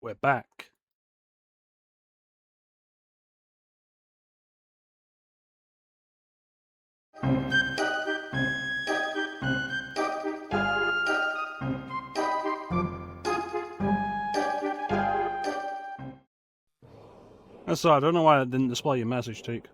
We're back. So I don't know why it didn't display your message, Teak.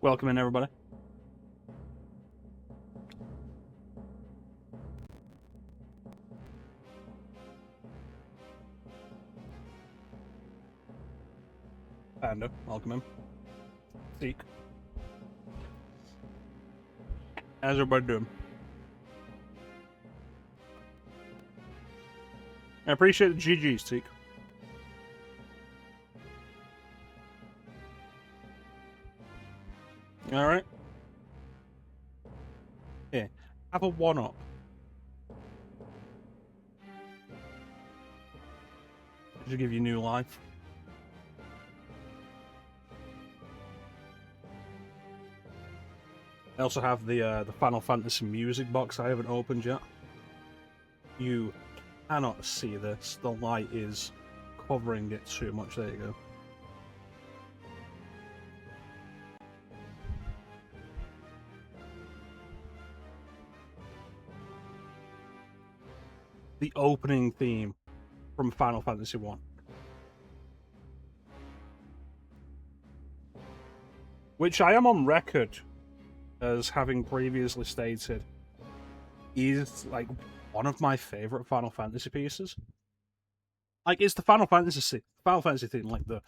Welcome in, everybody. Panda, welcome in. Teak. How's everybody doing? I appreciate the GG's, Teak. Alright. Here, have a one-up. Should give you new life. I also have the Final Fantasy music box I haven't opened yet. You cannot see this. The light is covering it too much. There you go. The opening theme from Final Fantasy 1. Which I am on record as having previously stated is like one of my favorite Final Fantasy pieces. Like, it's the Final Fantasy theme, like the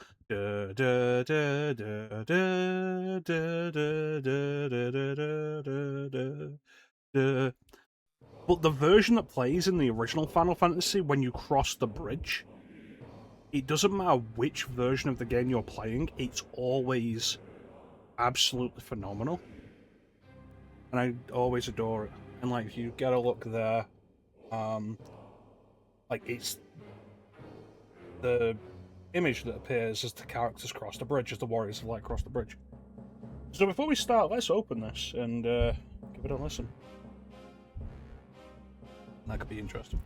but the version that plays in the original Final Fantasy when you cross the bridge, it doesn't matter which version of the game you're playing, it's always absolutely phenomenal. And I always adore it. And like, if you get a look there, like, it's the image that appears as the characters cross the bridge, as the warriors of light cross the bridge. So before we start, let's open this and give it a listen. That could be interesting.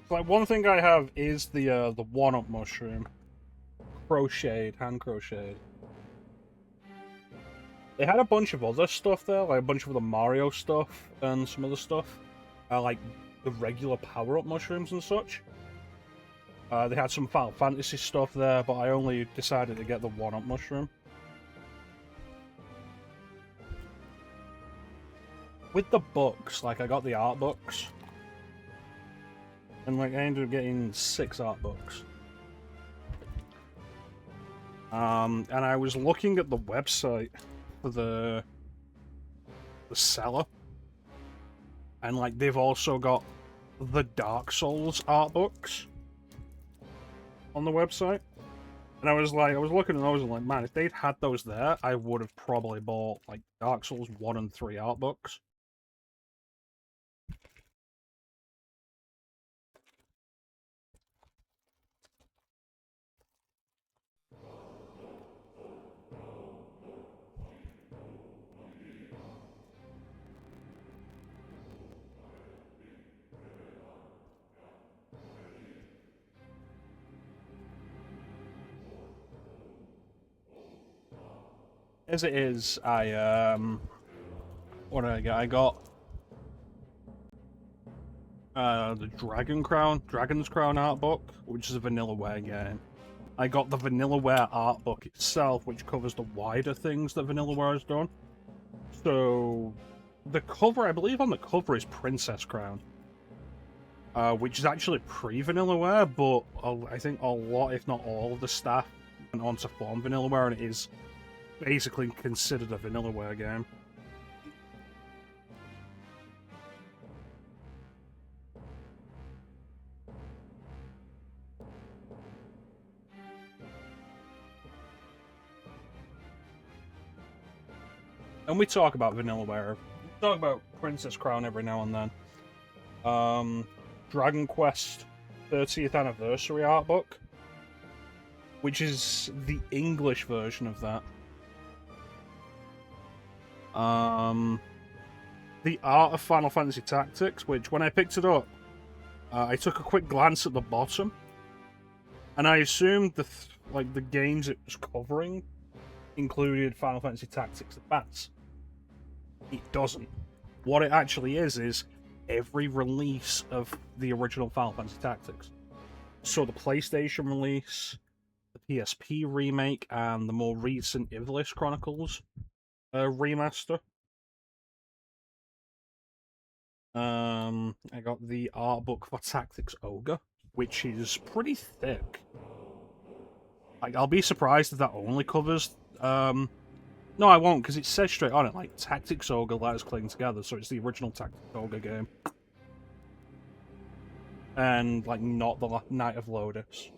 Like, one thing I have is the one-up mushroom, hand crocheted. They had a bunch of other stuff there, like a bunch of the Mario stuff and some other stuff, like the regular power-up mushrooms and such. They had some Final Fantasy stuff there, but I only decided to get the one-up mushroom. With the books, like, I got the art books. And like, I ended up getting 6 art books. And I was looking at the website for the seller. And like, they've also got the Dark Souls art books on the website. And I was looking at those and like, man, if they'd had those there, I would have probably bought like Dark Souls 1 and 3 art books. As it is, what did I get? I got the Dragon's Crown art book, which is a Vanillaware game. I got the Vanillaware art book itself, which covers the wider things that Vanillaware has done. So, the cover, I believe on the cover is Princess Crown, which is actually pre-Vanillaware, but I think a lot, if not all, of the staff went on to form Vanillaware, and it is basically considered a Vanillaware game. and we talk about Vanillaware. We talk about Princess Crown every now and then. Dragon Quest 30th Anniversary art book, which is the English version of that. The Art of Final Fantasy Tactics, which when I picked it up, I took a quick glance at the bottom, and I assumed the games it was covering included Final Fantasy Tactics Advance. It doesn't. What it actually is every release of the original Final Fantasy Tactics. So the PlayStation release, the PSP remake, and the more recent Ivalice Chronicles remaster. I got the art book for Tactics Ogre, which is pretty thick. Like, I'll be surprised if that only covers. No, I won't, because it says straight on it, like, Tactics Ogre, Let Us Cling Together, so it's the original Tactics Ogre game. And, like, not the Night of Lodis.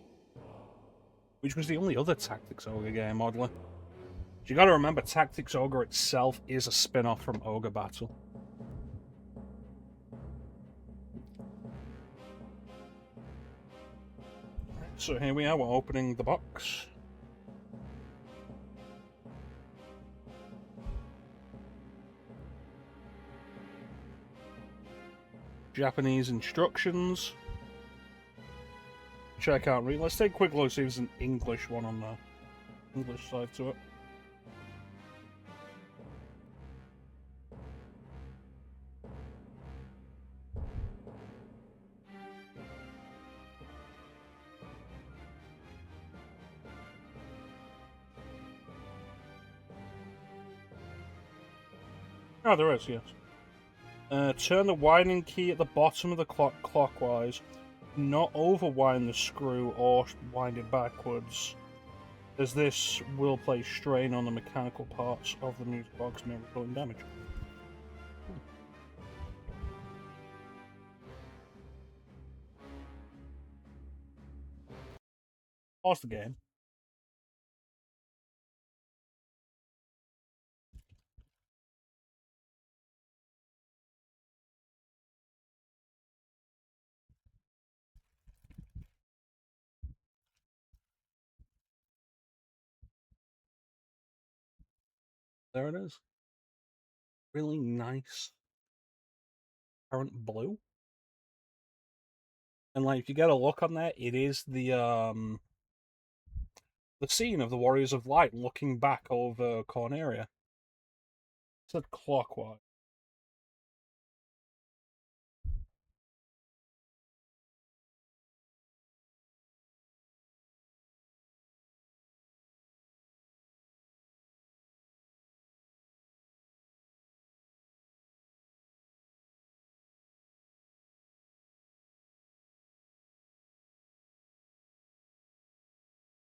Which was the only other Tactics Ogre game, oddly. You gotta remember, Tactics Ogre itself is a spin-off from Ogre Battle. So here we are, we're opening the box. Japanese instructions. Which I can't read. Let's take a quick look, see if there's an English one on the English side to it. Oh, there is, yes. Turn the winding key at the bottom of the clock clockwise. Not overwind the screw or wind it backwards, as this will place strain on the mechanical parts of the music box, may result in damage. Pause the game. There it is. Really nice current blue. And like, if you get a look on that, it is the scene of the Warriors of Light looking back over Corneria. It said clockwise.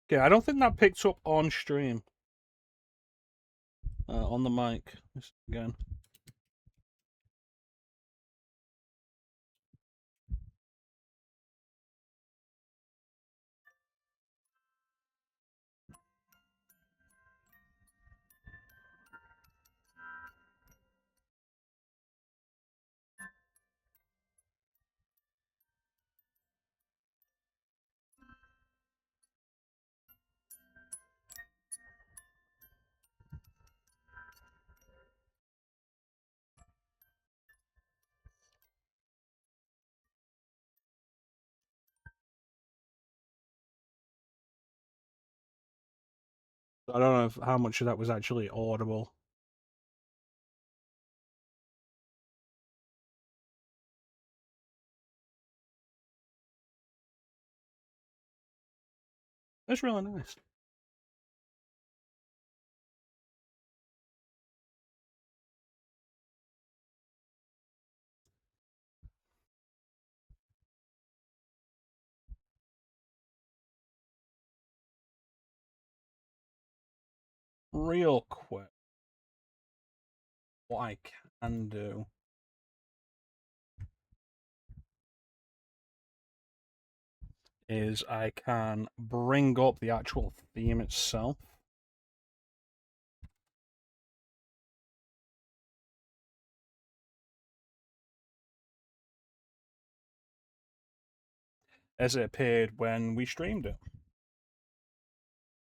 Okay, I don't think that picked up on stream. On the mic. Again. I don't know how much of that was actually audible. That's really nice. Real quick, what I can do is I can bring up the actual theme itself. as it appeared when we streamed it.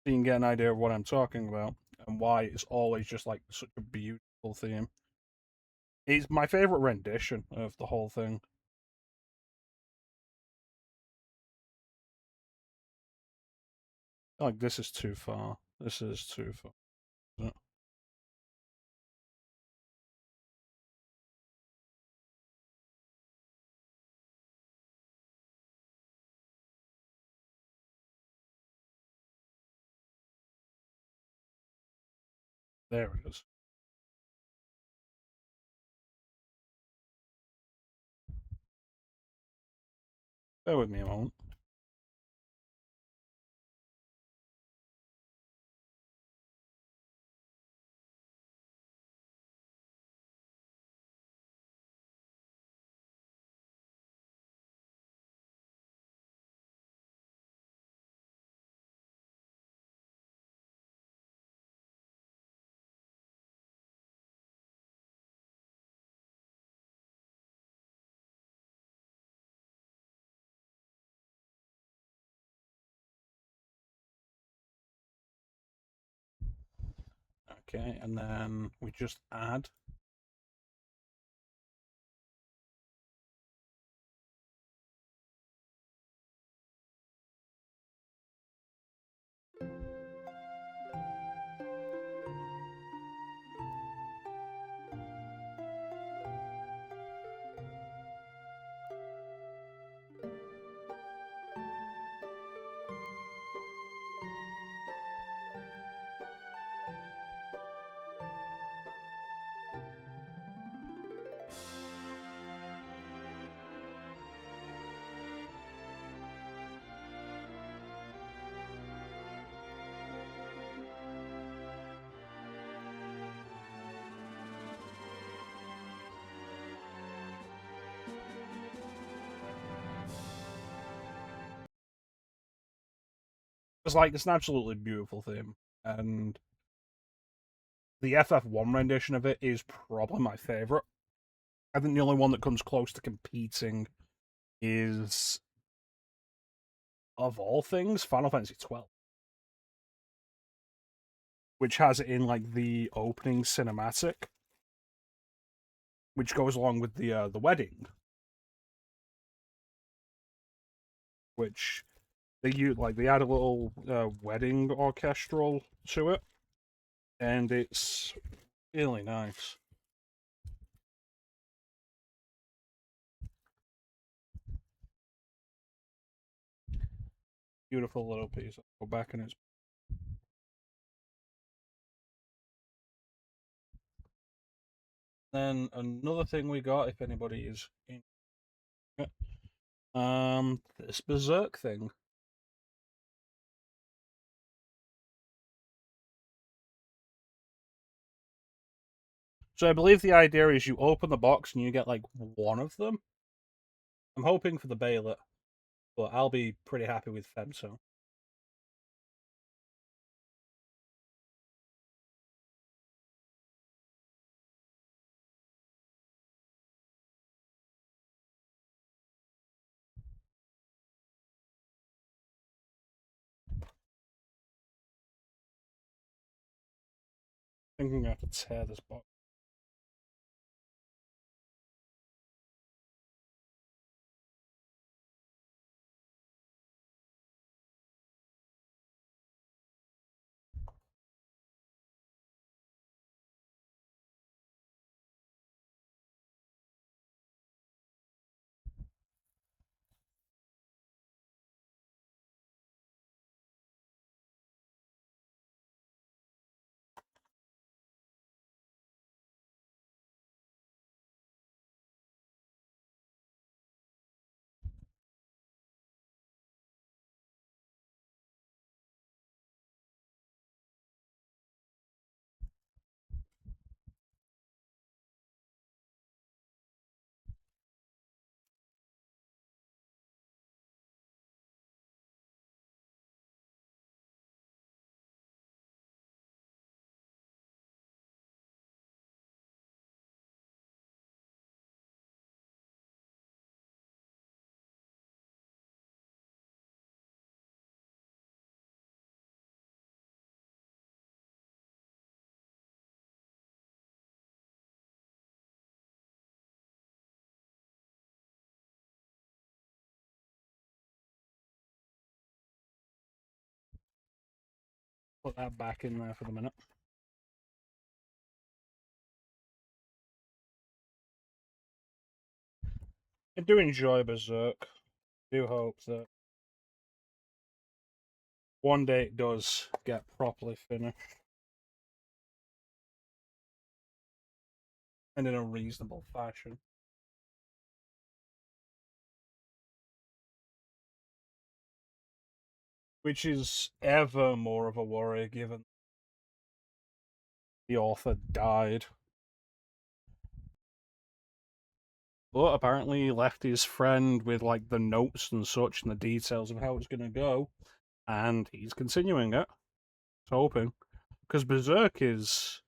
So you can get an idea of what I'm talking about and why it's always just like such a beautiful theme. It's my favorite rendition of the whole thing. Like, this is too far. This is too far. There it is. Bear with me a moment. Okay, and then we just add. It's an absolutely beautiful theme, and the FF1 rendition of it is probably my favorite. I think the only one that comes close to competing is, of all things, Final Fantasy 12, which has it in like the opening cinematic, which goes along with the wedding, which they add a little wedding orchestral to it, and it's really nice. Beautiful little piece. I'll go back and it's. Then another thing we got, if anybody is in it, this berserk thing. So I believe the idea is you open the box and you get like one of them. I'm hoping for the Baylor, but I'll be pretty happy with Femso. I think I'm gonna have to tear this box. Put that back in there for the minute. I do enjoy Berserk. I do hope that one day it does get properly finished. And in a reasonable fashion. Which is ever more of a worry given the author died. But apparently he left his friend with like the notes and such and the details of how it's going to go. And he's continuing it. It's hoping. Because Berserk is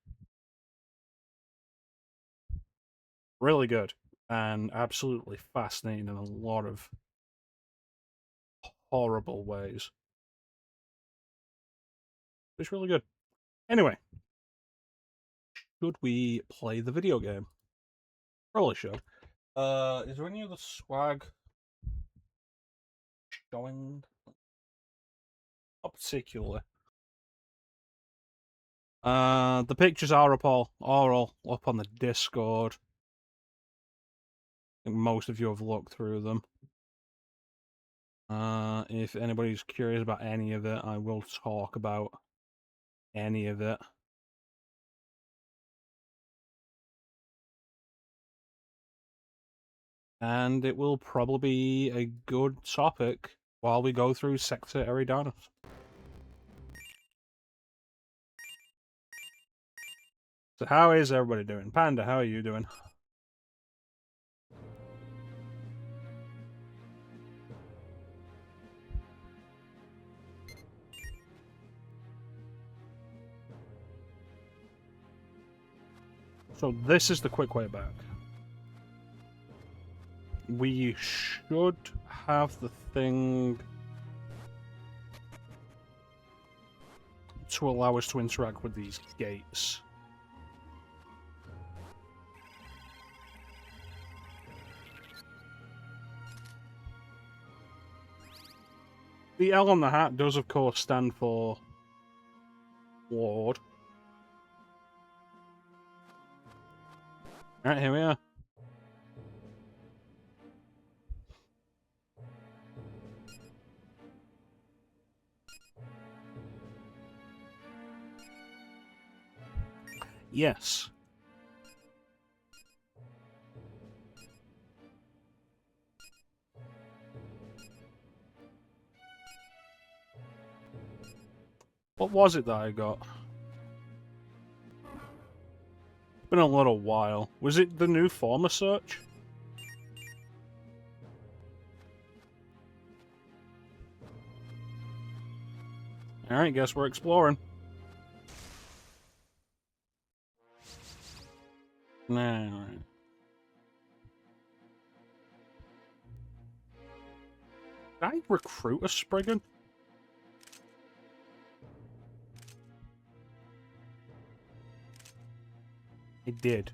really good and absolutely fascinating in a lot of horrible ways. It's really good. Anyway, should we play the video game? Probably should. Is there any other swag showing? Not particularly. The pictures are all up on the Discord. I think most of you have looked through them. If anybody's curious about any of it, I will talk about any of it. And it will probably be a good topic while we go through Sector Eridanus. So how is everybody doing? Panda, how are you doing? So this is the quick way back. We should have the thing to allow us to interact with these gates. The L on the hat does, of course, stand for Lord. Alright, here we are. Yes. What was it that I got? It's been a little while. Was it the new Forma Search? Alright, guess we're exploring. Nah, alright. Did I recruit a Spriggan? I did.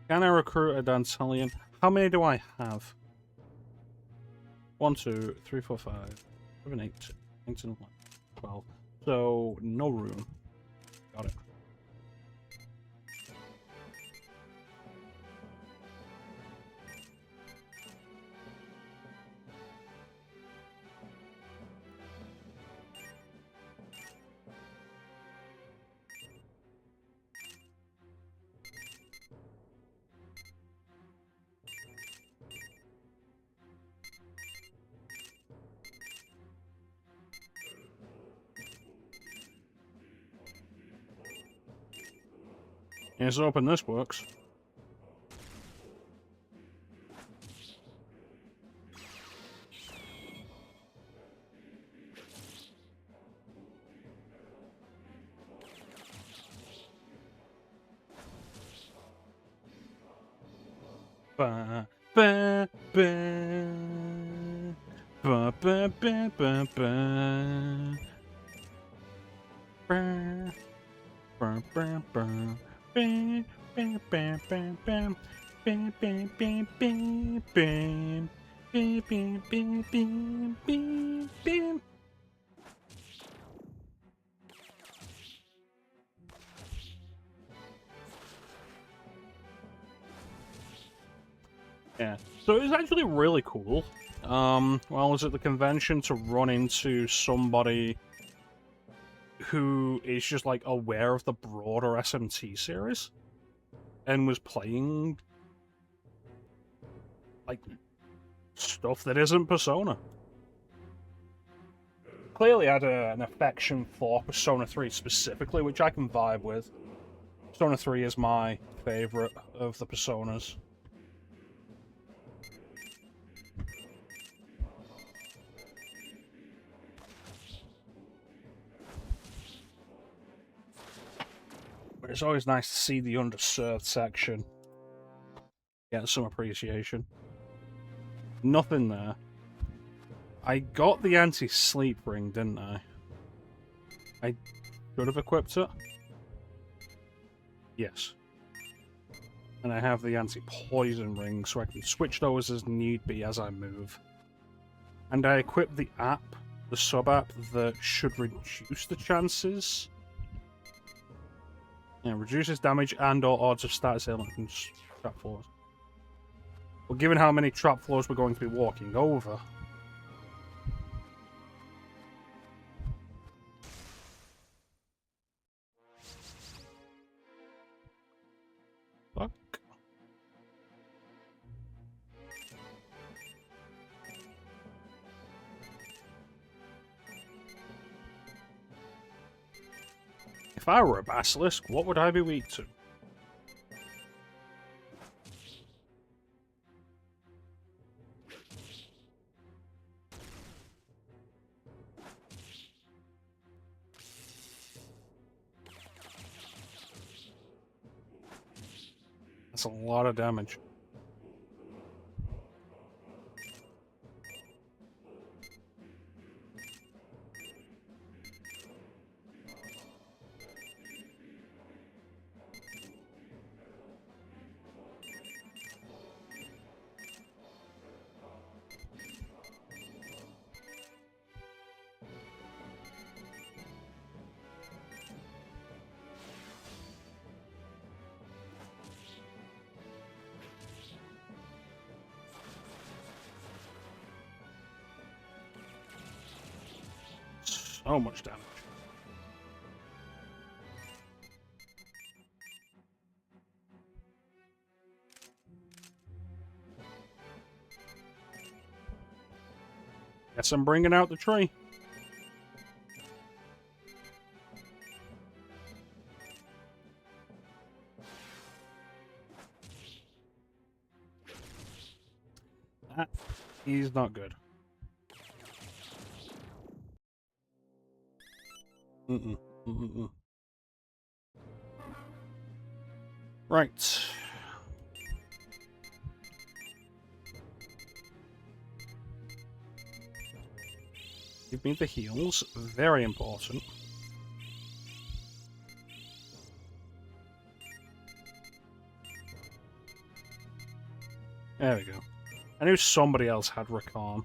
Can I recruit a Dantalian? How many do I have? 1, 2, 3, 4, 5, 7, 8, 9, 10, 11, 12. So, no room. Got it. Here's hoping this works. Ba ba ba ba ba ba ba ba. Ba ba ba ba. Bam, bam, bam, bam, bam. Bam, bam, bam, bam, bam. Bam, bam, bam, bam, bam, bam. Yeah. So it was actually really cool. Well, I was at the convention to run into somebody who is just, like, aware of the broader SMT series and was playing, like, stuff that isn't Persona. Clearly had an affection for Persona 3 specifically, which I can vibe with. Persona 3 is my favourite of the Personas. But it's always nice to see the underserved section get some appreciation. Nothing there. I got the anti-sleep ring, didn't I? I should have equipped it. Yes. And I have the anti-poison ring, so I can switch those as need be as I move. And I equipped the app, the sub-app, that should reduce the chances. Yeah, reduces damage and or odds of status ailment from trap floors. Well, given how many trap floors we're going to be walking over... Fuck. If I were a basilisk, what would I be weak to? That's a lot of damage. So much damage. Guess I'm bringing out the tree. That is not good. Right. Give me the heals. Very important. There we go. I knew somebody else had Recon.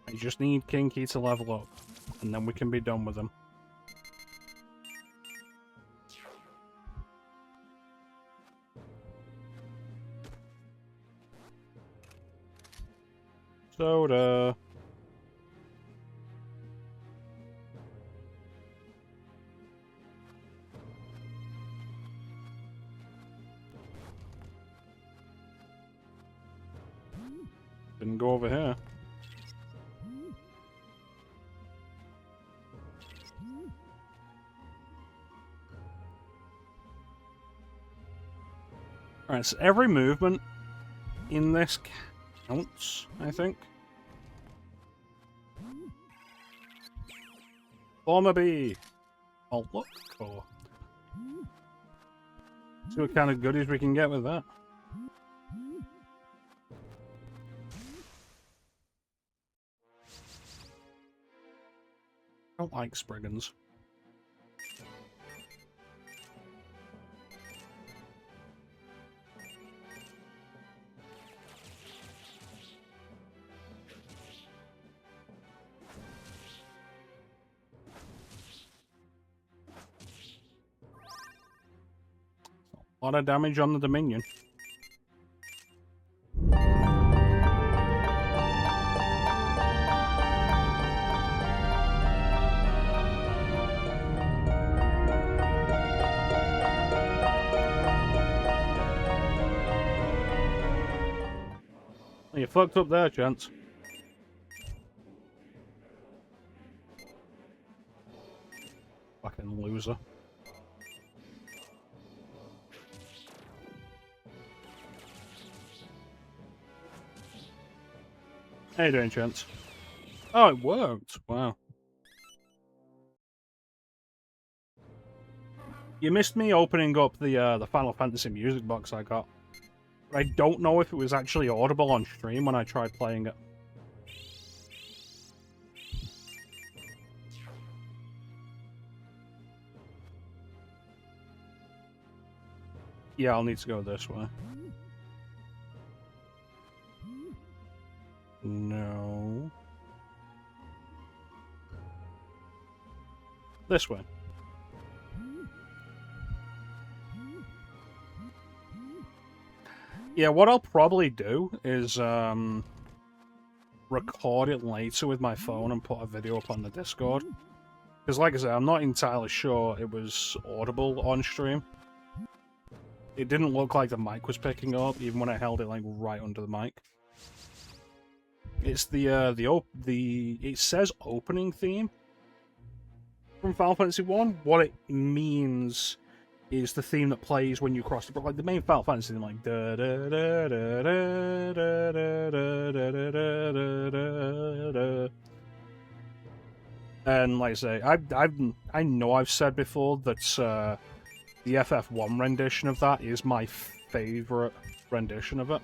I just need Kinky to level up, and then we can be done with him. Soda. Didn't go over here. Alright, so every movement in this counts, I think. Forma B. Oh, look, cool. See what kind of goodies we can get with that. I don't like Spriggans. lot of damage on the Dominion. You fucked up there, Chance. Fucking loser. How you doing, Chance? Oh, it worked. Wow. You missed me opening up the Final Fantasy music box I got. I don't know if it was actually audible on stream when I tried playing it. Yeah, I'll need to go this way. No. This way. Yeah, what I'll probably do is record it later with my phone and put a video up on the Discord. Because like I said, I'm not entirely sure it was audible on stream. It didn't look like the mic was picking up, even when I held it like right under the mic. It's it says opening theme from Final Fantasy 1. What it means is the theme that plays when you cross the like the main Final Fantasy theme, like da da da da da da da da da da da. And like I say, I know I've said before that the FF1 rendition of that is my favorite rendition of it.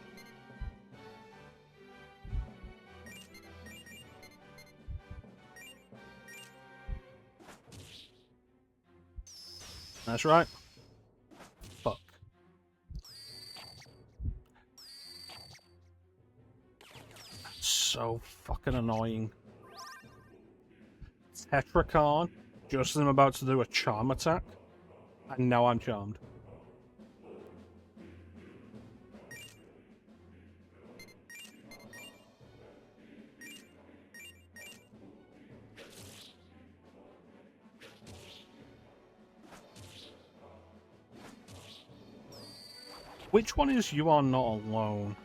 That's right. Fuck. That's so fucking annoying. Tetracon, just as I'm about to do a charm attack, and now I'm charmed. Which one is You Are Not Alone?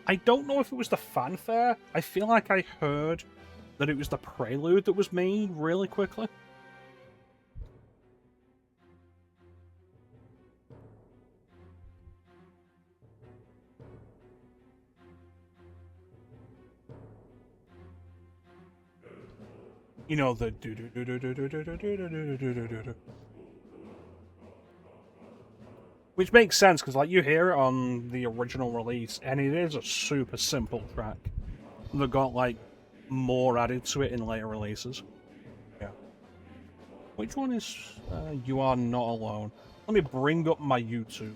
I don't know if it was the fanfare. I feel like I heard that it was the prelude that was made really quickly. You know, the do do do do do do do do do do do do do. Which makes sense, because like you hear it on the original release, and it is a super simple track that got like more added to it in later releases. Yeah. Which one is You Are Not Alone? Let me bring up my YouTube.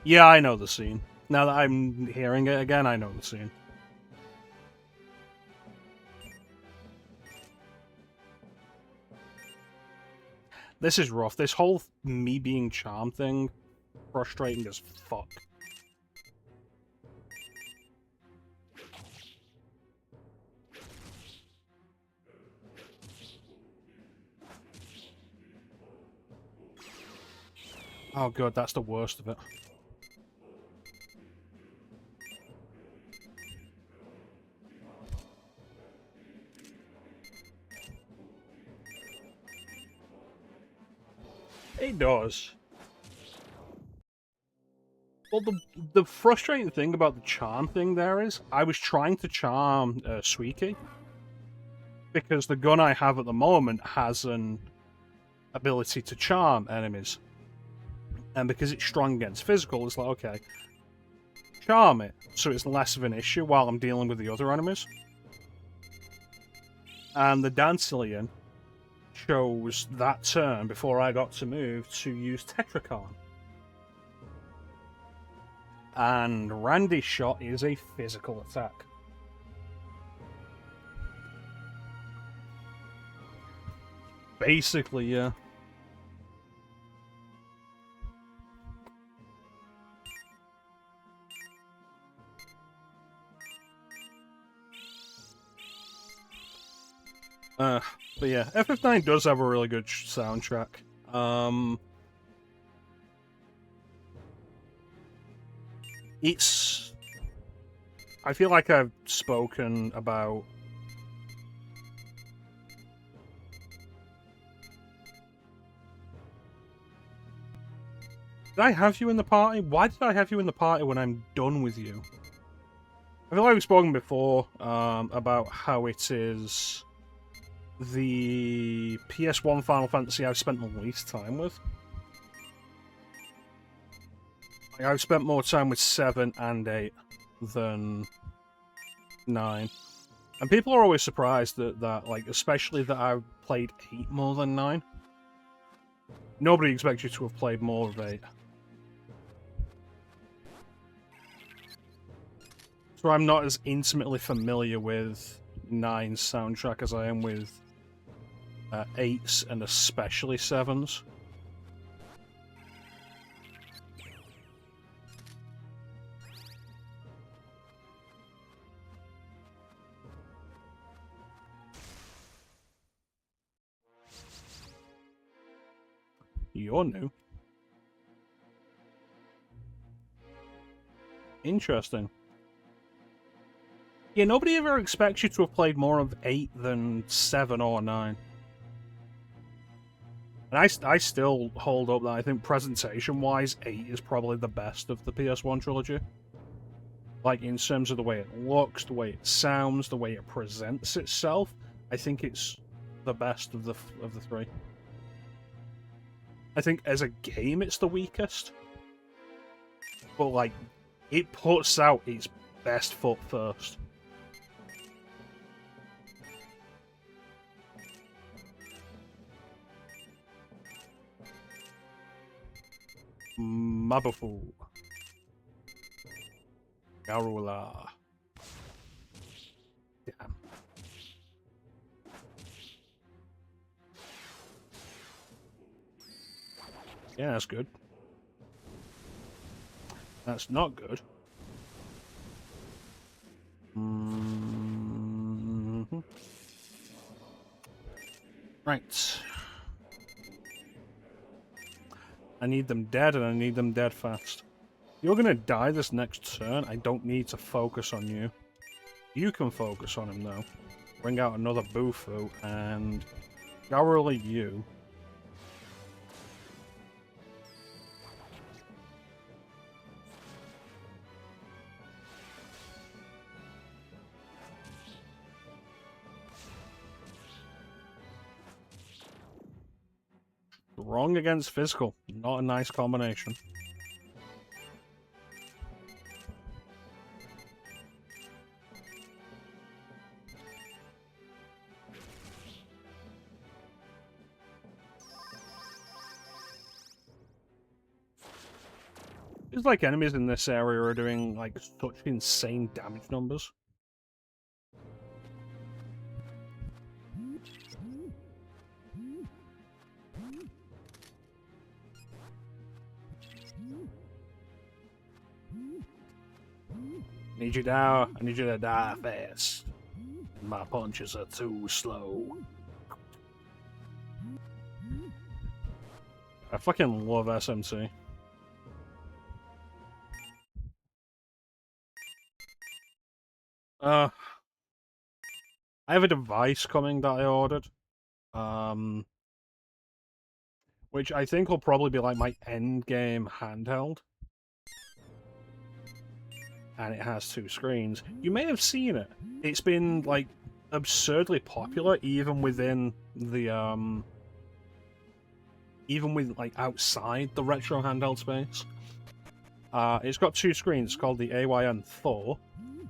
Yeah, I know the scene. Now that I'm hearing it again, I know the scene. This is rough. This whole me being charmed thing, frustrating as fuck. Oh god, that's the worst of it. It does. Well, the frustrating thing about the charm thing there is, I was trying to charm Suiki, because the gun I have at the moment has an ability to charm enemies. And because it's strong against physical, it's like, okay, charm it, so it's less of an issue while I'm dealing with the other enemies. And the Dancilian chose that turn before I got to move to use Tetrakarn. And Randy's shot is a physical attack. Basically, yeah. But yeah, FF9 does have a really good soundtrack. It's... I feel like I've spoken about... Did I have you in the party? Why did I have you in the party when I'm done with you? I feel like we've spoken before about how it is the PS1 Final Fantasy I've spent the least time with. Like, I've spent more time with 7 and 8 than 9. And people are always surprised that like, especially that I've played 8 more than 9. Nobody expects you to have played more of 8. So I'm not as intimately familiar with 9's soundtrack as I am with 8's and especially 7's. You're new. Interesting. Yeah, nobody ever expects you to have played more of 8 than 7 or 9. And I still hold up that I think presentation-wise, 8 is probably the best of the PS1 trilogy. Like, in terms of the way it looks, the way it sounds, the way it presents itself, I think it's the best of the 3. I think as a game, it's the weakest. But, like, it puts out its best foot first. Mabufu. Garula. Damn. Yeah, that's good. That's not good. Mm-hmm. Right. I need them dead, and I need them dead fast. You're gonna die this next turn. I don't need to focus on you. You can focus on him, though. Bring out another Bufu, and Garrully you. Wrong against physical. Not a nice combination. It's like enemies in this area are doing like such insane damage numbers. Need you down. I need you to die fast. My punches are too slow. I fucking love SMC. I have a device coming that I ordered. which I think will probably be like my end game handheld. And it has 2 screens. You may have seen it. It's been like absurdly popular even within the even with like outside the retro handheld space. It's got 2 screens. It's called the AYN Thor,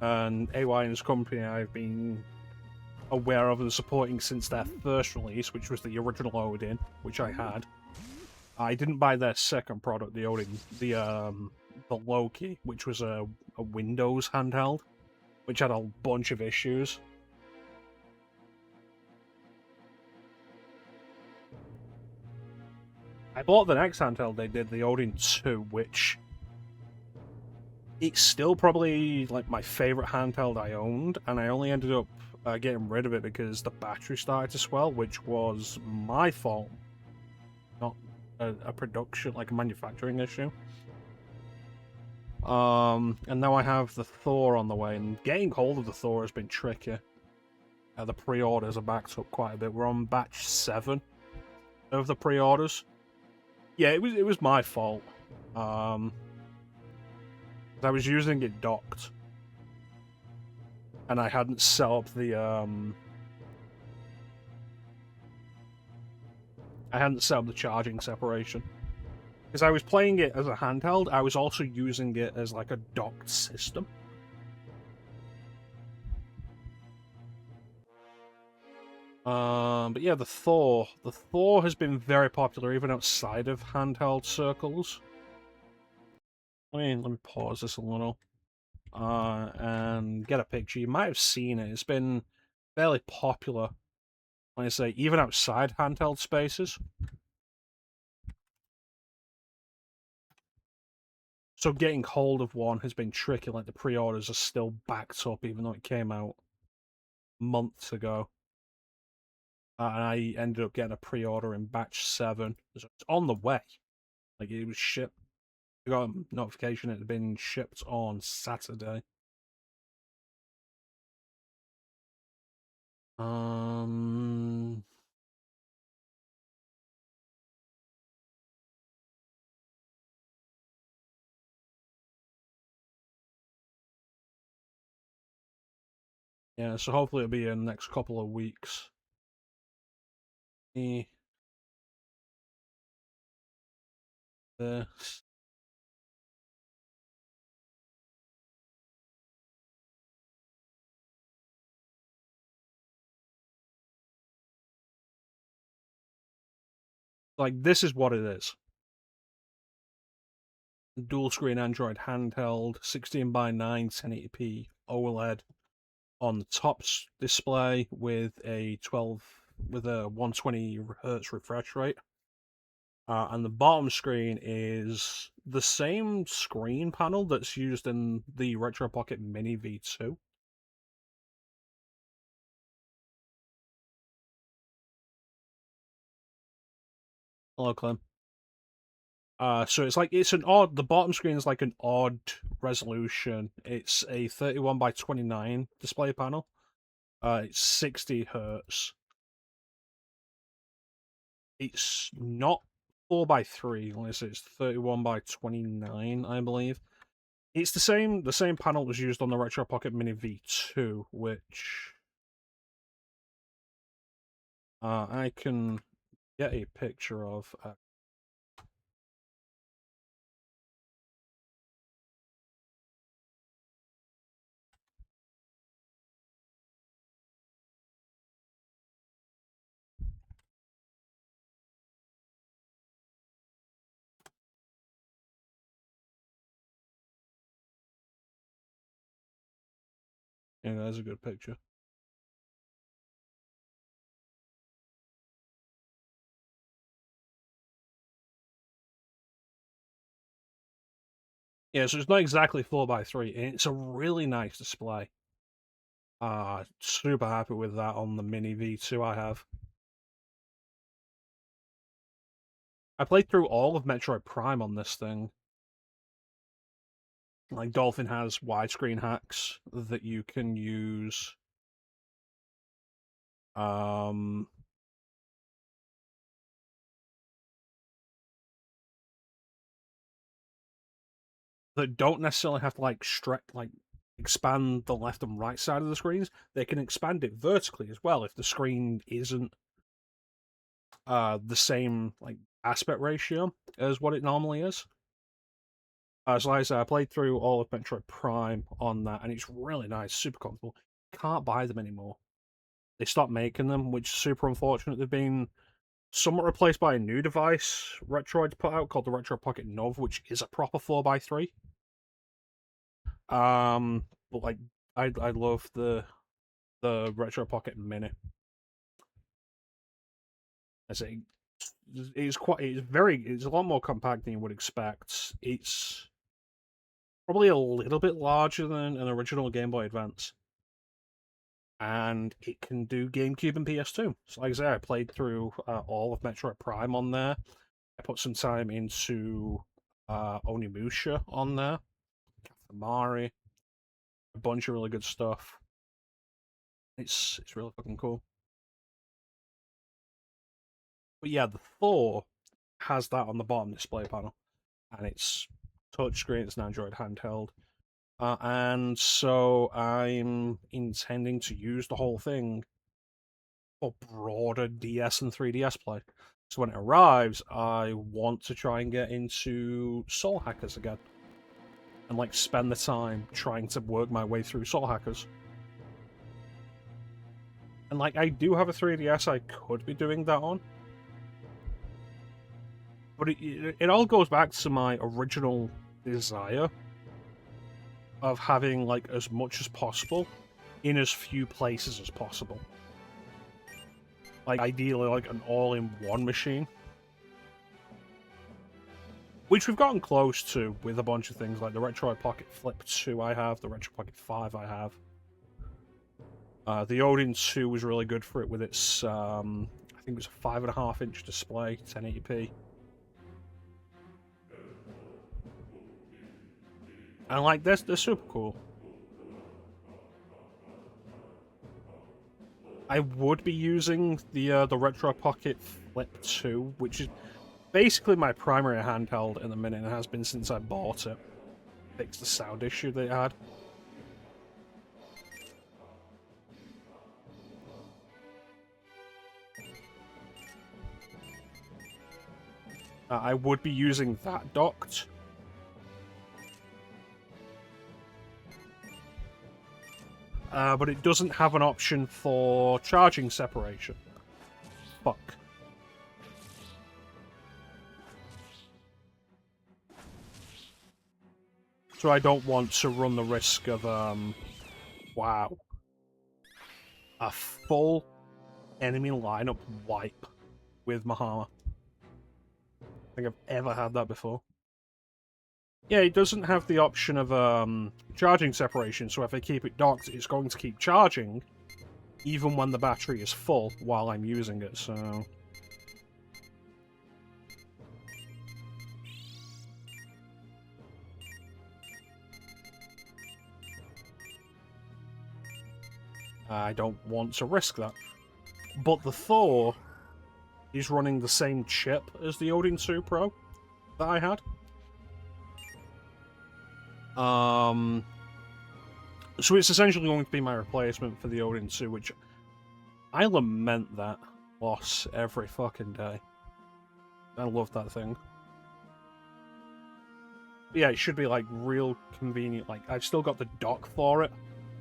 and AYN's company I've been aware of and supporting since their first release, which was the original Odin, which I had. I didn't buy their second product, the Odin, the Loki, which was a Windows handheld, which had a bunch of issues. I bought the next handheld they did, the Odin 2, which it's still probably like my favorite handheld I owned, and I only ended up getting rid of it because the battery started to swell, which was my fault, not a production, like a manufacturing issue. And now I have the Thor on the way, and getting hold of the Thor has been tricky. The pre-orders are backed up quite a bit. We're on batch 7 of the pre-orders. Yeah, it was my fault. I was using it docked, and I hadn't set up the charging separation. Because I was playing it as a handheld, I was also using it as like a docked system. But yeah, the Thor has been very popular even outside of handheld circles. Let me pause this a little, and get a picture. You might have seen it. It's been fairly popular, like I say, even outside handheld spaces. So getting hold of one has been tricky, like the pre-orders are still backed up even though it came out months ago. And I ended up getting a pre-order in batch 7. So it's on the way. Like, it was shipped. I got a notification it had been shipped on Saturday. Yeah, so hopefully it'll be in the next couple of weeks. This. Like, this is what it is. Dual screen Android handheld, 16:9, 1080p OLED on the top display with a 120 hertz refresh rate. And the bottom screen is the same screen panel that's used in the Retro Pocket Mini V2. Hello, Clem. So the bottom screen is like an odd resolution. It's a 31:29 display panel. It's 60 hertz. It's not 4:3, unless it's 31:29, I believe. It's the same panel was used on the Retro Pocket Mini V2, which I can get a picture of. Yeah, that's a good picture. Yeah, so it's not exactly 4:3, and it's a really nice display. Super happy with that on the Mini V2 I have. I played through all of Metroid Prime on this thing. Like, Dolphin has widescreen hacks that you can use. Um, that don't necessarily have to like expand the left and right side of the screens. They can expand it vertically as well if the screen isn't the same like aspect ratio as what it normally is. So like I said, I played through all of Metroid Prime on that, and it's really nice, super comfortable. Can't buy them anymore. They stopped making them, which is super unfortunate. They've been somewhat replaced by a new device Retroid put out called the Retro Pocket Nov, which is a proper 4x3. But like I love the Retro Pocket Mini. I say it's a lot more compact than you would expect. It's probably a little bit larger than an original Game Boy Advance. And it can do GameCube and PS2. So like I say, I played through all of Metroid Prime on there. I put some time into Onimusha on there. Katamari. A bunch of really good stuff. It's really fucking cool. But yeah, the Thor has that on the bottom display panel. And it's touchscreen, it's an Android handheld. And so I'm intending to use the whole thing for broader DS and 3DS play. So when it arrives, I want to try and get into Soul Hackers again. And like spend the time trying to work my way through Soul Hackers. And like I do have a 3DS I could be doing that on. But it all goes back to my original desire of having like as much as possible in as few places as possible. Like ideally like an all-in-one machine. Which we've gotten close to with a bunch of things like the Retro Pocket Flip 2 I have, the Retro Pocket 5 I have. The Odin 2 was really good for it with its, I think it was a 5.5-inch display, 1080p. And like this, they're super cool. I would be using the Retro Pocket Flip 2, which is basically my primary handheld in the minute, and it has been since I bought it. Fixed the sound issue they had. I would be using that docked. But it doesn't have an option for charging separation. Fuck. So I don't want to run the risk of, wow. A full enemy lineup wipe with Mahama. I think I've ever had that before. Yeah, it doesn't have the option of charging separation, so if I keep it docked, it's going to keep charging, even when the battery is full while I'm using it, so... I don't want to risk that. But the Thor is running the same chip as the Odin 2 Pro that I had. So it's essentially going to be my replacement for the Odin 2, which I lament that loss every fucking day. I love that thing. But yeah, it should be like real convenient. Like I've still got the dock for it,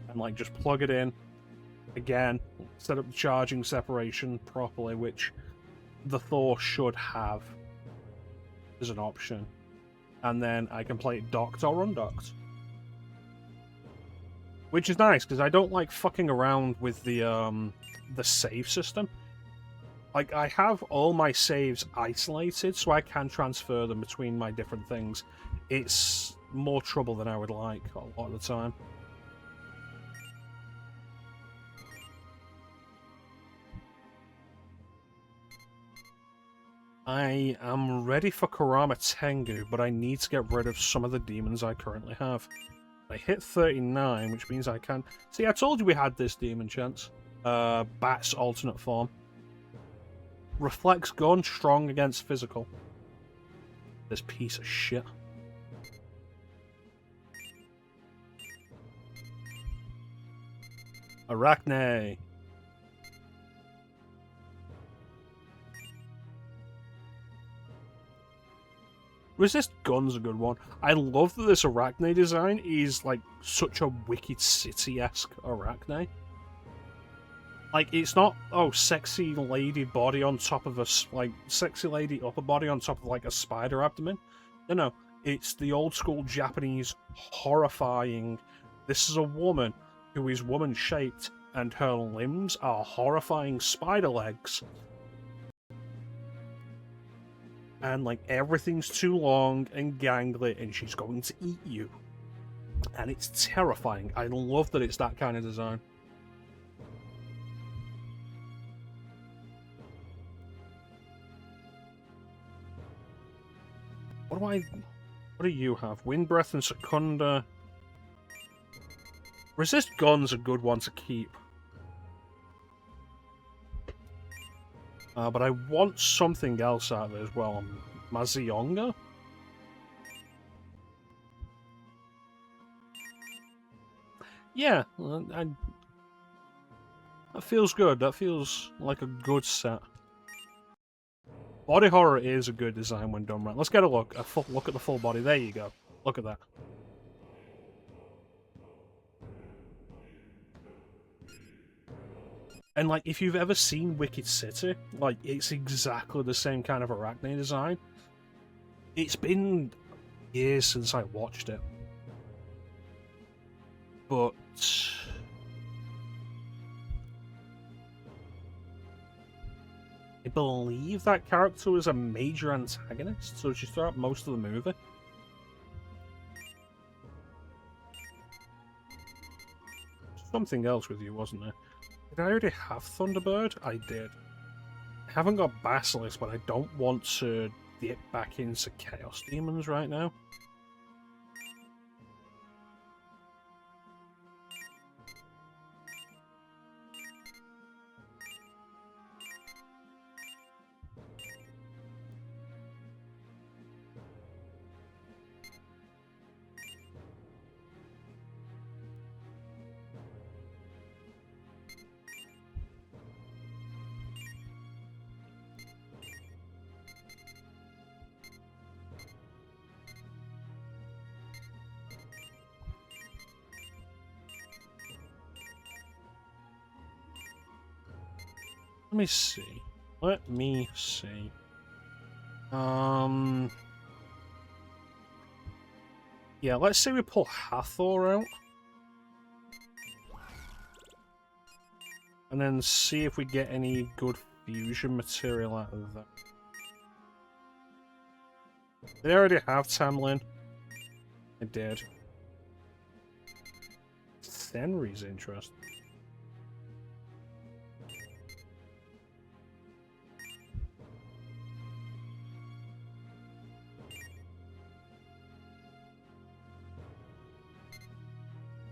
and like just plug it in. Again, set up the charging separation properly, which the Thor should have as an option. And then I can play it docked or undocked. Which is nice, because I don't like fucking around with the save system. Like, I have all my saves isolated, so I can transfer them between my different things. It's more trouble than I would like a lot of the time. I am ready for Kurama Tengu, but I need to get rid of some of the demons I currently have. I hit 39, which means I can... See, I told you we had this demon chance. Bat's alternate form. Reflects gun, strong against physical. This piece of shit. Arachne. Resist Gun's a good one. I love that this Arachne design is like such a Wicked City-esque Arachne. Like, it's not, oh, sexy lady body on top of a, like, sexy lady upper body on top of, like, a spider abdomen. No, it's the old school Japanese horrifying, this is a woman who is woman-shaped and her limbs are horrifying spider legs. And, like, everything's too long and gangly and she's going to eat you. And it's terrifying. I love that it's that kind of design. What do you have? Wind Breath and Secunda. Resist Gun's a good one to keep. But I want something else out of it as well. Mazionga? Yeah, that feels good. That feels like a good set. Body horror is a good design when done right. Let's get a look. A full look at the full body. There you go. Look at that. And, like, if you've ever seen Wicked City, like, it's exactly the same kind of Arachne design. It's been years since I watched it. But I believe that character was a major antagonist, so she's throughout most of the movie. Something else with you, wasn't there? Did I already have Thunderbird? I did. I haven't got Basilisk, but I don't want to dip back into Chaos Demons right now. Let me see. Let me see. Yeah, let's say we pull Hathor out. And then see if we get any good fusion material out of that. They already have Tamlin. I did. Fenrir's interesting.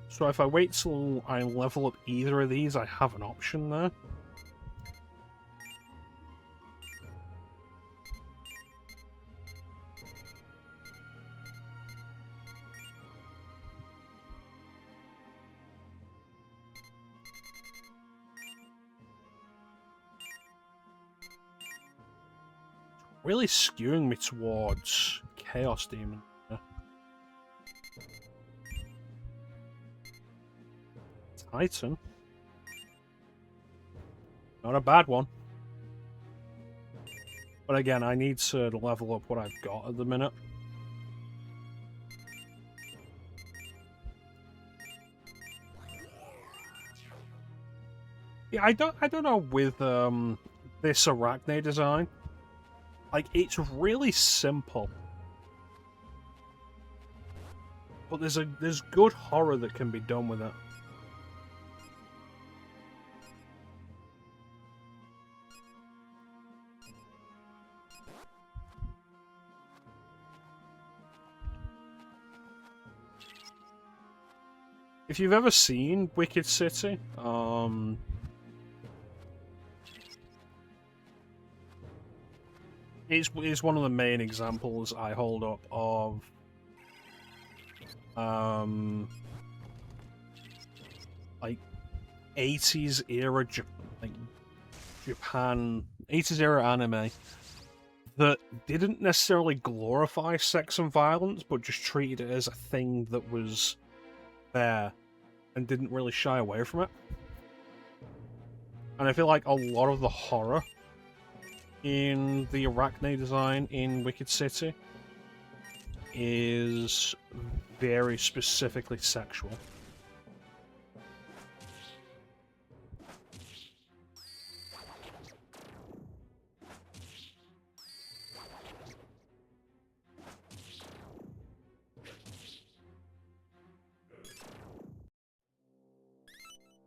So if I wait till I level up either of these, I have an option there. Really skewing me towards Chaos Demon. Titan. Not a bad one. But again, I need to level up what I've got at the minute. Yeah, I don't know with this Arachne design. Like, it's really simple. But there's good horror that can be done with it. If you've ever seen Wicked City, it's one of the main examples I hold up of like 80s era like Japan, 80s era anime that didn't necessarily glorify sex and violence, but just treated it as a thing that was there and didn't really shy away from it. And I feel like a lot of the horror in the Arachne design in Wicked City is very specifically sexual.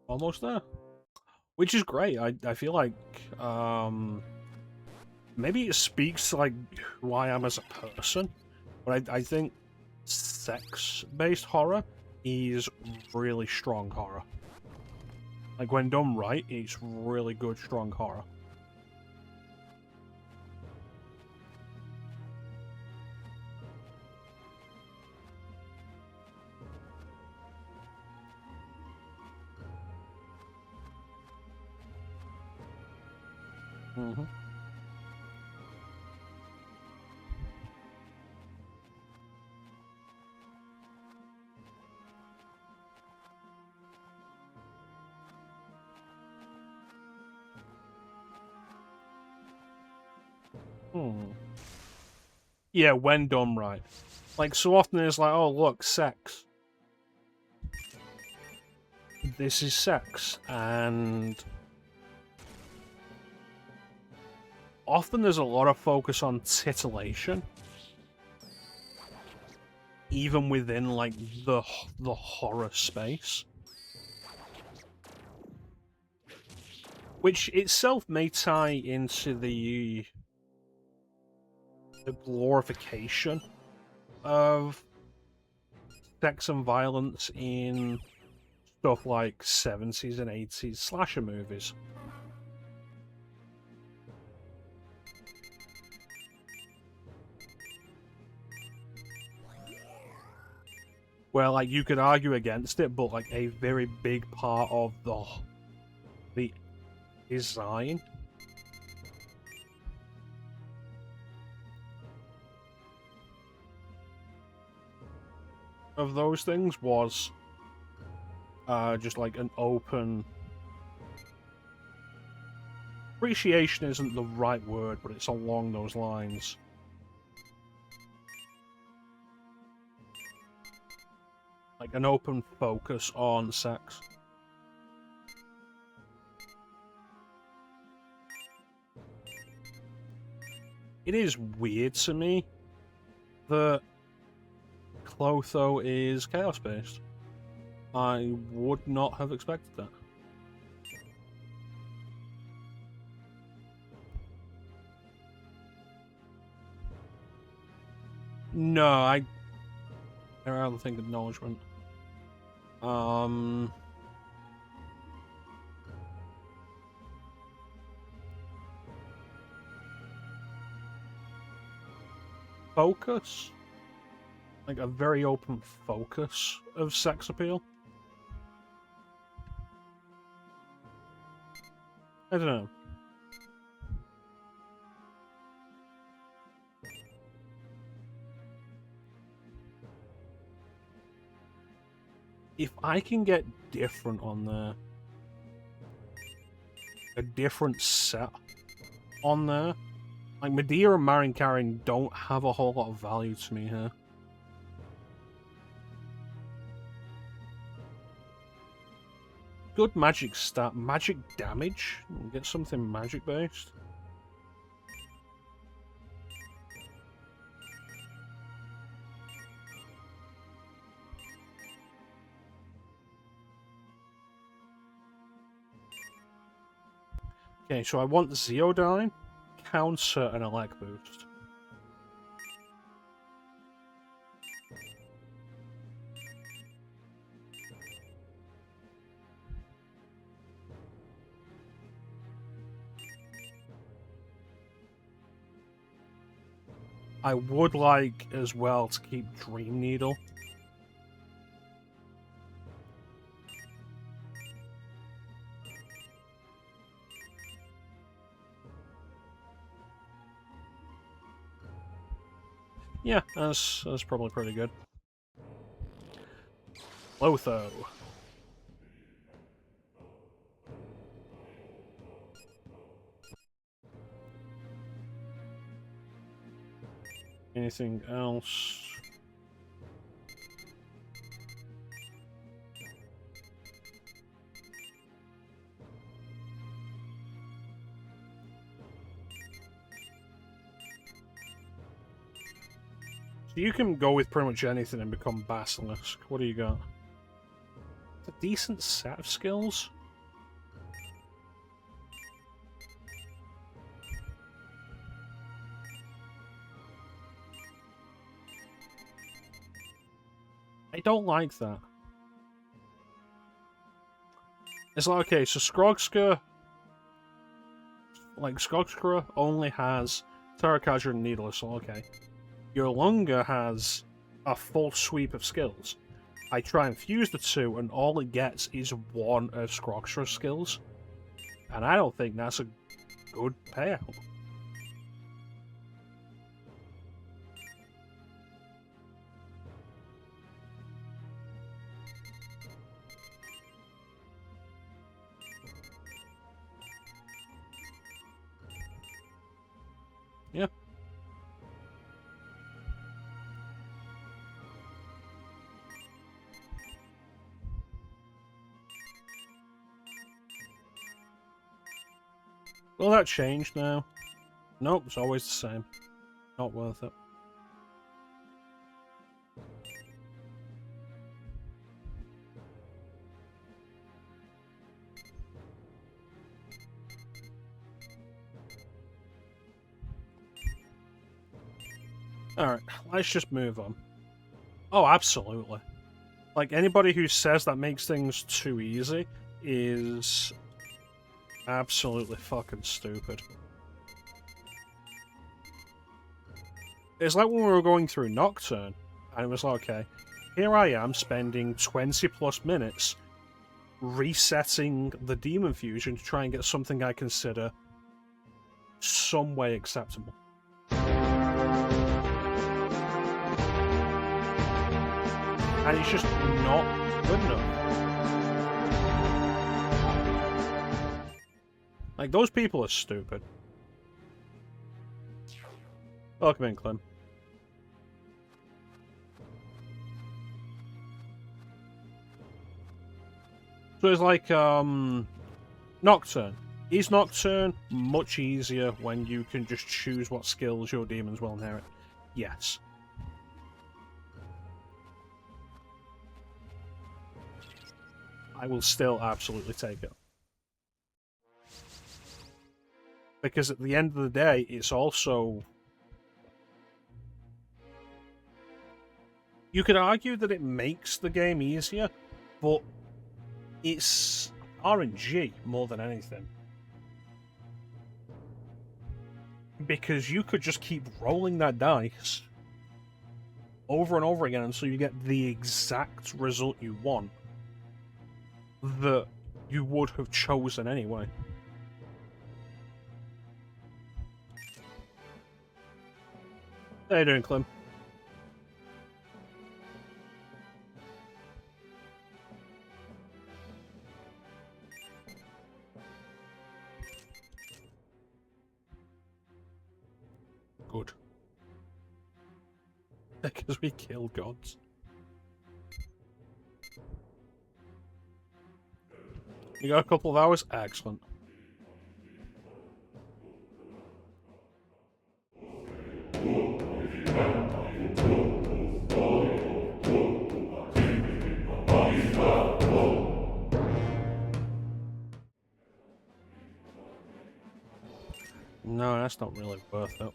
Almost there. Which is great. I feel like maybe it speaks to like who I am as a person, but I think sex-based horror is really strong horror. Like when done right, it's really good, strong horror. Mm-hmm. Yeah, when done right. Like, so often it's like, oh, look, sex. This is sex, and often there's a lot of focus on titillation, even within, like, the horror space. Which itself may tie into the glorification of sex and violence in stuff like 70s and 80s slasher movies. Where, like, you could argue against it, but, like, a very big part of the design of those things was just like an open appreciation isn't the right word, but it's along those lines. Like an open focus on sex. It is weird to me that Clotho is chaos-based. I would not have expected that. No, I rather think acknowledgement. Focus? Like a very open focus of sex appeal? I don't know. If I can get different on there, a different set on there, like Medea and Marin Karin don't have a whole lot of value to me here. Good magic stat, magic damage. Get something magic based. Okay, so I want Zeodyne, Counter, and Elec boost. I would like as well to keep Dream Needle. Yeah, that's probably pretty good. Lotho. Anything else? So you can go with pretty much anything and become Basilisk. What do you got? It's a decent set of skills. I don't like that. It's like, okay, so Skrogska only has Terrakaja and Needless, so okay. Yolunga has a full sweep of skills. I try and fuse the two, and all it gets is one of Skrogska's skills. And I don't think that's a good payout. Yeah. Will that change now? Nope, it's always the same. Not worth it. Alright, let's just move on. Oh, absolutely. Like, anybody who says that makes things too easy is absolutely fucking stupid. It's like when we were going through Nocturne, and it was like, okay, here I am spending 20 plus minutes resetting the Demon Fusion to try and get something I consider some way acceptable. And it's just not good enough. Like, those people are stupid. Welcome in, Clem. So it's like, Nocturne. Is Nocturne much easier when you can just choose what skills your demons will inherit? Yes. I will still absolutely take it. Because at the end of the day, it's also... You could argue that it makes the game easier, but it's RNG more than anything. Because you could just keep rolling that dice over and over again until you get the exact result you want that you would have chosen anyway. How you doing, Clem? Good. Because we kill gods. You got a couple of hours? Excellent. No, that's not really worth it.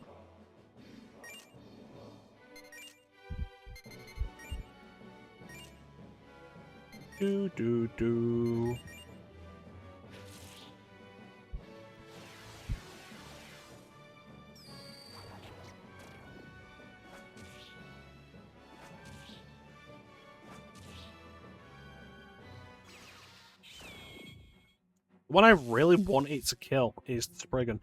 Do. What I really want it to kill is the Spriggan.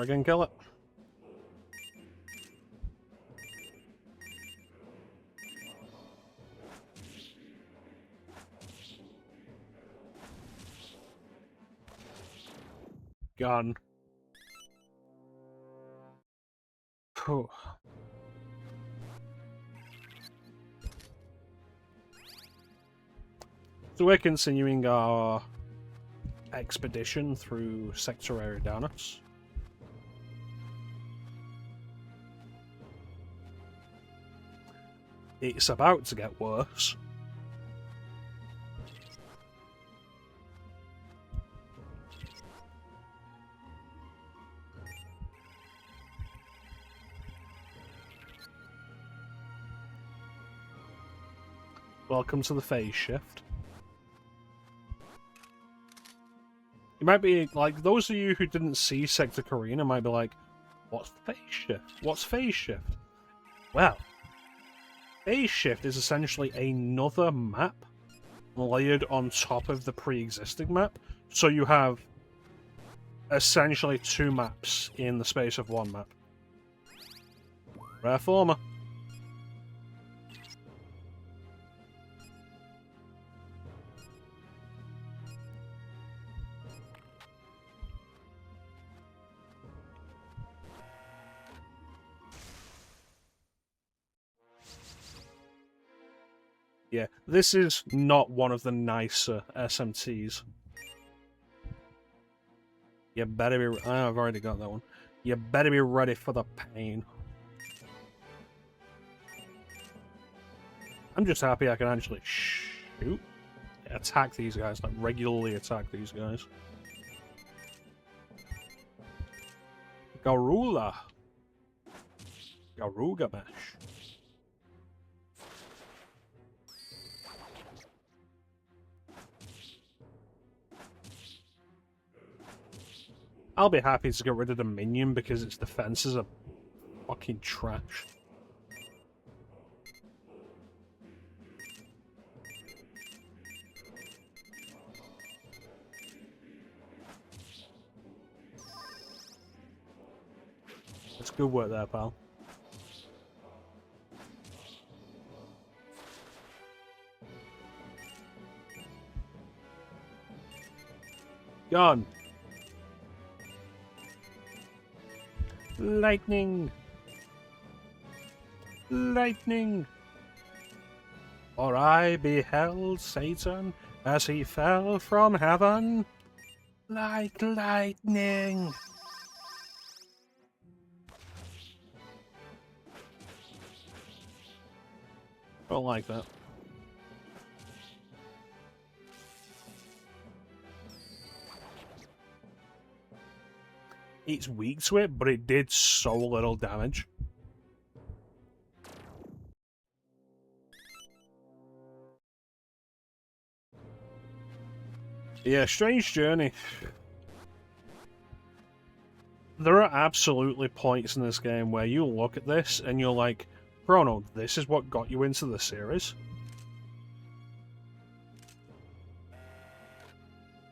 Friggin' kill it. Gone. Whew. So we're continuing our expedition through Sector Eridanus. It's about to get worse. Welcome to the phase shift. You might be like, those of you who didn't see Sector Carina might be like, what's phase shift? What's phase shift? Well, phase shift is essentially another map layered on top of the pre-existing map. So you have essentially two maps in the space of one map. Rare Forma. Yeah, this is not one of the nicer SMTs. You better be... I've already got that one. You better be ready for the pain. I'm just happy I can actually shoot. Attack these guys, like regularly attack these guys. Garula. Garuga Mesh. I'll be happy to get rid of the minion because its defenses are fucking trash. That's good work there, pal. Gone. Lightning! Lightning! For I beheld Satan as he fell from heaven like lightning. Don't like that. It's weak to it, but it did so little damage. Yeah, Strange Journey. There are absolutely points in this game where you look at this and you're like, Chrono, this is what got you into the series?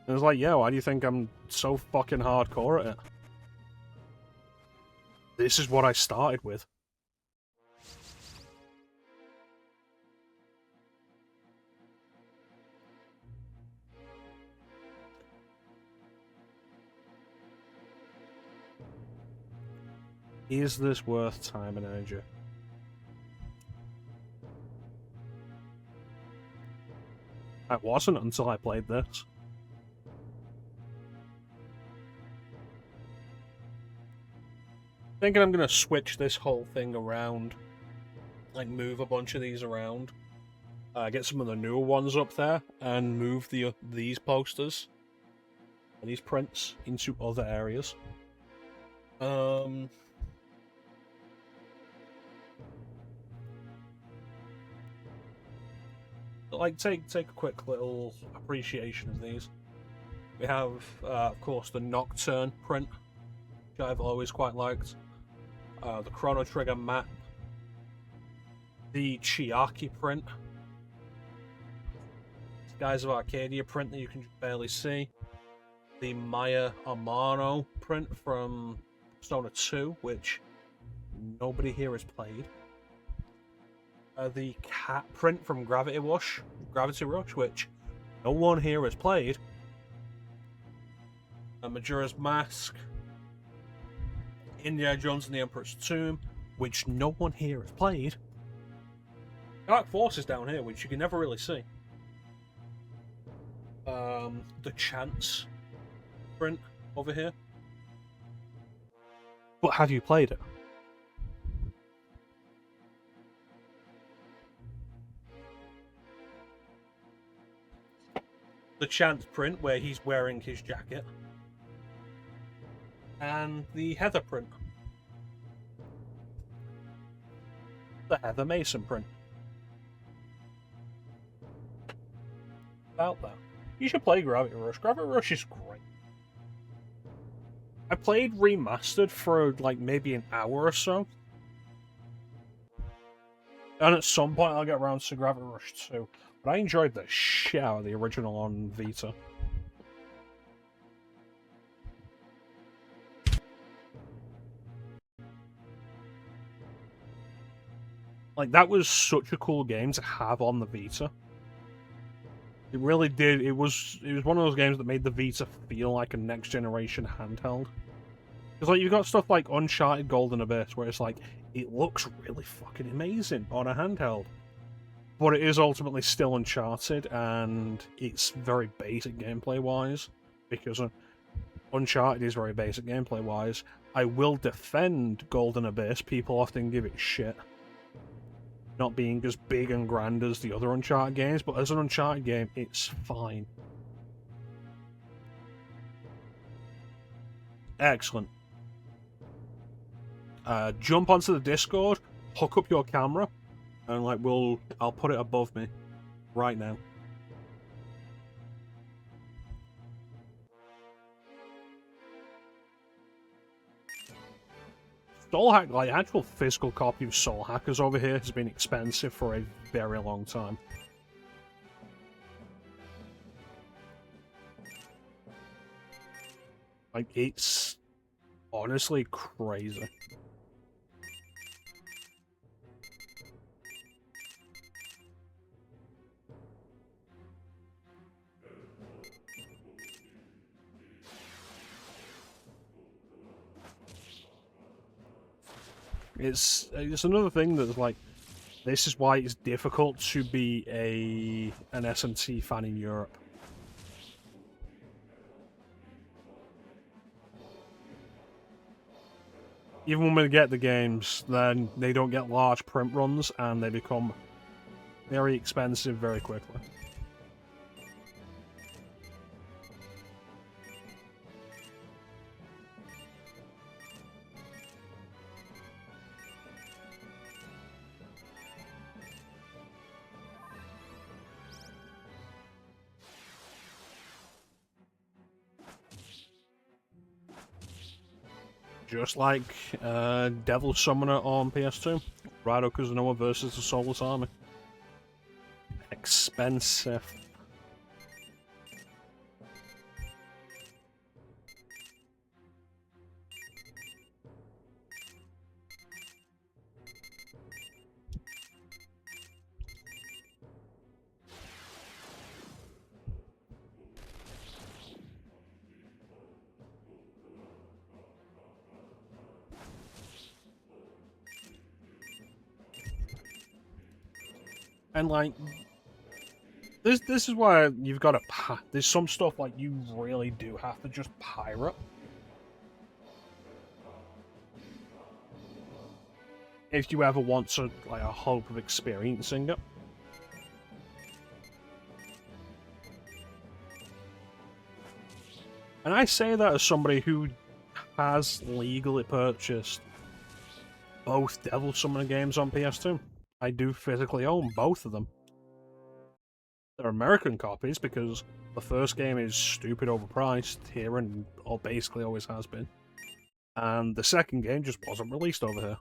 And it's like, yeah, why do you think I'm so fucking hardcore at it? This is what I started with. Is this worth time and energy? It wasn't until I played this. Thinking I'm gonna switch this whole thing around, like move a bunch of these around, get some of the newer ones up there, and move these posters, and these prints into other areas. Like take a quick little appreciation of these. We have, of course, the Nocturne print, which I've always quite liked. The Chrono Trigger map, the Chiaki print, Skies of Arcadia print that you can barely see, the Maya Amano print from Persona 2, which nobody here has played. The cat print from Gravity Rush, which no one here has played. Majora's Mask, Indiana Jones and the Emperor's Tomb, which no one here has played. Dark Forces down here, which you can never really see. The Chance print over here. But have you played it? The Chance print where he's wearing his jacket. And the Heather print. The Heather Mason print. Out there. You should play Gravity Rush. Gravity Rush is great. I played Remastered for like maybe an hour or so. And at some point I'll get around to Gravity Rush 2. But I enjoyed the shit out of the original on Vita. Like, that was such a cool game to have on the Vita. It really did. It was one of those games that made the Vita feel like a next generation handheld. Because like you've got stuff like Uncharted Golden Abyss, where it's like it looks really fucking amazing on a handheld, but it is ultimately still Uncharted, and it's very basic gameplay wise. Because Uncharted is very basic gameplay wise. I will defend Golden Abyss. People often give it shit, not being as big and grand as the other Uncharted games, but as an Uncharted game, it's fine. Excellent. Jump onto the Discord, hook up your camera, and like I'll put it above me right now. Soul Hack, like actual physical copy of Soul Hackers over here has been expensive for a very long time. Like, it's honestly crazy. It's another thing that's like, this is why it's difficult to be an SMT fan in Europe. Even when we get the games, then they don't get large print runs, and they become very expensive very quickly. Just like Devil Summoner on PS2. Raido Kuzunoa versus the Soulless Army. Expensive. And like, this is why you've got to there's some stuff like you really do have to just pirate. If you ever want to, like, a hope of experiencing it. And I say that as somebody who has legally purchased both Devil Summoner games on PS2. I do physically own both of them. They're American copies because the first game is stupid overpriced here and basically always has been. And the second game just wasn't released over here.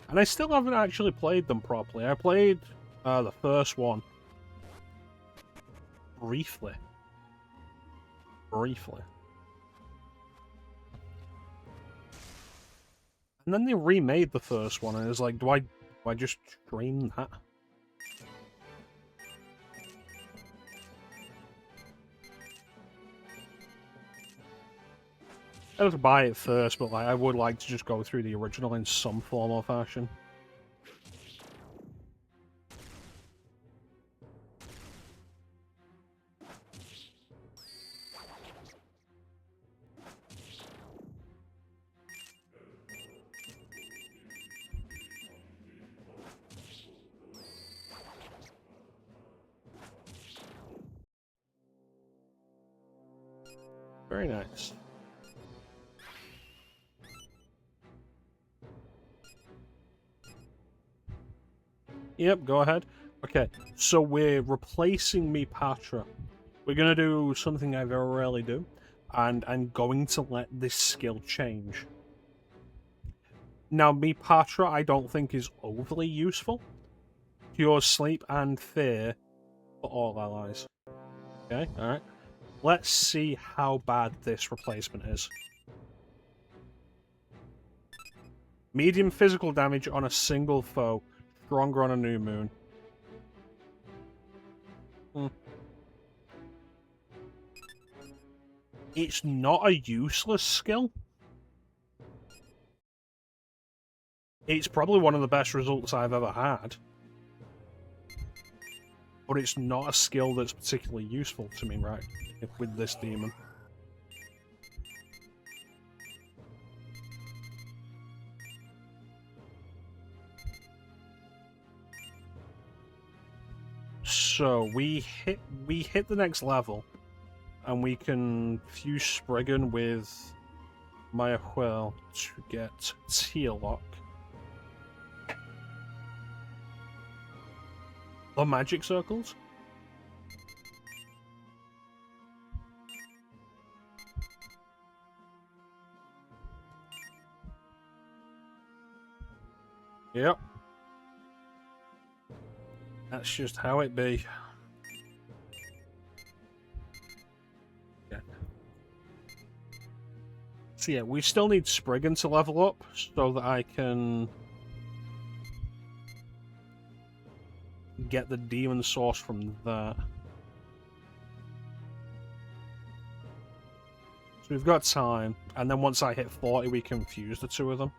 And I still haven't actually played them properly. I played the first one briefly. And then they remade the first one, and it was like, do I just stream that? I would buy it first, but like, I would like to just go through the original in some form or fashion. Very nice. Yep, go ahead. Okay, so we're replacing me Patra. We're gonna do something I very rarely do, and I'm going to let this skill change. Now, me Patra I don't think is overly useful. Cure sleep and fear for all allies. Okay, alright. Let's see how bad this replacement is. Medium physical damage on a single foe. Stronger on a new moon. It's not a useless skill. It's probably one of the best results I've ever had. But it's not a skill that's particularly useful to me right with this demon. So we hit the next level, and we can fuse Spriggan with Maya Whirl to get Teal Lock. The magic circles? Yep. That's just how it be. Yeah. So yeah, we still need Spriggan to level up so that I can get the demon source from there. So we've got time, and then once I hit 40 we can fuse the two of them.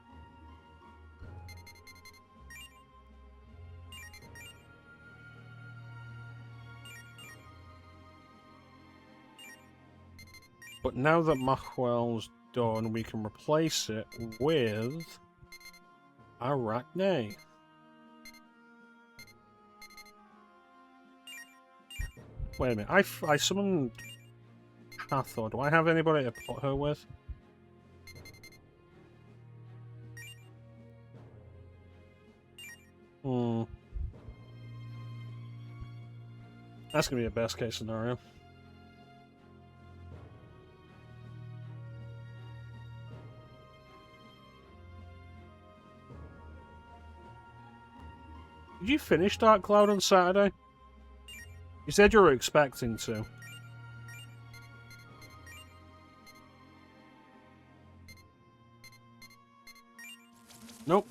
But now that Machwell's done, we can replace it with Arachne. Wait a minute, I summoned Hathor. Do I have anybody to put her with? That's gonna be a best case scenario. Did you finish Dark Cloud on Saturday? You said you were expecting to. Nope.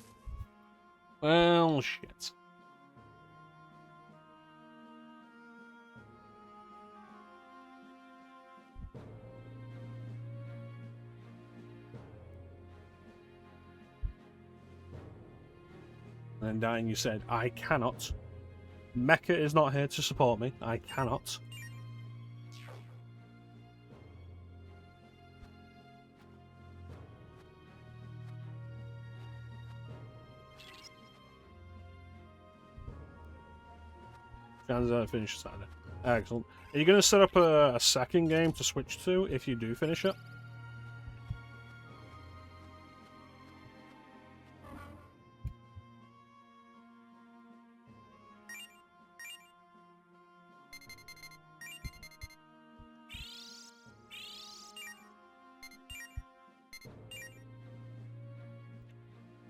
Well, shit. And then you said, I cannot. Mecha is not here to support me. I cannot. Finish Saturday. Excellent. Are you going to set up a second game to switch to if you do finish it?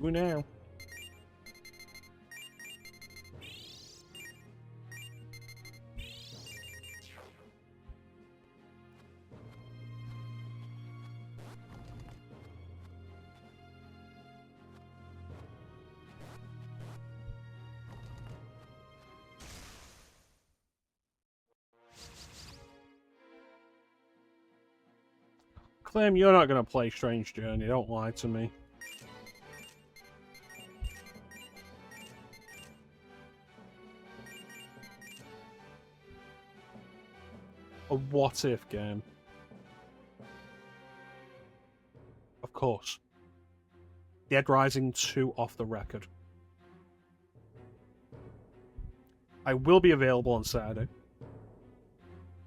Who now? Clem, you're not going to play Strange Journey. Don't lie to me. A what-if game. Of course. Dead Rising 2 off the record. I will be available on Saturday.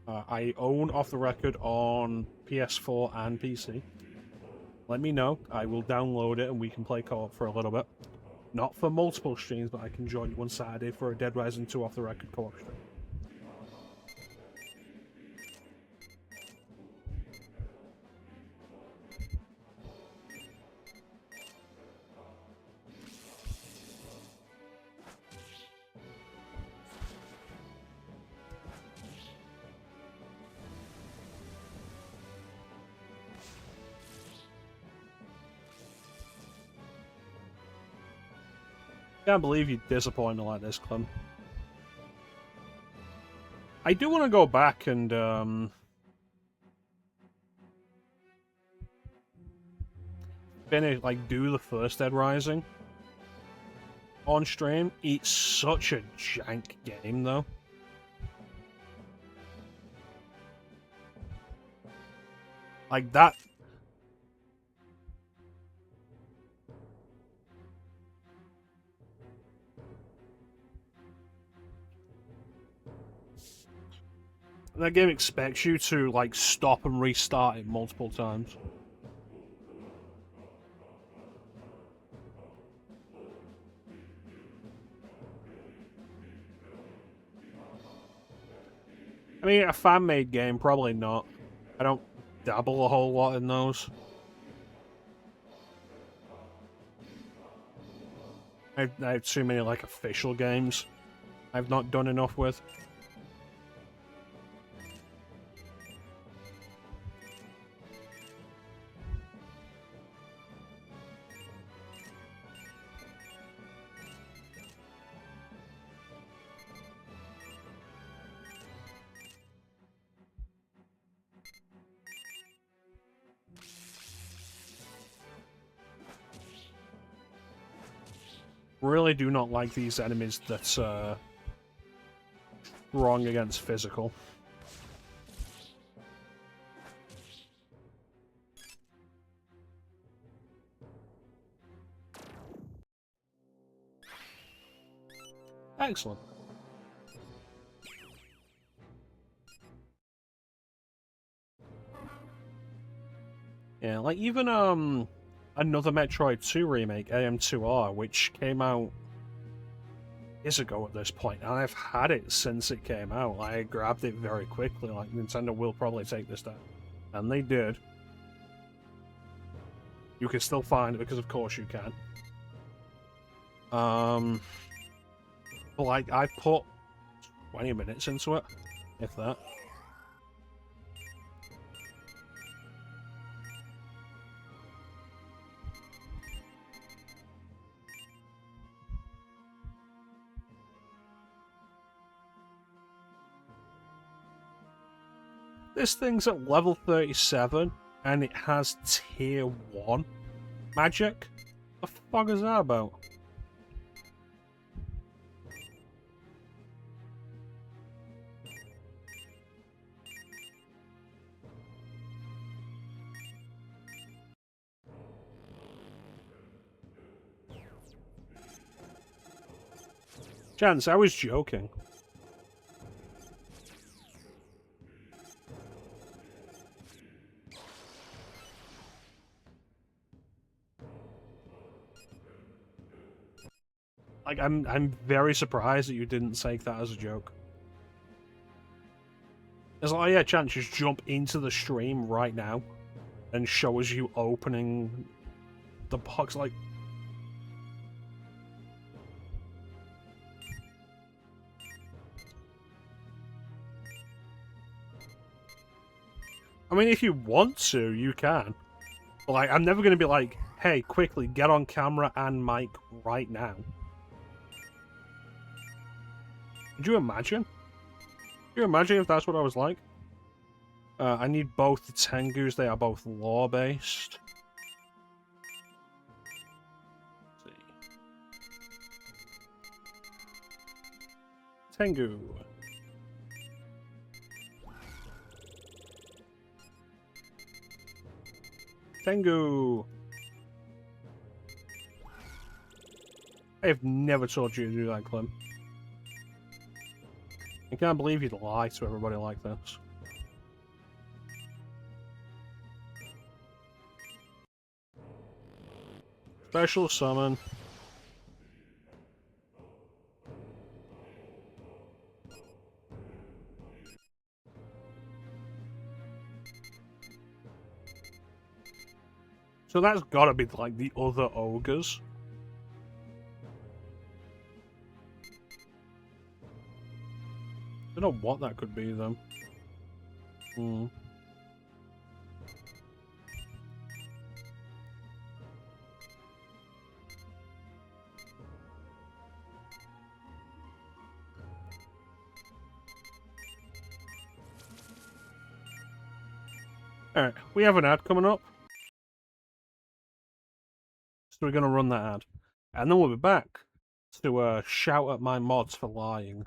I own Off the Record on PS4 and PC. Let me know. I will download it and we can play co-op for a little bit. Not for multiple streams, but I can join you on Saturday for a Dead Rising 2 Off the Record co-op stream. Can't believe you disappointed like this, Clem. I do want to go back and finish, like, do the first Dead Rising on stream. It's such a jank game, though. Like that. That game expects you to, like, stop and restart it multiple times. I mean, a fan-made game, probably not. I don't dabble a whole lot in those. I have too many, like, official games I've not done enough with. Really do not like these enemies that's strong against physical. Excellent. Yeah, like even another Metroid 2 remake, AM2R, which came out years ago at this point, and I've had it since it came out. I grabbed it very quickly, like Nintendo will probably take this down. And they did. You can still find it because of course you can. But like I put 20 minutes into it, if that. This thing's at level 37, and it has tier 1 magic? The fuck is that about? Chance, I was joking. Like, I'm very surprised that you didn't take that as a joke. It's like, oh yeah, Chance, just jump into the stream right now and show us you opening the box, like... I mean, if you want to, you can. But, like, I'm never going to be like, hey, quickly, get on camera and mic right now. Could you imagine? Could you imagine if that's what I was like? I need both the Tengus. They are both law-based. Tengu. Tengu. I have never told you to do that, Clem. I can't believe you'd lie to everybody like this. Special summon. So that's gotta be like the other ogres. I don't know what that could be though. Alright, we have an ad coming up. So we're gonna run that ad. And then we'll be back to shout at my mods for lying.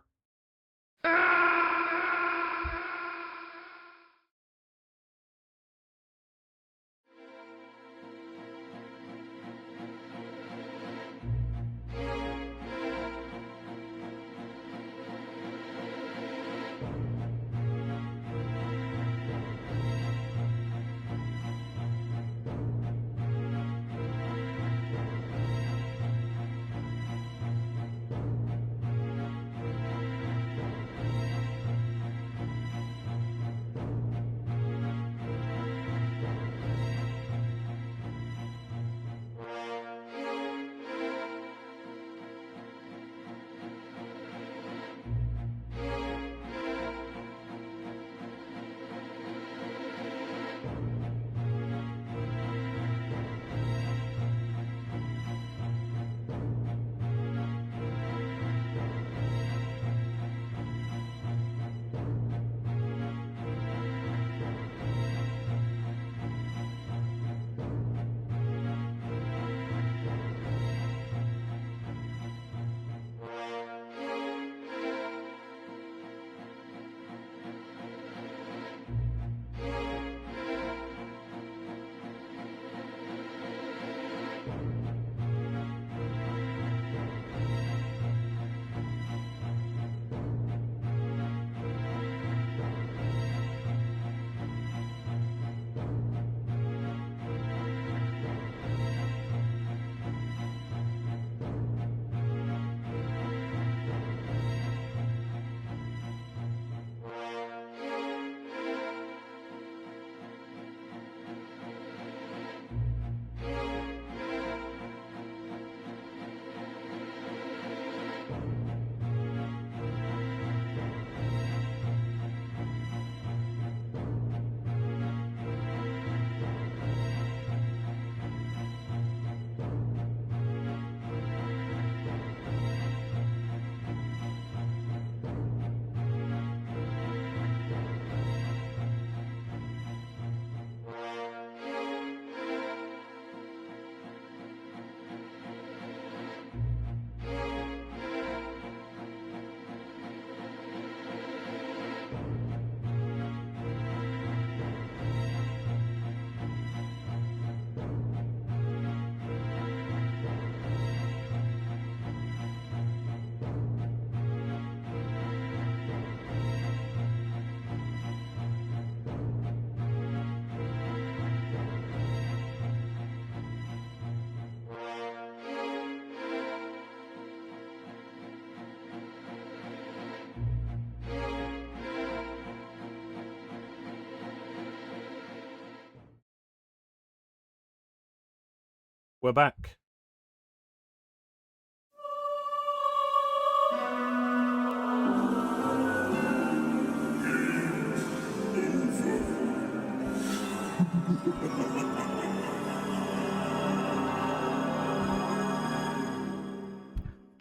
We're back.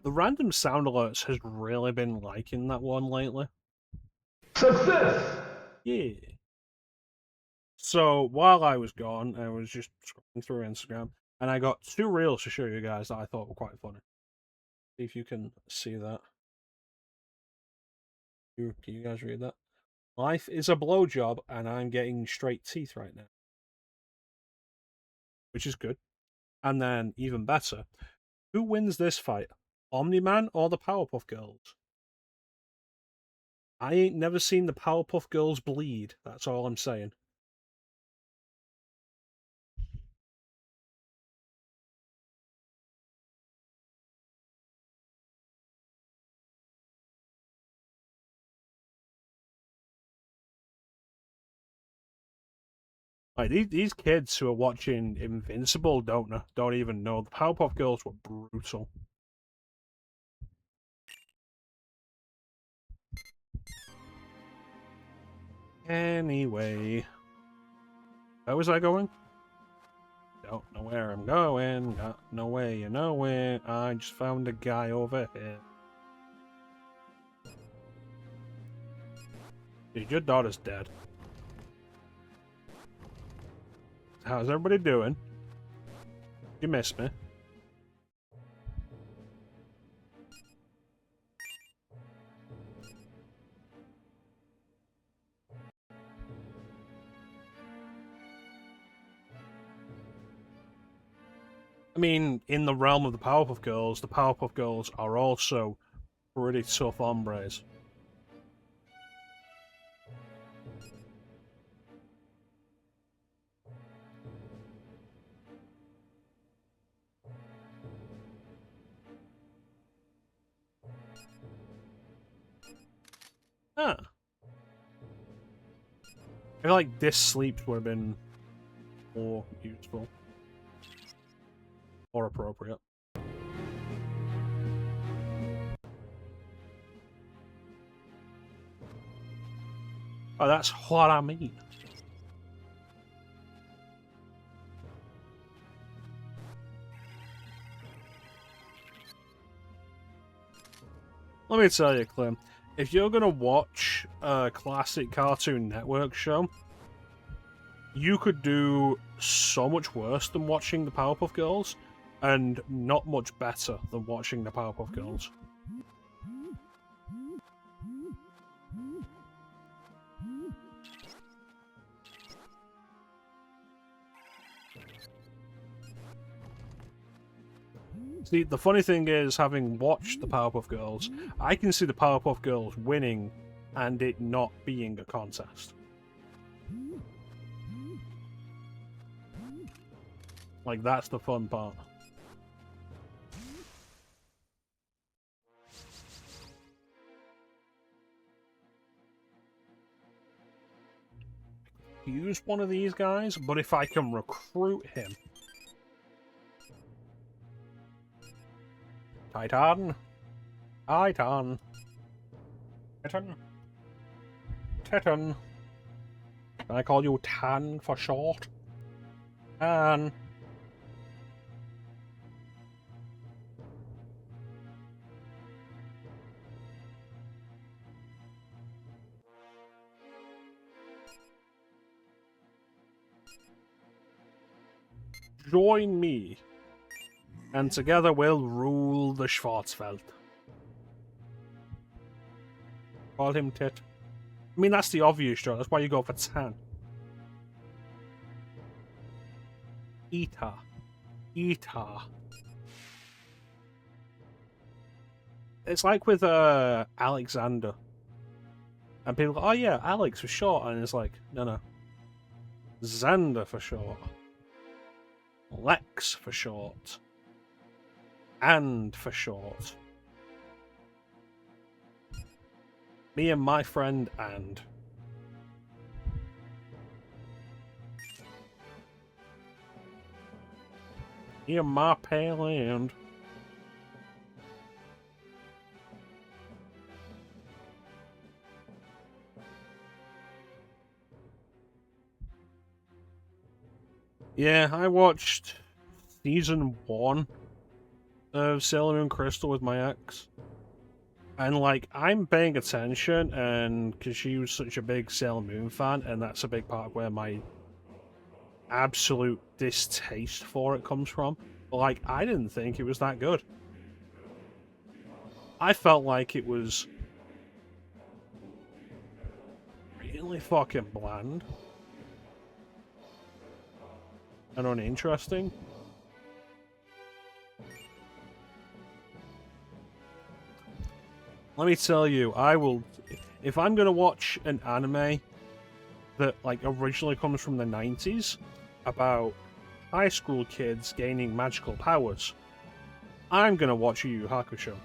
The random sound alerts has really been liking that one lately. Success! Yeah. So while I was gone, I was just scrolling through Instagram, and I got 2 reels to show you guys that I thought were quite funny. See if you can see that. Can you guys read that? Life is a blowjob, and I'm getting straight teeth right now, which is good. And then, even better, who wins this fight, Omni-Man or the Powerpuff Girls? I ain't never seen the Powerpuff Girls bleed. That's all I'm saying. Like these kids who are watching Invincible don't even know the Powerpuff Girls were brutal. Anyway, where was I going? Don't know where I'm going. Got no way you know it. I just found a guy over here. Dude, your daughter's dead. How's everybody doing? You missed me. I mean, in the realm of the Powerpuff Girls are also pretty tough hombres. Huh. I feel like this sleep would have been more useful. Or appropriate. Oh, that's what I mean. Let me tell you, Clem, if you're gonna watch a classic Cartoon Network show, you could do so much worse than watching the Powerpuff Girls, and not much better than watching the Powerpuff Girls. See, the funny thing is, having watched the Powerpuff Girls, I can see the Powerpuff Girls winning and it not being a contest. Like, that's the fun part. Use one of these guys, but if I can recruit him... Titan. Titan. Titan. Titan. Can I call you Tan for short? Tan. Join me, and together we'll rule the Schwarzwald. Call him Tit. I mean, that's the obvious choice. That's why you go for Tan. Ita. Ita. It's like with Alexander. And people go, oh yeah, Alex for short. And it's like, no. Xander for short. Lex for short. And for short. Me and my friend and. Me and my pale and. Yeah, I watched season 1 of Sailor Moon Crystal with my ex. And, like, I'm paying attention, and because she was such a big Sailor Moon fan, and that's a big part of where my absolute distaste for it comes from. But, like, I didn't think it was that good. I felt like it was really fucking bland and uninteresting. Let me tell you, I will... If I'm gonna watch an anime that, like, originally comes from the 90s about high school kids gaining magical powers, I'm gonna watch Yu Yu Hakusho.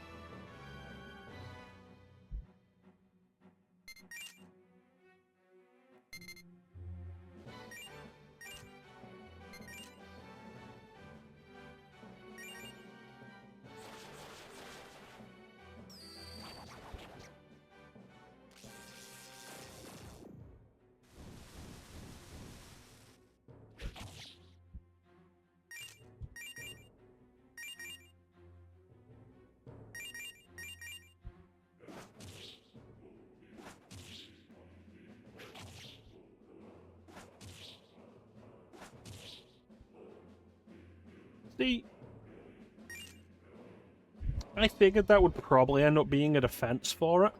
See, I figured that would probably end up being a defense for it.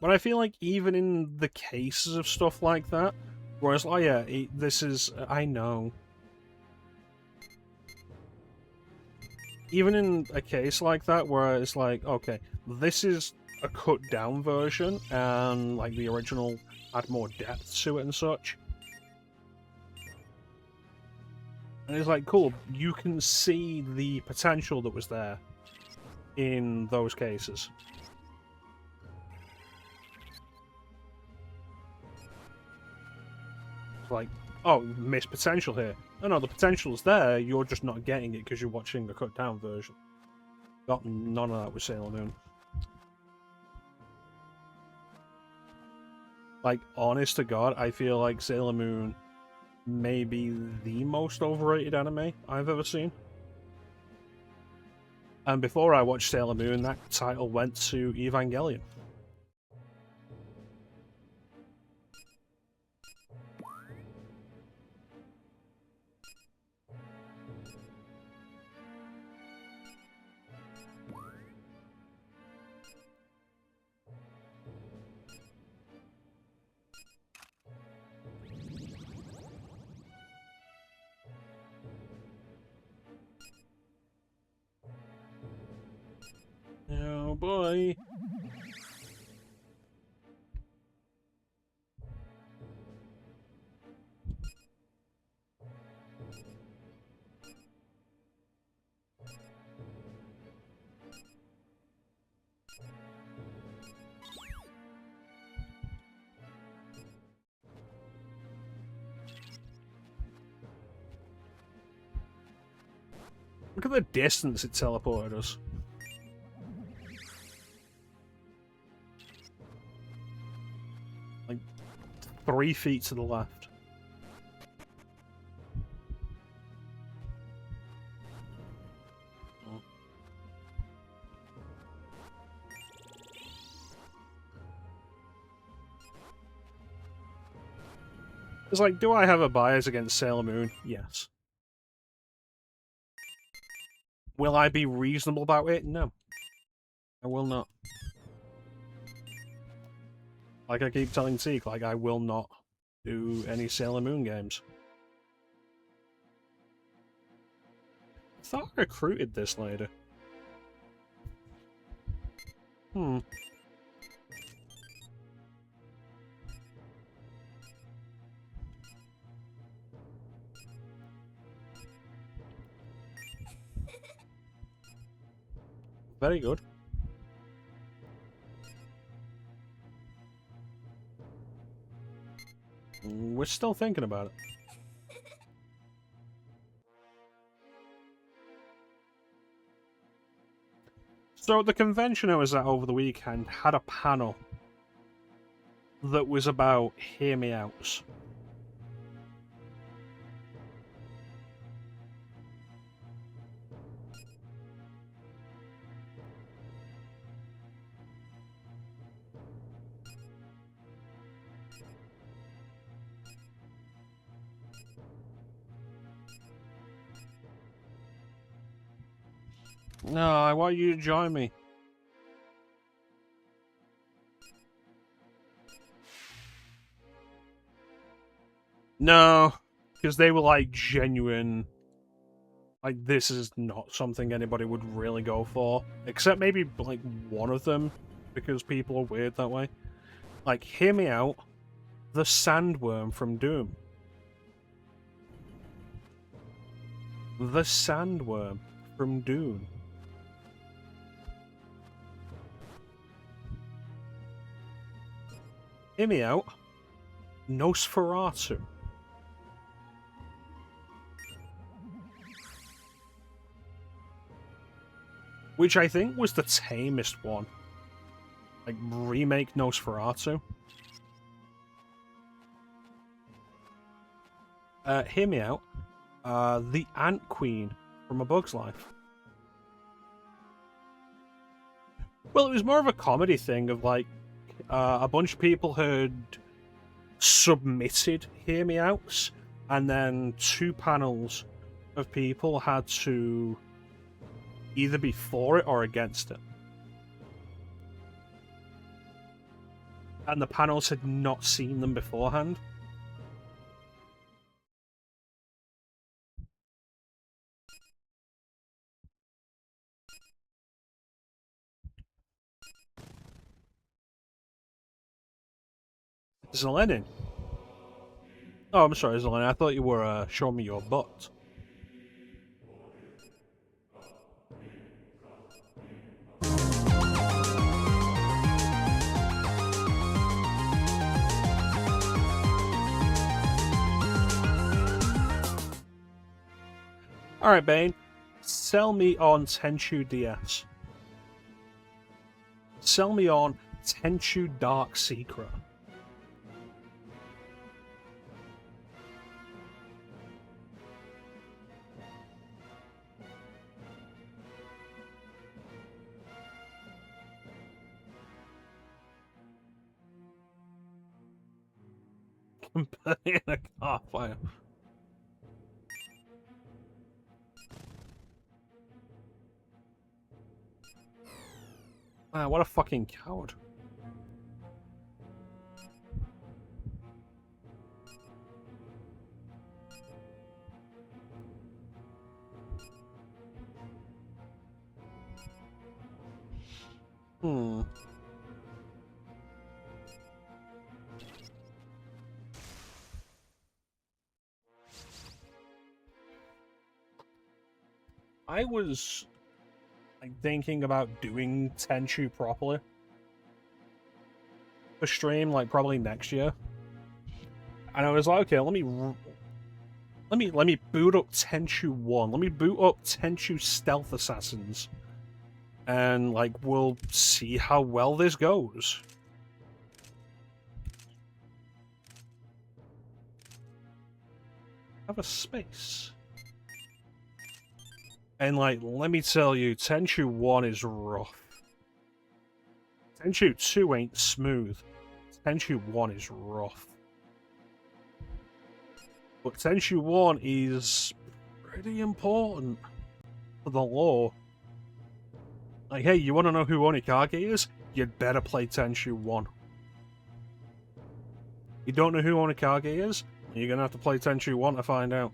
But I feel like even in the cases of stuff like that, whereas, oh yeah, this is... I know. Even in a case like that, where it's like, okay, this is a cut-down version, and, like, the original had more depth to it and such. And it's like, cool, you can see the potential that was there in those cases. It's like, oh, missed potential here. No, the potential's there, you're just not getting it because you're watching the cut-down version. Got none of that with Sailor Moon. Like, honest to God, I feel like Sailor Moon may be the most overrated anime I've ever seen. And before I watched Sailor Moon, that title went to Evangelion. Oh boy. Look at the distance it teleported us. Like, 3 feet to the left. Oh. It's like, do I have a bias against Sailor Moon? Yes. Will I be reasonable about it? No. I will not. Like I keep telling Zeke, like, I will not do any Sailor Moon games. I thought I recruited this lady. Hmm. Very good. We're still thinking about it. So the convention I was at over the weekend had a panel that was about hear me outs. No, I want you to join me. No, because they were like genuine. Like, this is not something anybody would really go for. Except maybe, like, one of them, because people are weird that way. Like, hear me out. The sandworm from Doom. The sandworm from Doom. Hear me out. Nosferatu. Which I think was the tamest one. Like, remake Nosferatu. Hear me out. The Ant Queen from A Bug's Life. Well, it was more of a comedy thing of, like, a bunch of people had submitted Hear Me Outs, and then 2 panels of people had to either be for it or against it. And the panels had not seen them beforehand. Zelenin? Oh, I'm sorry, Zelenin. I thought you were showing me your butt. Alright, Bane. Sell me on Tenchu DS. Sell me on Tenchu Dark Secret. In a car fire. Man, what a fucking coward. I was like thinking about doing Tenchu properly for stream, like probably next year. And I was like, okay, let me boot up Tenchu 1. Let me boot up Tenchu Stealth Assassins. And like we'll see how well this goes. Have a space. And like, let me tell you, Tenchu 1 is rough. Tenchu 2 ain't smooth. Tenchu 1 is rough. But Tenchu 1 is pretty important for the lore. Like, hey, you want to know who Onikage is? You'd better play Tenchu 1. You don't know who Onikage is? You're gonna have to play Tenchu 1 to find out.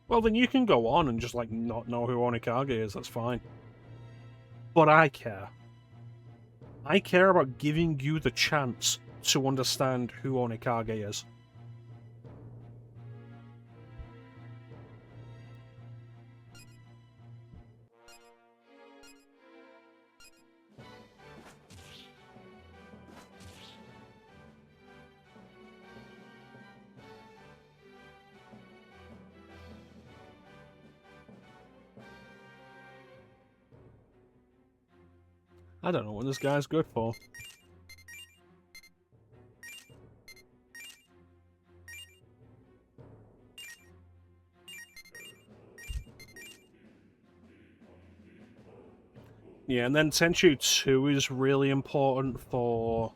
Well, then you can go on and just, like, not know who Onikage is, that's fine. But I care. I care about giving you the chance to understand who Onikage is. I don't know what this guy's good for. Yeah, and then Tenchu 2 is really important for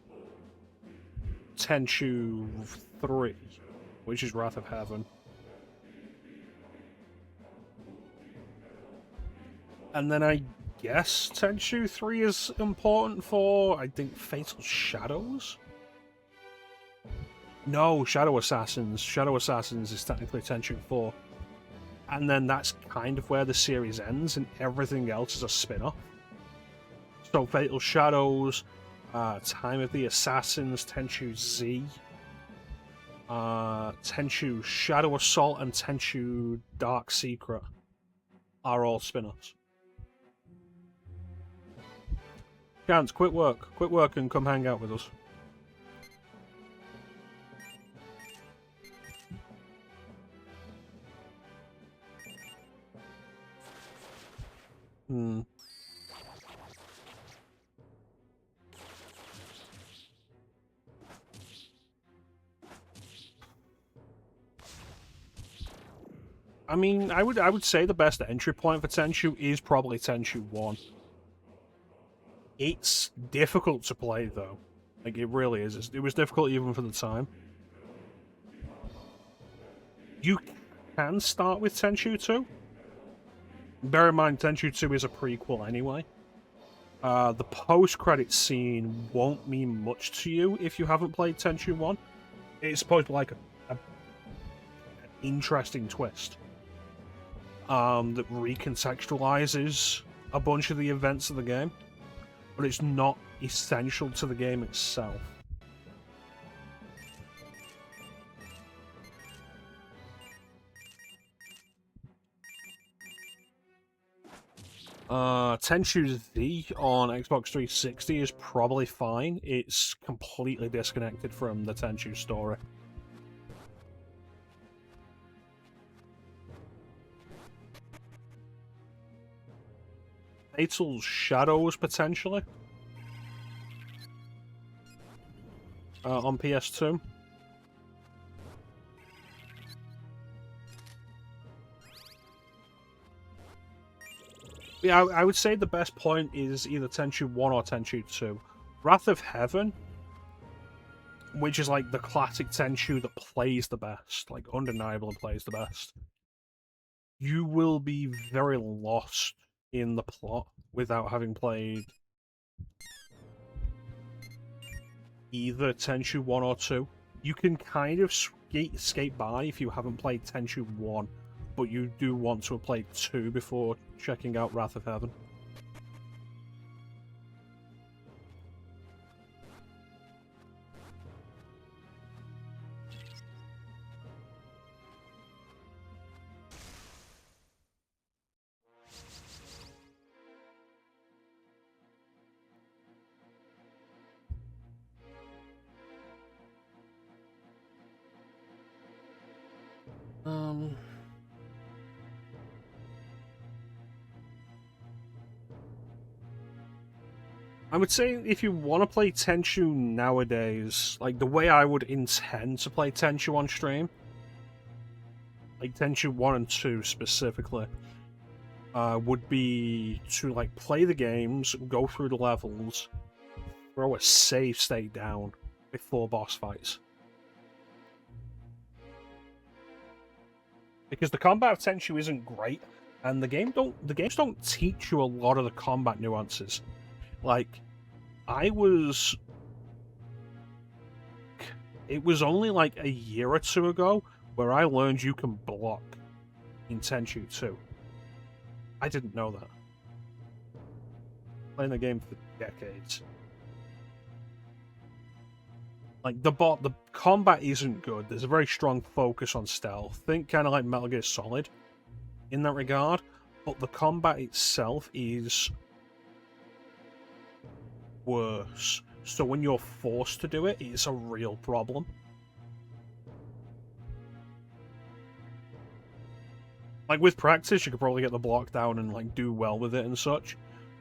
Tenchu 3, which is Wrath of Heaven. And then I guess Tenchu 3 is important for, I think, Fatal Shadows? No, Shadow Assassins. Shadow Assassins is technically Tenchu 4. And then that's kind of where the series ends, and everything else is a spin-off. So Fatal Shadows, Time of the Assassins, Tenchu Z, Tenchu Shadow Assault, and Tenchu Dark Secret are all spin-offs. Chance, quit work and come hang out with us. Hmm. I mean, I would say the best entry point for Tenchu is probably Tenchu 1. It's difficult to play though. Like it really is. It was difficult even for the time. You can start with Tenchu 2. Bear in mind Tenchu 2 is a prequel anyway. The post-credit scene won't mean much to you if you haven't played Tenchu 1. It's supposed to be like an interesting twist. That recontextualizes a bunch of the events of the game, but it's not essential to the game itself. Tenchu Z on Xbox 360 is probably fine. It's completely disconnected from the Tenchu story. Fatal Shadows, potentially. On PS2. Yeah, I would say the best point is either Tenchu 1 or Tenchu 2. Wrath of Heaven, which is like the classic Tenchu that plays the best, like undeniably plays the best. You will be very lost in the plot without having played either Tenchu 1 or 2. You can kind of skate by if you haven't played Tenchu 1, but you do want to have played 2 before checking out Wrath of Heaven. I would say if you want to play Tenchu nowadays, like the way I would intend to play Tenchu on stream, like Tenchu 1 and 2 specifically, would be to like play the games, go through the levels, throw a save state down before boss fights. Because the combat of Tenchu isn't great, and the games don't teach you a lot of the combat nuances. Like, it was only like a year or two ago where I learned you can block in Tenchu 2. I didn't know that. Playing the game for decades. Like, the combat isn't good. There's a very strong focus on stealth. Think kind of like Metal Gear Solid in that regard. But the combat itself is worse. So when you're forced to do it, it's a real problem. Like, with practice, you could probably get the block down and, like, do well with it and such.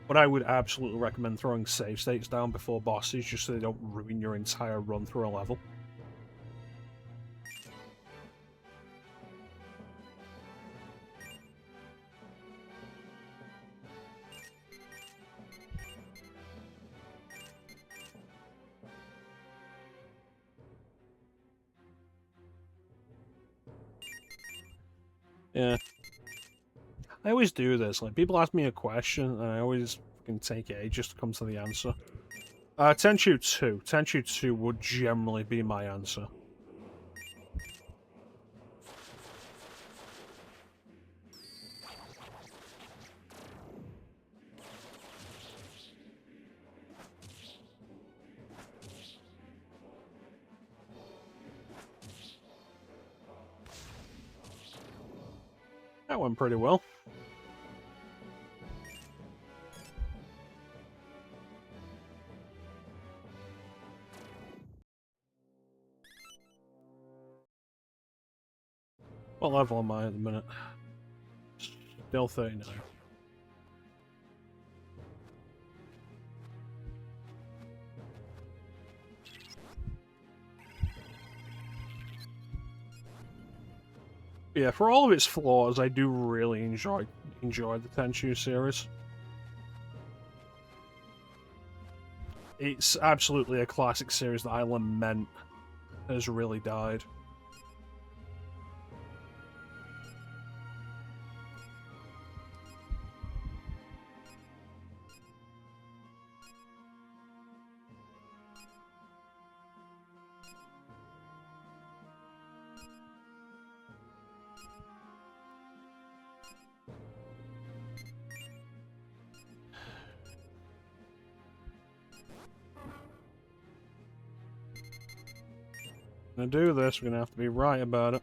But I would absolutely recommend throwing save states down before bosses, just so they don't ruin your entire run through a level. Yeah. I always do this. Like, people ask me a question, and I always can take ages to come to the answer. Tenchu 2. Tenchu 2 would generally be my answer. That went pretty well. What level am I at the minute? Still 39. Yeah, for all of its flaws, I do really enjoy the Tenchu series. It's absolutely a classic series that I lament has really died. To do this, we're gonna have to be right about it.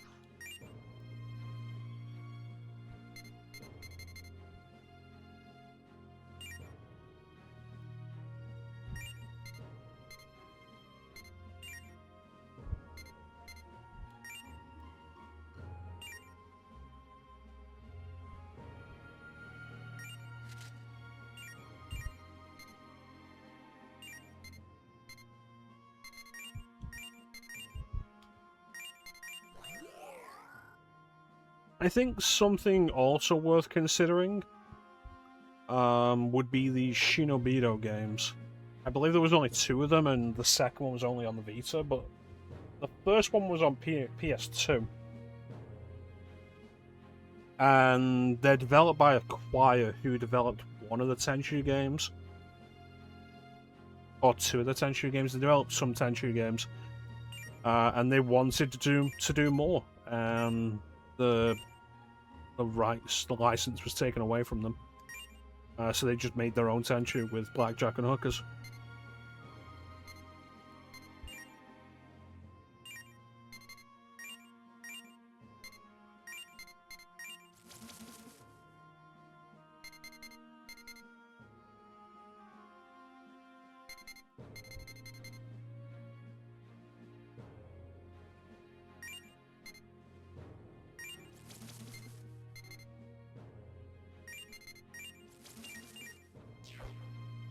I think something also worth considering would be the Shinobido games. I believe there was only 2 of them, and the second one was only on the Vita, but the first one was on PS2. And they're developed by Acquire, who developed one of the Tenchu games. Or 2 of the Tenchu games. They developed some Tenchu games. And they wanted to do more. The license was taken away from them. So they just made their own Tenchu with blackjack and hookers.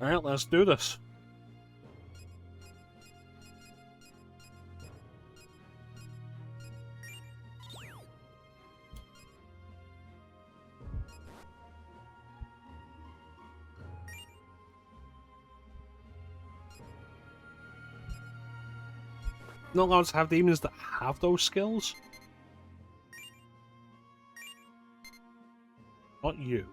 Alright, let's do this. Not allowed to have demons that have those skills? Not you.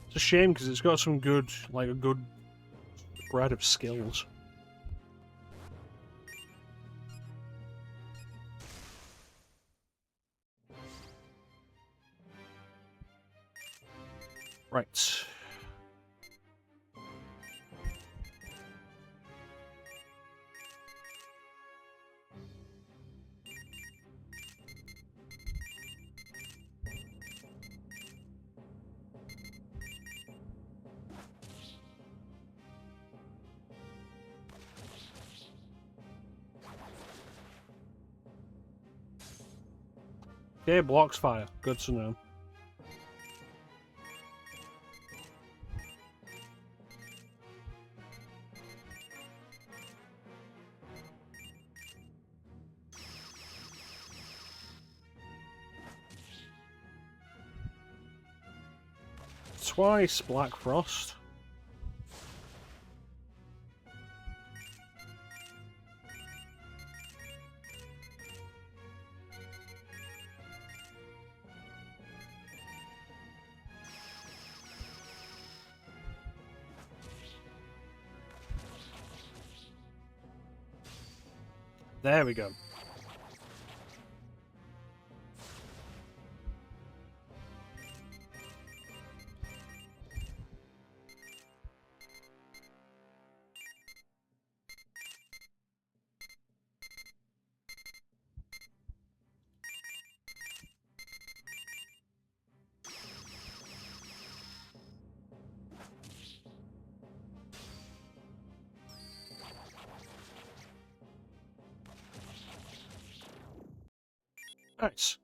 It's a shame because it's got some good, like a good spread of skills. Right. Okay, blocks fire. Good to know. twice, Black Frost. There we go. Nice.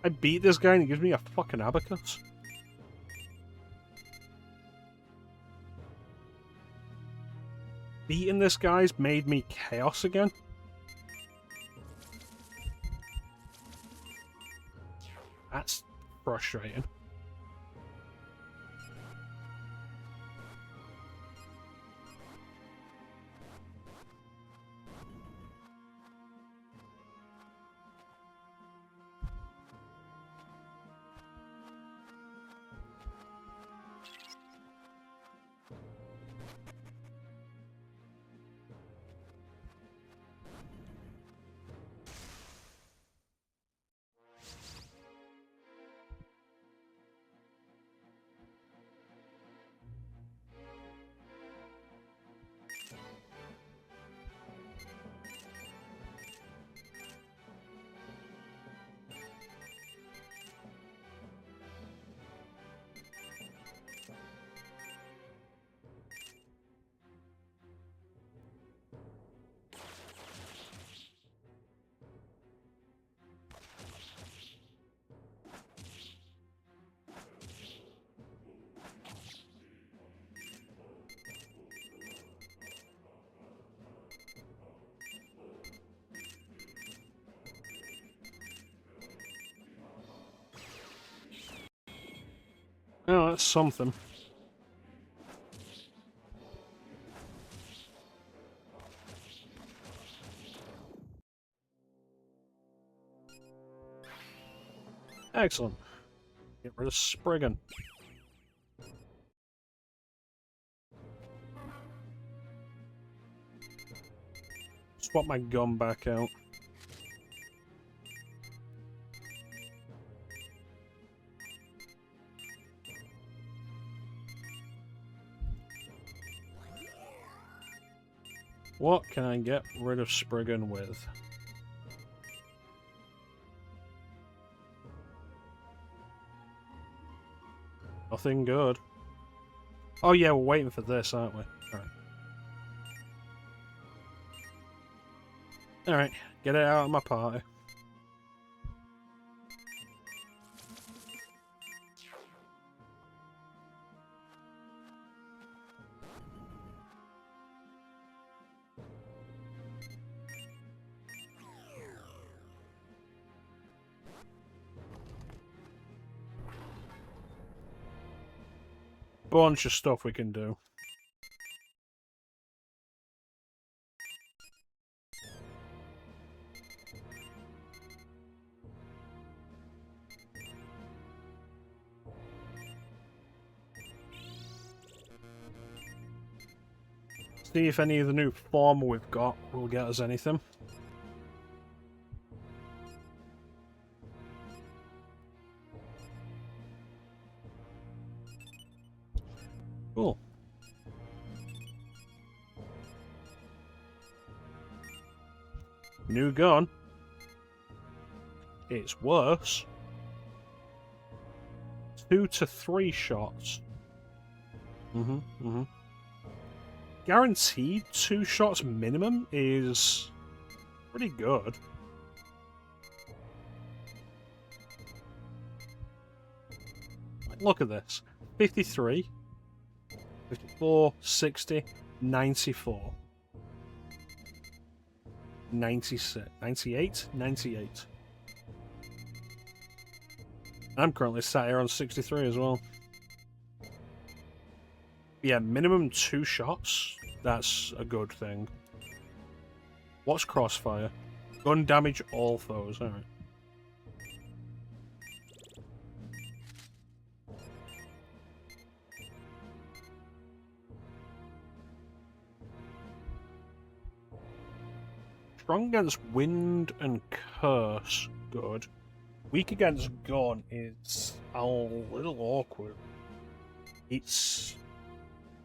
I beat this guy and he gives me a fucking abacus. Beating this guy's made me chaos again. That's frustrating. Oh, that's something. Excellent. Get rid of Spriggan. Swap my gun back out. What can I get rid of Spriggan with? Nothing good. Oh yeah, we're waiting for this, aren't we? Alright. Alright, get it out of my party. Bunch of stuff we can do. See if any of the new Forma we've got will get us anything. Cool. New gun. It's worse. 2 to 3 shots. Guaranteed 2 shots minimum is pretty good. Look at this. 53, 54, 60, 94. 96, 98, 98. I'm currently sat here on 63 as well. Yeah, minimum 2 shots. That's a good thing. What's crossfire? Gun damage all foes. Alright. Strong against wind and curse. Good. Weak against gun is a little awkward. It's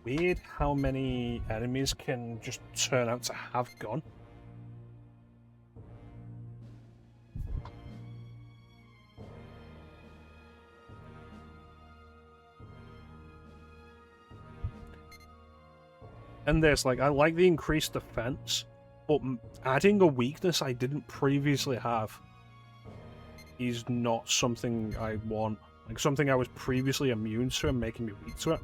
weird how many enemies can just turn out to have gun. And this, like, I like the increased defense, but adding a weakness I didn't previously have is not something I want. Like, something I was previously immune to and making me weak to it.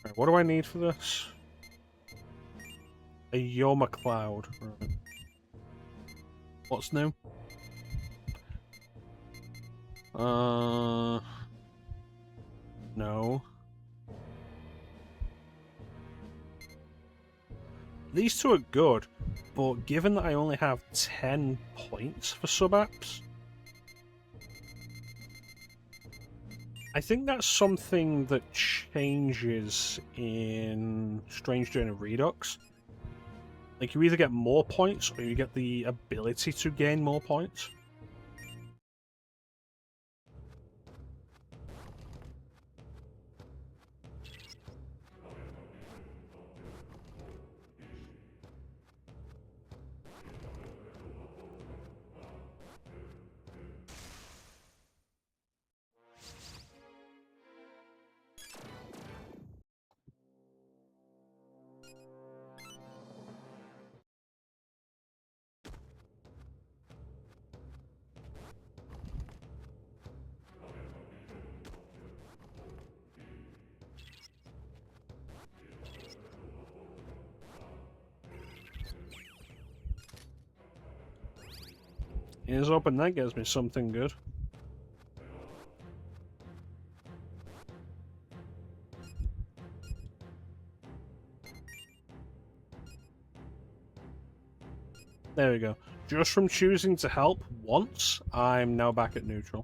Right, what do I need for this? A Yoma Cloud. Right. What's new? No. These two are good, but given that I only have 10 points for sub-apps, I think that's something that changes in Strange Journey Redux. Like, you either get more points, or you get the ability to gain more points. Here's hoping that gives me something good. There we go. Just from choosing to help once, I'm now back at neutral.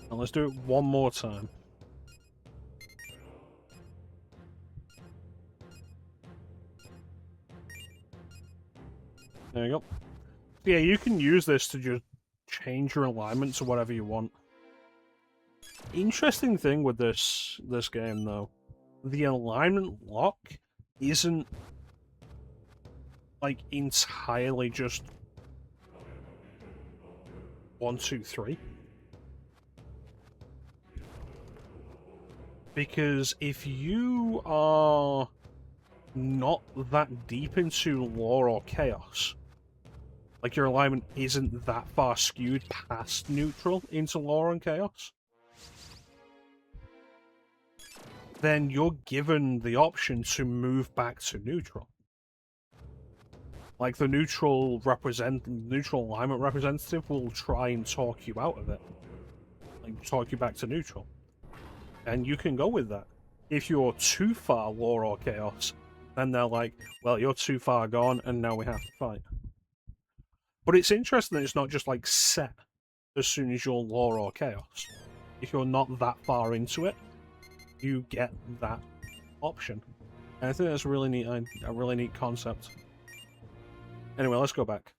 And let's do it one more time. There you go. Yeah, you can use this to just change your alignment to whatever you want. Interesting thing with this game, though, the alignment lock isn't like entirely just 1, 2, 3. Because if you are not that deep into lore or chaos, like your alignment isn't that far skewed past neutral into lore and chaos, then you're given the option to move back to neutral. Like the neutral alignment representative will try and talk you out of it. Like talk you back to neutral. And you can go with that. If you're too far lore or chaos, then they're like, well, you're too far gone and now we have to fight. But it's interesting that it's not just like set as soon as you're lore or chaos. If you're not that far into it, you get that option. And I think that's really neat, a really neat concept. Anyway, let's go back.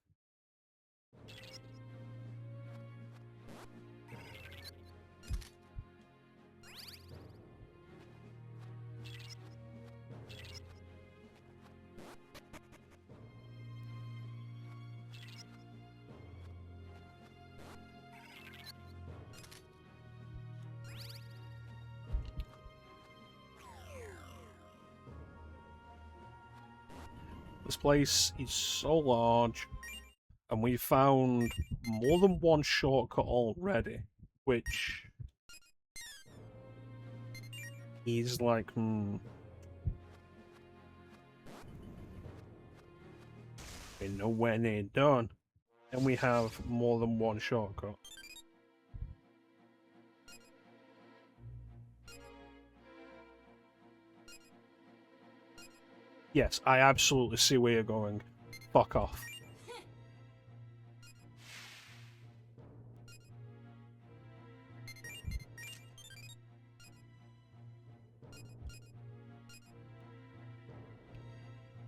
This place is so large, and we found more than one shortcut already, which is like, we know when they're done, and we have more than one shortcut. Yes, I absolutely see where you're going. Fuck off.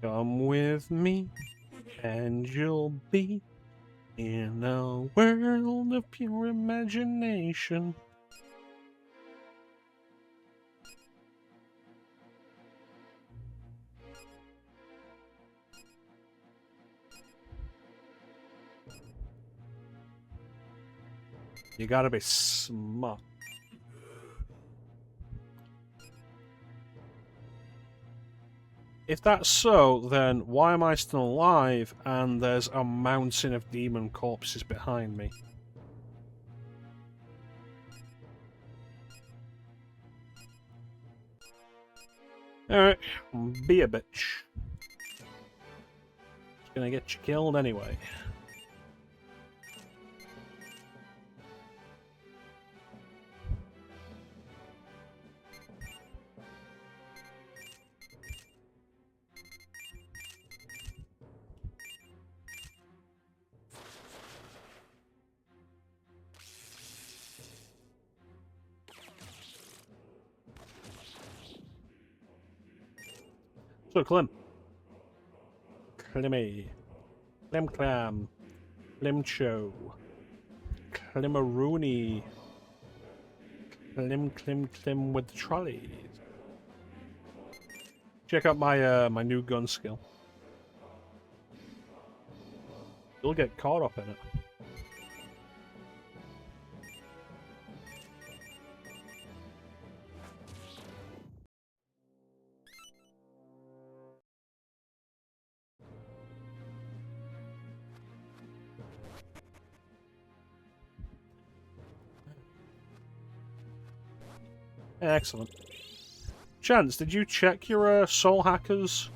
Come with me, and you'll be in a world of pure imagination. You gotta be smart. If that's so, then why am I still alive and there's a mountain of demon corpses behind me? Alright, be a bitch. It's gonna get you killed anyway. So, Clem. Clemmy. Clem Clam. Clemcho. Clemaroonie. Clem with the trolleys. Check out my my new gun skill. You'll get caught up in it. Excellent. Chance, did you check your soul hackers?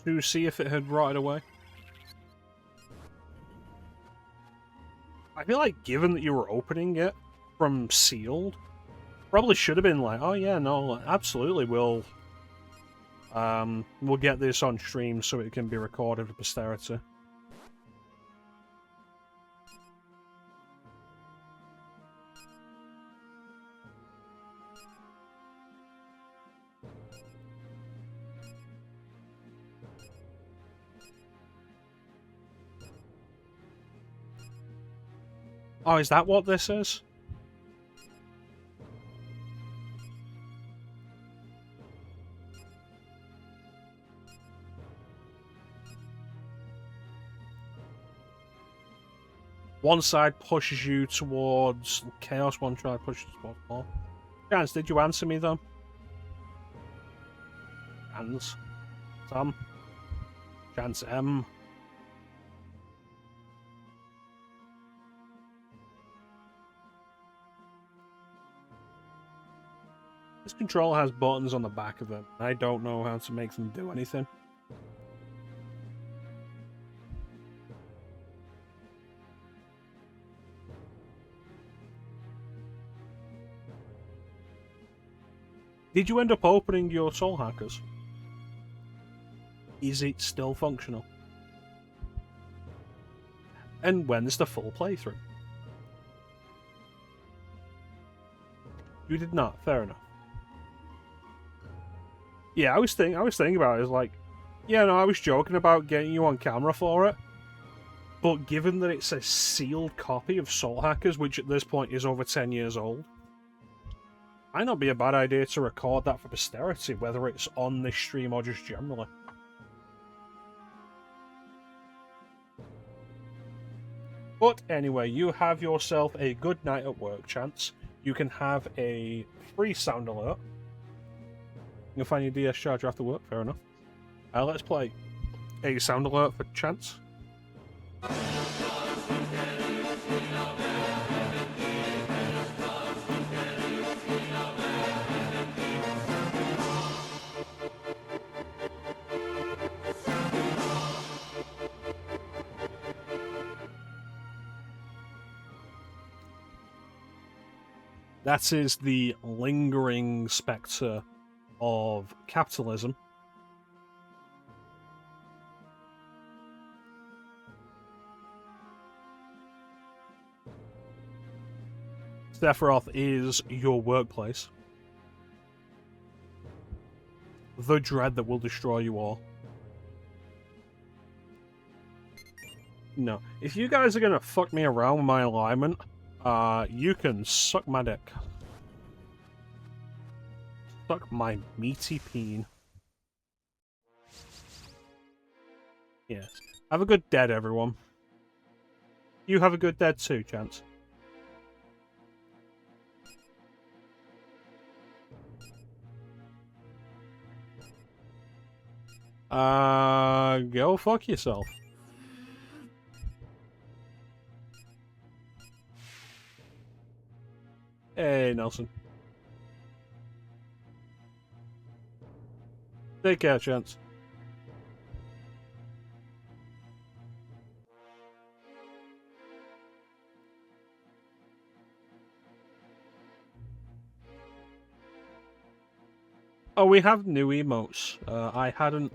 To see if it had rotted away? I feel like given that you were opening it from sealed, probably should have been like, oh yeah, no, absolutely, we'll get this on stream so it can be recorded for posterity. Oh, is that what this is? One side pushes you towards chaos, one side pushes towards more. Chance, did you answer me though? Chance. Tom. Chance M. This controller has buttons on the back of it. I don't know how to make them do anything. Did you end up opening your soul hackers? Is it still functional? And when's the full playthrough? You did not. Fair enough. Yeah, I was thinking about it. It's like, yeah, no, I was joking about getting you on camera for it. But given that it's a sealed copy of Soul Hackers, which at this point is over 10 years old, might not be a bad idea to record that for posterity, whether it's on this stream or just generally. But anyway, you have yourself a good night at work, Chance. you can have a free sound alert. You'll find your DS charger after work, fair enough. Let's play a sound alert for Chance. That is the lingering spectre of capitalism. Sephiroth is your workplace. The dread that will destroy you all. No. If you guys are gonna fuck me around with my alignment, you can suck my dick. Suck my meaty peen. Yes. Have a good dead, everyone. You have a good dead too, Chance. Go fuck yourself. Hey, Nelson. Take care, Chance. Oh, we have new emotes. I hadn't...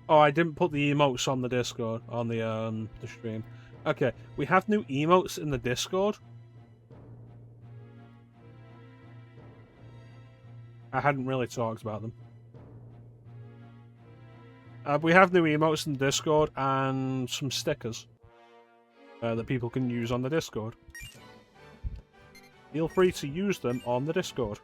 Oh, I didn't put the emotes on the Discord, on the stream. Okay, we have new emotes in the Discord. I hadn't really talked about them. We have new emotes in the Discord and some stickers that people can use on the Discord. Feel free to use them on the Discord.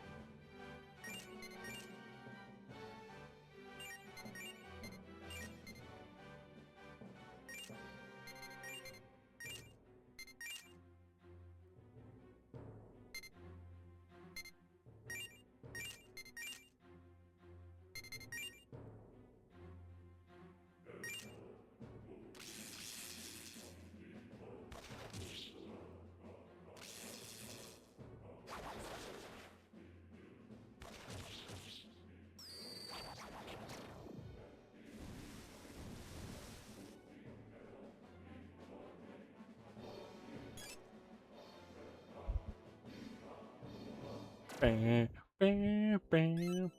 Bam, bam, bam.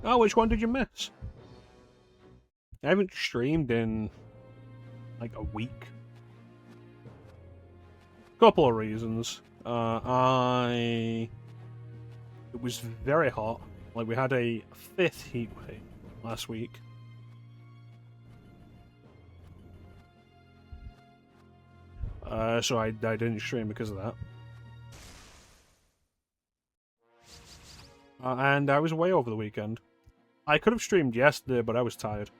Oh, which one did you miss? I haven't streamed in like a week. Couple of reasons. It was very hot. Like we had a 5th heat wave last week. So I didn't stream because of that. And I was away over the weekend. I could have streamed yesterday, but I was tired.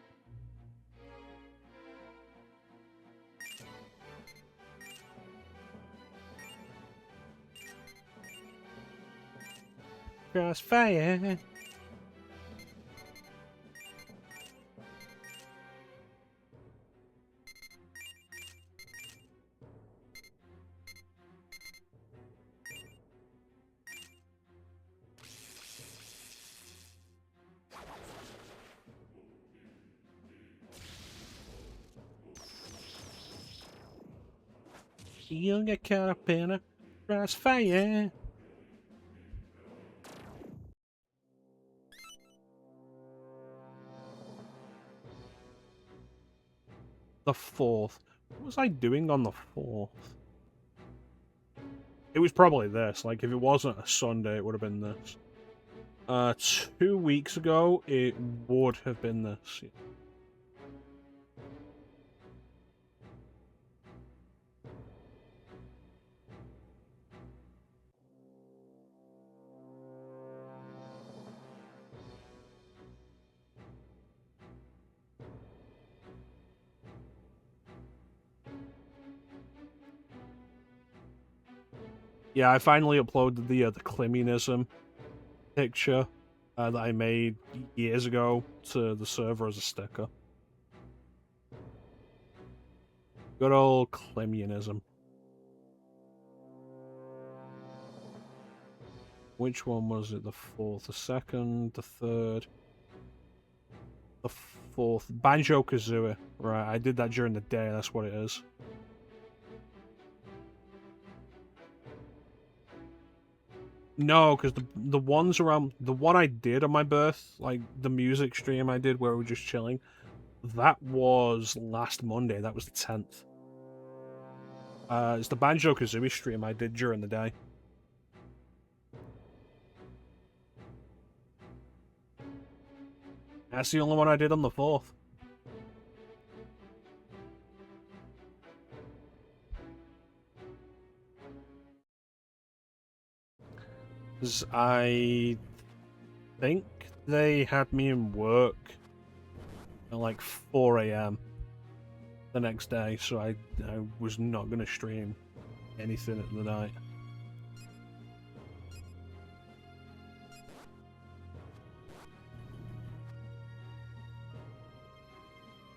Crossfire. You'll get caught up in a crossfire. The 4th. What was I doing on the 4th? It was probably this. Like, if it wasn't a Sunday, it would have been this. 2 weeks ago, it would have been this. Yeah, I finally uploaded the Climionism picture that I made years ago to the server as a sticker. Good old Climionism. Which one was it? The fourth, the second, the third, the fourth. Banjo-Kazooie. Right, I did that during the day, that's what it is. No, because the ones around... The one I did on my birth, like the music stream I did where we were just chilling, that was last Monday, that was the 10th. It's the Banjo-Kazooie stream I did during the day. That's the only one I did on the 4th. Because I think they had me in work at like 4 AM the next day, so I was not going to stream anything at the night.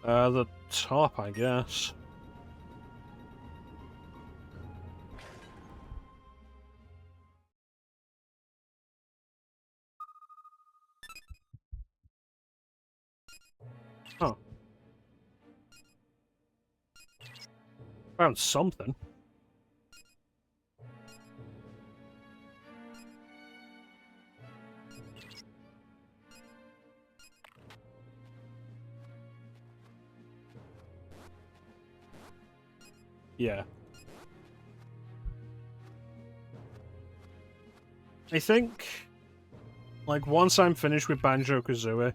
The top, I guess. Oh. Found something. Yeah. I think, like, once I'm finished with Banjo-Kazooie,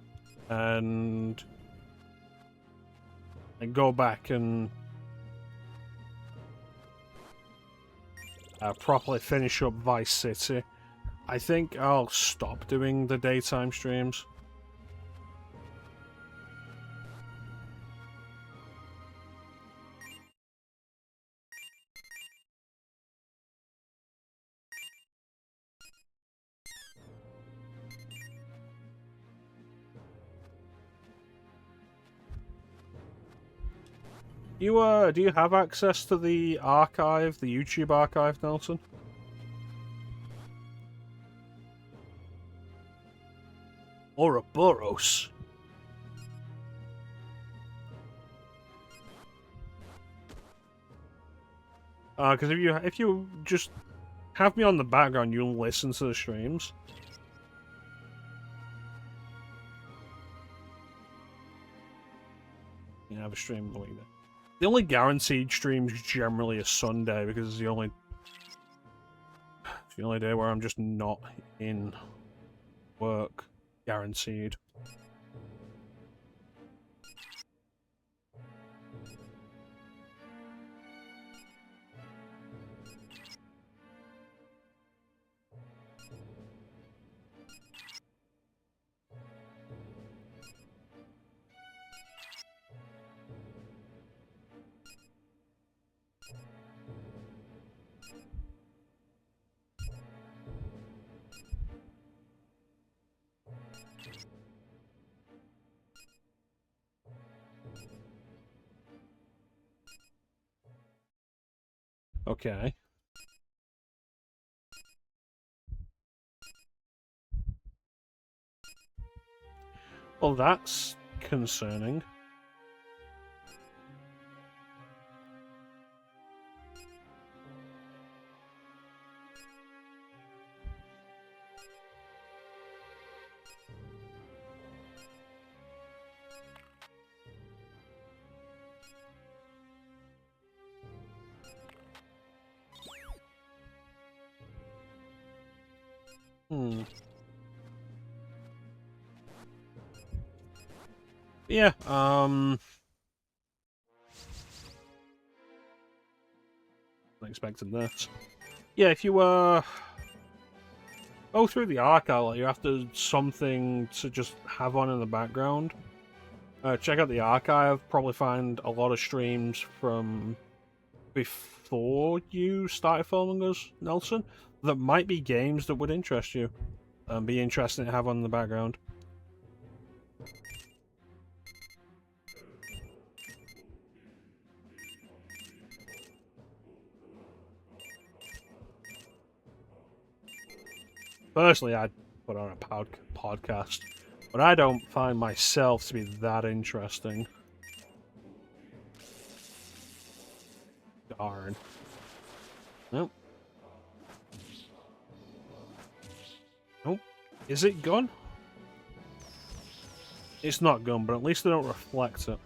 and I go back and properly finish up Vice City, I think I'll stop doing the daytime streams. Do you have access to the archive, the YouTube archive, Nelson? Ouroboros. Because if you just have me on the background, you'll listen to the streams. You have a stream the weekday. The only guaranteed streams generally are Sunday because it's the only day where I'm just not in work. Guaranteed. Okay. Well, that's concerning. Yeah, not expecting that. Yeah, if you, go through the archive, like, you're after something to just have on in the background. Check out the archive, probably find a lot of streams from before you started following us, Nelson, that might be games that would interest you and be interesting to have on in the background. Personally, I'd put on a podcast, but I don't find myself to be that interesting. Darn. Nope. Nope. Is it gone? It's not gone, but at least they don't reflect it.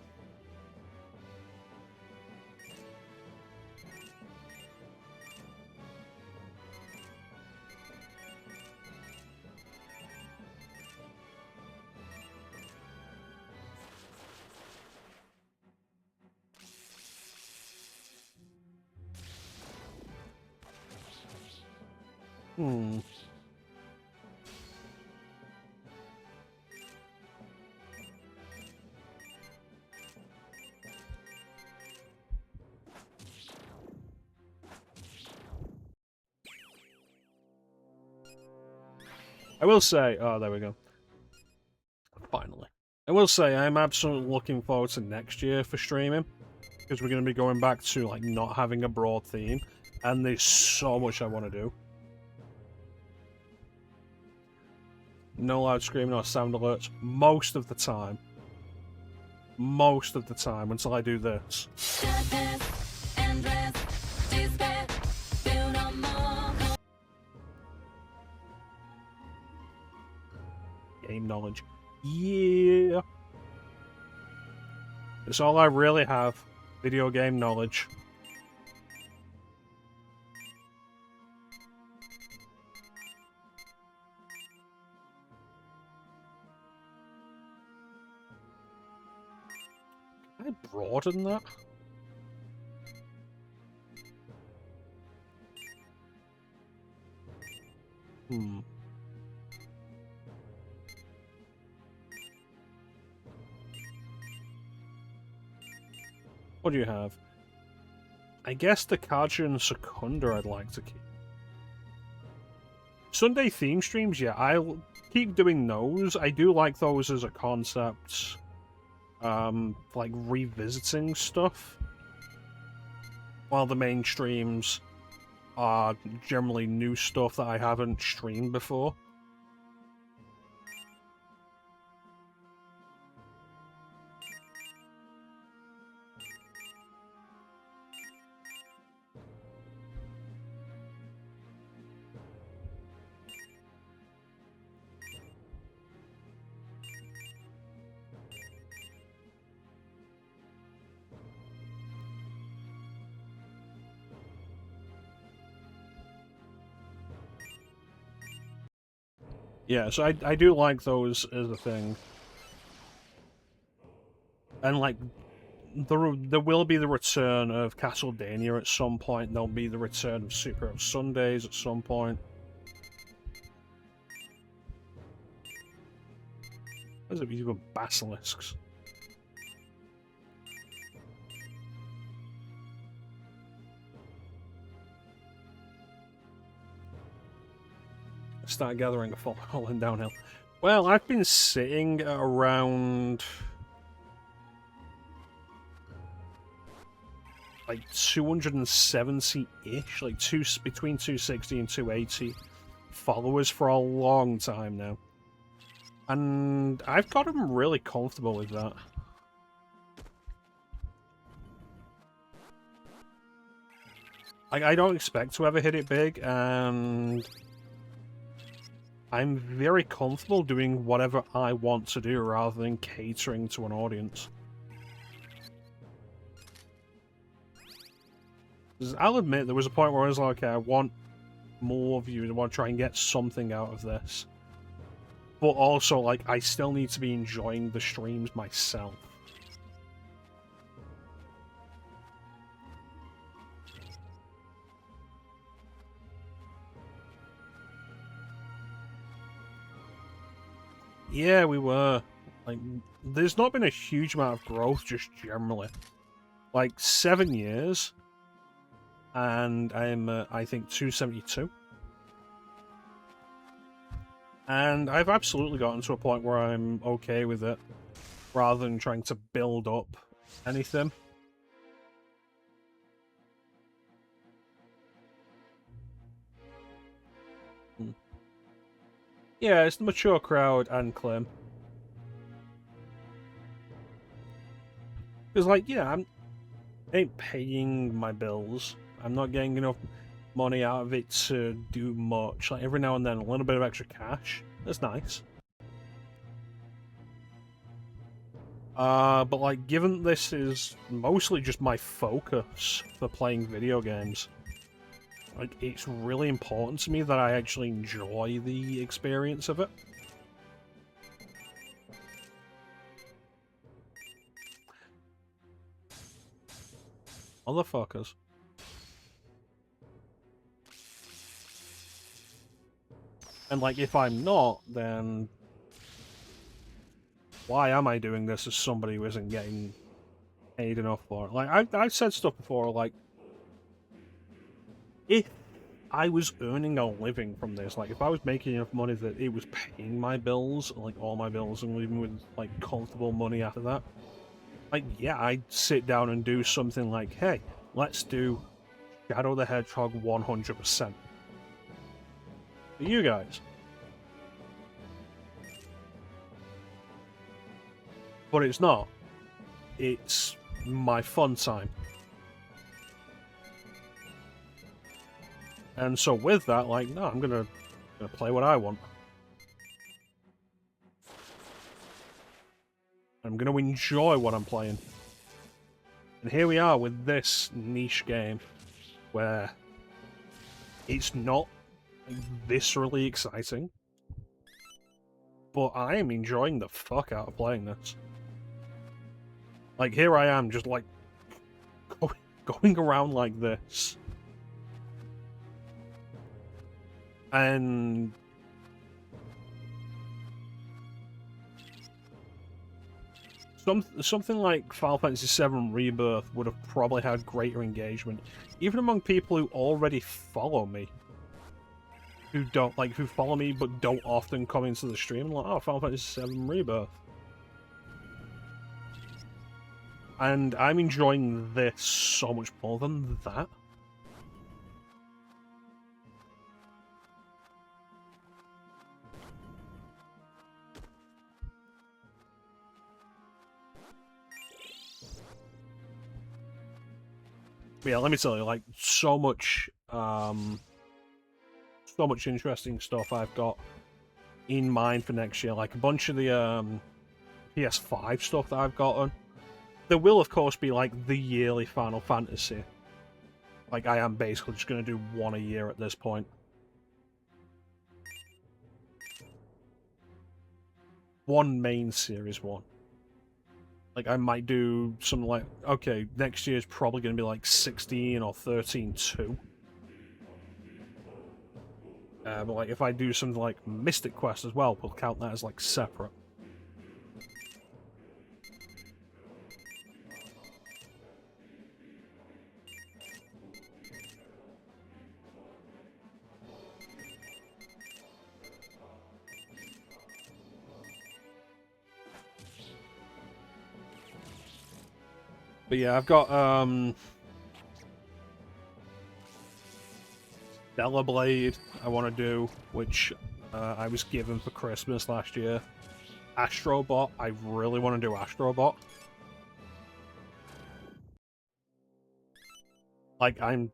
Hmm. I will say, oh, there we go. Finally. I will say, I'm absolutely looking forward to next year for streaming, because we're going to be going back to, like, not having a broad theme, and there's so much I want to do. No loud screaming or sound alerts most of the time. Most of the time, until I do this. Game knowledge. Yeah! It's all I really have. Video game knowledge. Can I broaden that? Hmm. What do you have? I guess the Kaja and Secunda I'd like to keep. Sunday theme streams, yeah, I'll keep doing those. I do like those as a concept. Like revisiting stuff. While the main streams are generally new stuff that I haven't streamed before. Yeah, so I do like those as a thing. And, like, there will be the return of Castlevania at some point. There'll be the return of Super Sundays at some point. What is it with you with basilisks? Start gathering a falling downhill. Well, I've been sitting at around like 270-ish, like between 260 and 280 followers for a long time now. And I've gotten really comfortable with that. Like, I don't expect to ever hit it big, and I'm very comfortable doing whatever I want to do rather than catering to an audience. I'll admit, there was a point where I was like, okay, I want more views, I want to try and get something out of this. But also, like, I still need to be enjoying the streams myself. Yeah, we were. Like, there's not been a huge amount of growth just generally. Like, 7 years, and I'm I think 272. And I've absolutely gotten to a point where I'm okay with it, rather than trying to build up anything. Yeah, it's the mature crowd and Clem. Because, like, yeah, I ain't paying my bills. I'm not getting enough money out of it to do much. Like, every now and then, a little bit of extra cash. That's nice. But, like, given this is mostly just my focus for playing video games, like, it's really important to me that I actually enjoy the experience of it. Motherfuckers. And, like, if I'm not, then why am I doing this as somebody who isn't getting paid enough for it? Like, I've said stuff before, like, if I was earning a living from this, like, if I was making enough money that it was paying my bills, like, all my bills, and leaving with, like, comfortable money after that, like, yeah, I'd sit down and do something like, hey, let's do Shadow the Hedgehog 100%. For you guys. But it's not. It's my fun time. And so with that, like, no, I'm gonna play what I want. I'm gonna enjoy what I'm playing. And here we are with this niche game, where it's not viscerally exciting, but I am enjoying the fuck out of playing this. Like, here I am, just like, going around like this. And something like Final Fantasy VII Rebirth would have probably had greater engagement, even among people who already follow me. Who follow me but don't often come into the stream, like, oh, Final Fantasy VII Rebirth. And I'm enjoying this so much more than that. But yeah, let me tell you, like, so much interesting stuff I've got in mind for next year. Like, a bunch of the PS5 stuff that I've gotten. There will, of course, be, like, the yearly Final Fantasy. Like, I am basically just going to do one a year at this point. One main series one. Like, I might do something like, okay, next year is probably going to be like 16 or 13-2. But like, if I do something like Mystic Quest as well, we'll count that as like separate. But yeah, I've got Stellar Blade I want to do, which I was given for Christmas last year. Astrobot, I really want to do Astrobot. Like, I'm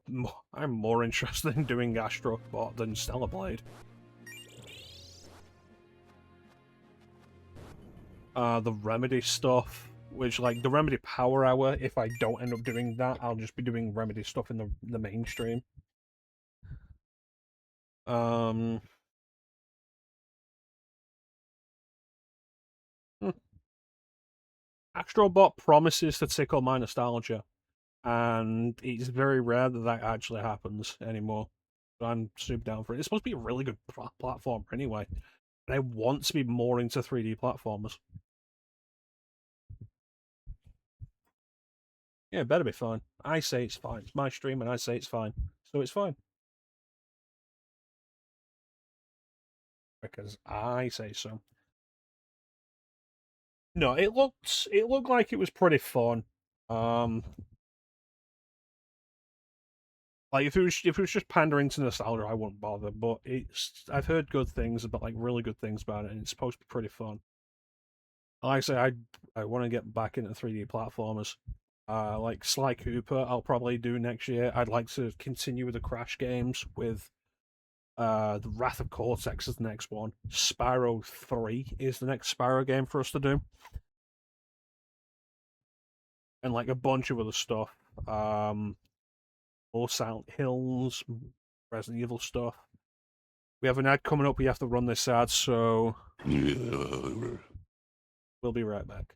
more interested in doing Astrobot than Stellar Blade. The Remedy stuff, which, like, the Remedy Power Hour, if I don't end up doing that, I'll just be doing Remedy stuff in the mainstream. Astrobot promises to tickle my nostalgia, and it's very rare that that actually happens anymore. So I'm super down for it. It's supposed to be a really good platformer anyway, and I want to be more into 3D platformers. Yeah, it better be fine. I say it's fine. It's my stream and I say it's fine. So it's fine. Because I say so. No, it looked like it was pretty fun. Um like if it was just pandering to nostalgia, I wouldn't bother, but I've heard good things about like really good things about it and it's supposed to be pretty fun. Like I say, I want to get back into 3D platformers. Like Sly Cooper, I'll probably do next year. I'd like to continue with the Crash games with the Wrath of Cortex is the next one. Spyro 3 is the next Spyro game for us to do. And like a bunch of other stuff. More Silent Hills, Resident Evil stuff. We have an ad coming up, we have to run this ad, so we'll be right back.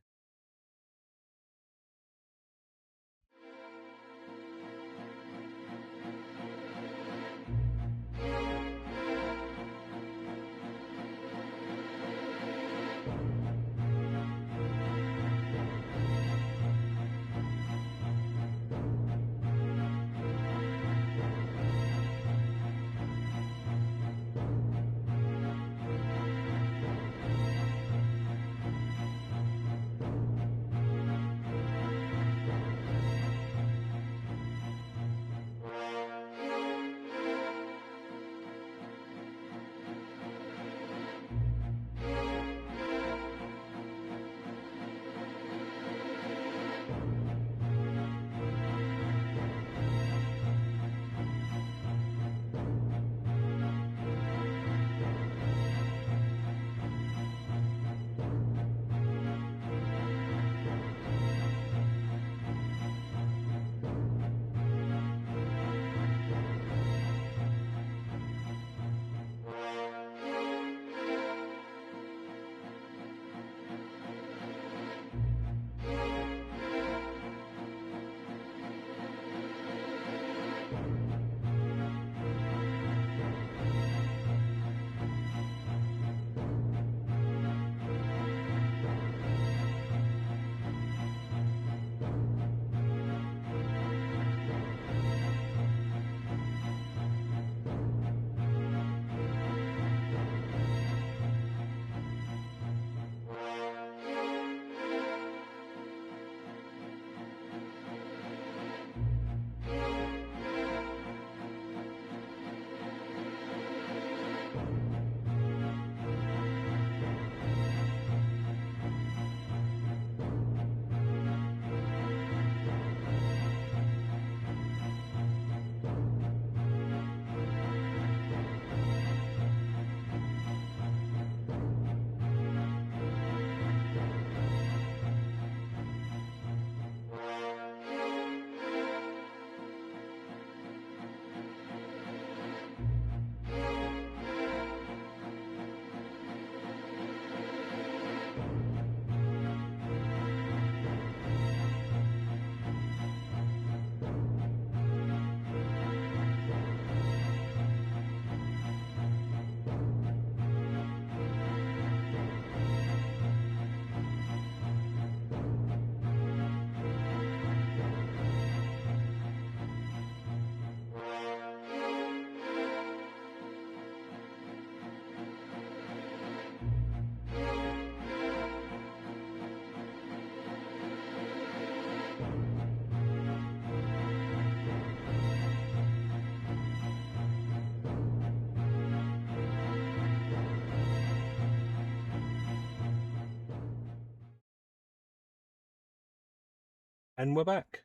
And we're back.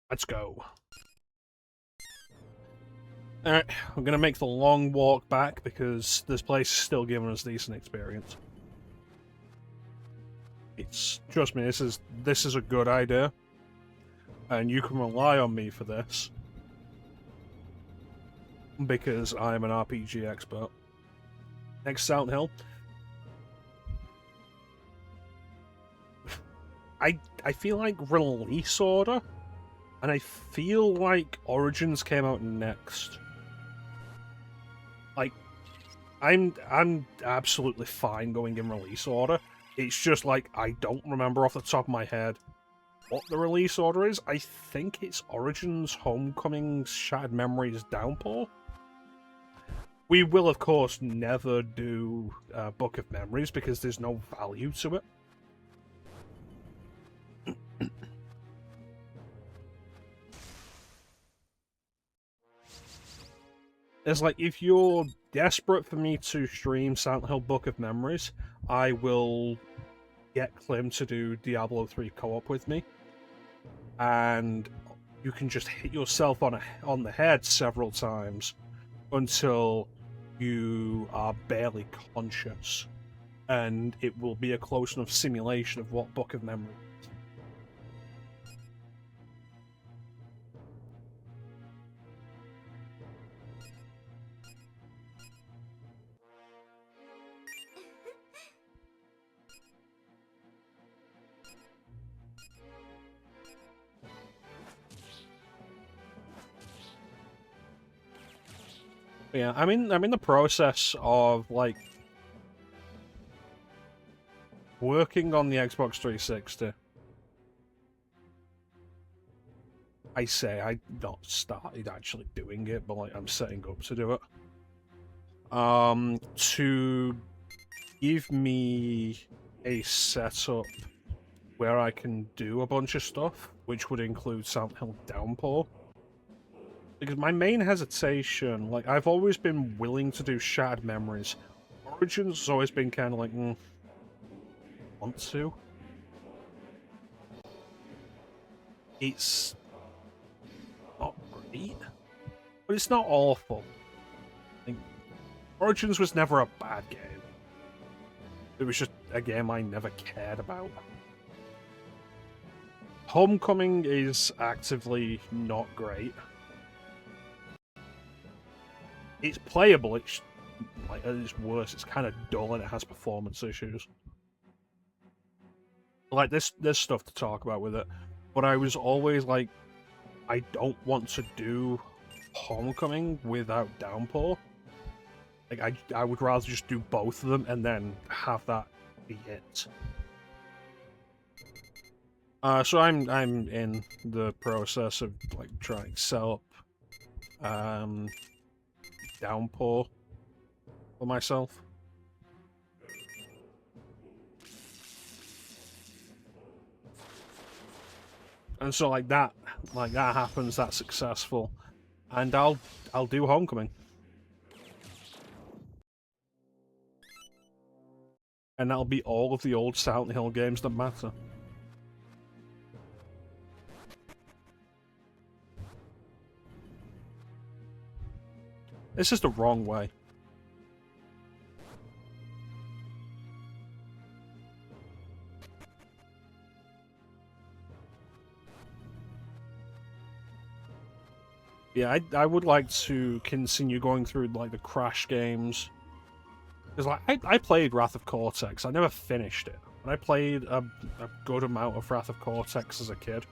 Let's go. Alright, I'm gonna make the long walk back because this place is still giving us decent experience. Trust me, this is a good idea. And you can rely on me for this. Because I am an RPG expert. Next Silent Hill. I feel like release order, and I feel like Origins came out next. Like, I'm absolutely fine going in release order. It's just like I don't remember off the top of my head what the release order is. I think it's Origins, Homecoming, Shattered Memories, Downpour. We will, of course, never do Book of Memories because there's no value to it. It's like, if you're desperate for me to stream Silent Hill Book of Memories, I will get Clem to do Diablo 3 co-op with me. And you can just hit yourself on the head several times until you are barely conscious. And it will be a close enough simulation of what Book of Memories is. Yeah, I'm in the process of like working on the Xbox 360. I say I've not started actually doing it, but like I'm setting up to do it. To give me a setup where I can do a bunch of stuff, which would include Silent Hill Downpour. Because my main hesitation, like, I've always been willing to do Shattered Memories. Origins has always been kind of like, want to? It's not great, but it's not awful. Like, Origins was never a bad game. It was just a game I never cared about. Homecoming is actively not great. It's playable, it's like at its worst, it's kind of dull and it has performance issues. Like, there's stuff to talk about with it, but I was always like, I don't want to do Homecoming without Downpour. Like, I would rather just do both of them and then have that be it. So I'm in the process of like trying to set up Downpour for myself. And so like that happens, that's successful, and I'll do Homecoming. And that'll be all of the old Silent Hill games that matter. This is the wrong way. Yeah, I would like to continue going through like the Crash games. Because like I played Wrath of Cortex, I never finished it. But I played a good amount of Wrath of Cortex as a kid.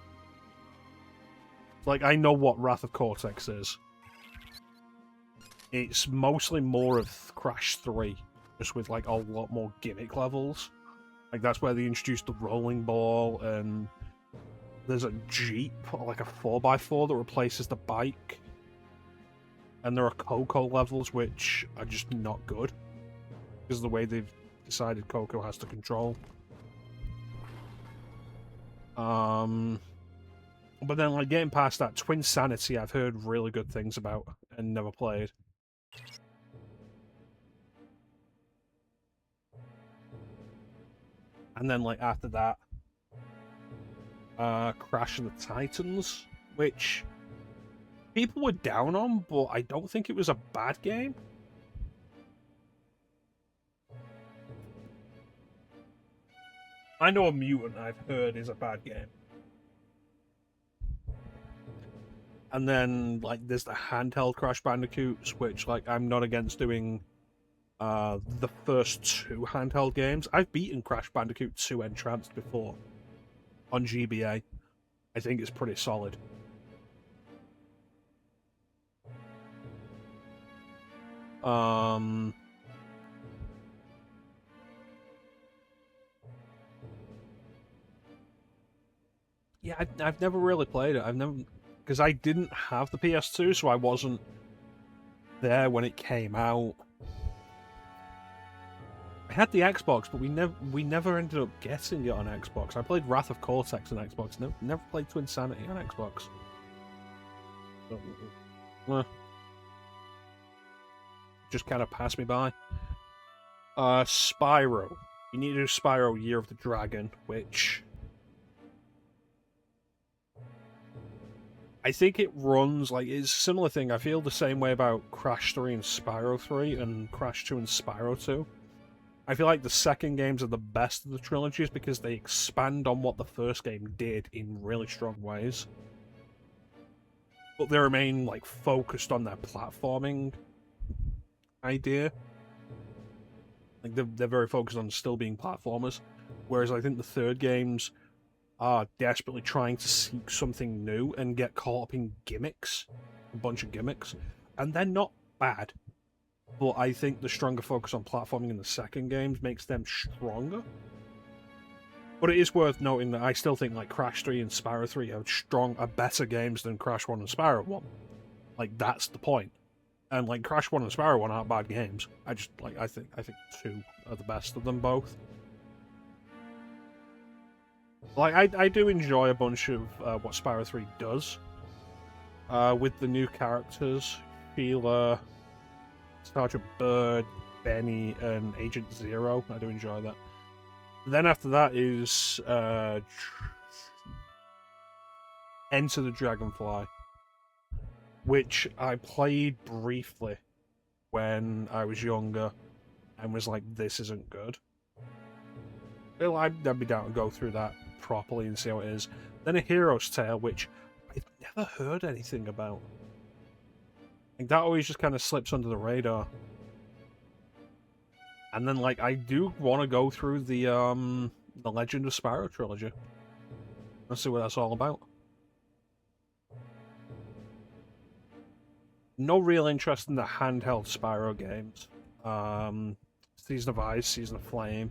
Like, I know what Wrath of Cortex is. It's mostly more of Crash 3, just with like a lot more gimmick levels. Like, that's where they introduced the rolling ball, and there's a Jeep, like a 4x4 that replaces the bike. And there are Coco levels, which are just not good. Because of the way they've decided Coco has to control. But then, like, getting past that, Twin Sanity I've heard really good things about, and never played. And then, like, after that, Crash of the Titans, which people were down on, but I don't think it was a bad game. I know a Mutant I've heard is a bad game. And then, like, there's the handheld Crash Bandicoots, which, like, I'm not against doing the first two handheld games. I've beaten Crash Bandicoot 2 Entranced before. on GBA. I think it's pretty solid. Yeah, I've never really played it. I've never, because I didn't have the PS2, so I wasn't there when it came out. I had the Xbox, but we never ended up getting it on Xbox. I played Wrath of Cortex on Xbox. Never played Twin Sanity on Xbox. Just kind of passed me by. Spyro. You need to do Spyro Year of the Dragon, which I think it runs like it's a similar thing. I feel the same way about Crash 3 and Spyro 3 and Crash 2 and Spyro 2. I feel like the second games are the best of the trilogies because they expand on what the first game did in really strong ways. But they remain like focused on their platforming idea. Like they're very focused on still being platformers. Whereas I think the third games are desperately trying to seek something new and get caught up in gimmicks. A bunch of gimmicks. And they're not bad. But I think the stronger focus on platforming in the second games makes them stronger. But it is worth noting that I still think like Crash 3 and Spyro 3 are better games than Crash 1 and Spyro 1. Like that's the point. And like Crash 1 and Spyro 1 aren't bad games. I think 2 are the best of them both. Like I do enjoy a bunch of what Spyro 3 does. With the new characters, Sheila, Sergeant Bird, Benny, and Agent Zero. I do enjoy that. Then after that is Enter the Dragonfly, which I played briefly when I was younger and was like, this isn't good. Well, I'd be down to go through that properly and see how it is. Then A Hero's Tale, which I've never heard anything about. Like, that always just kind of slips under the radar. And then, like, I do want to go through the Legend of Spyro trilogy. Let's see what that's all about. No real interest in the handheld Spyro games. Season of Ice, Season of Flame.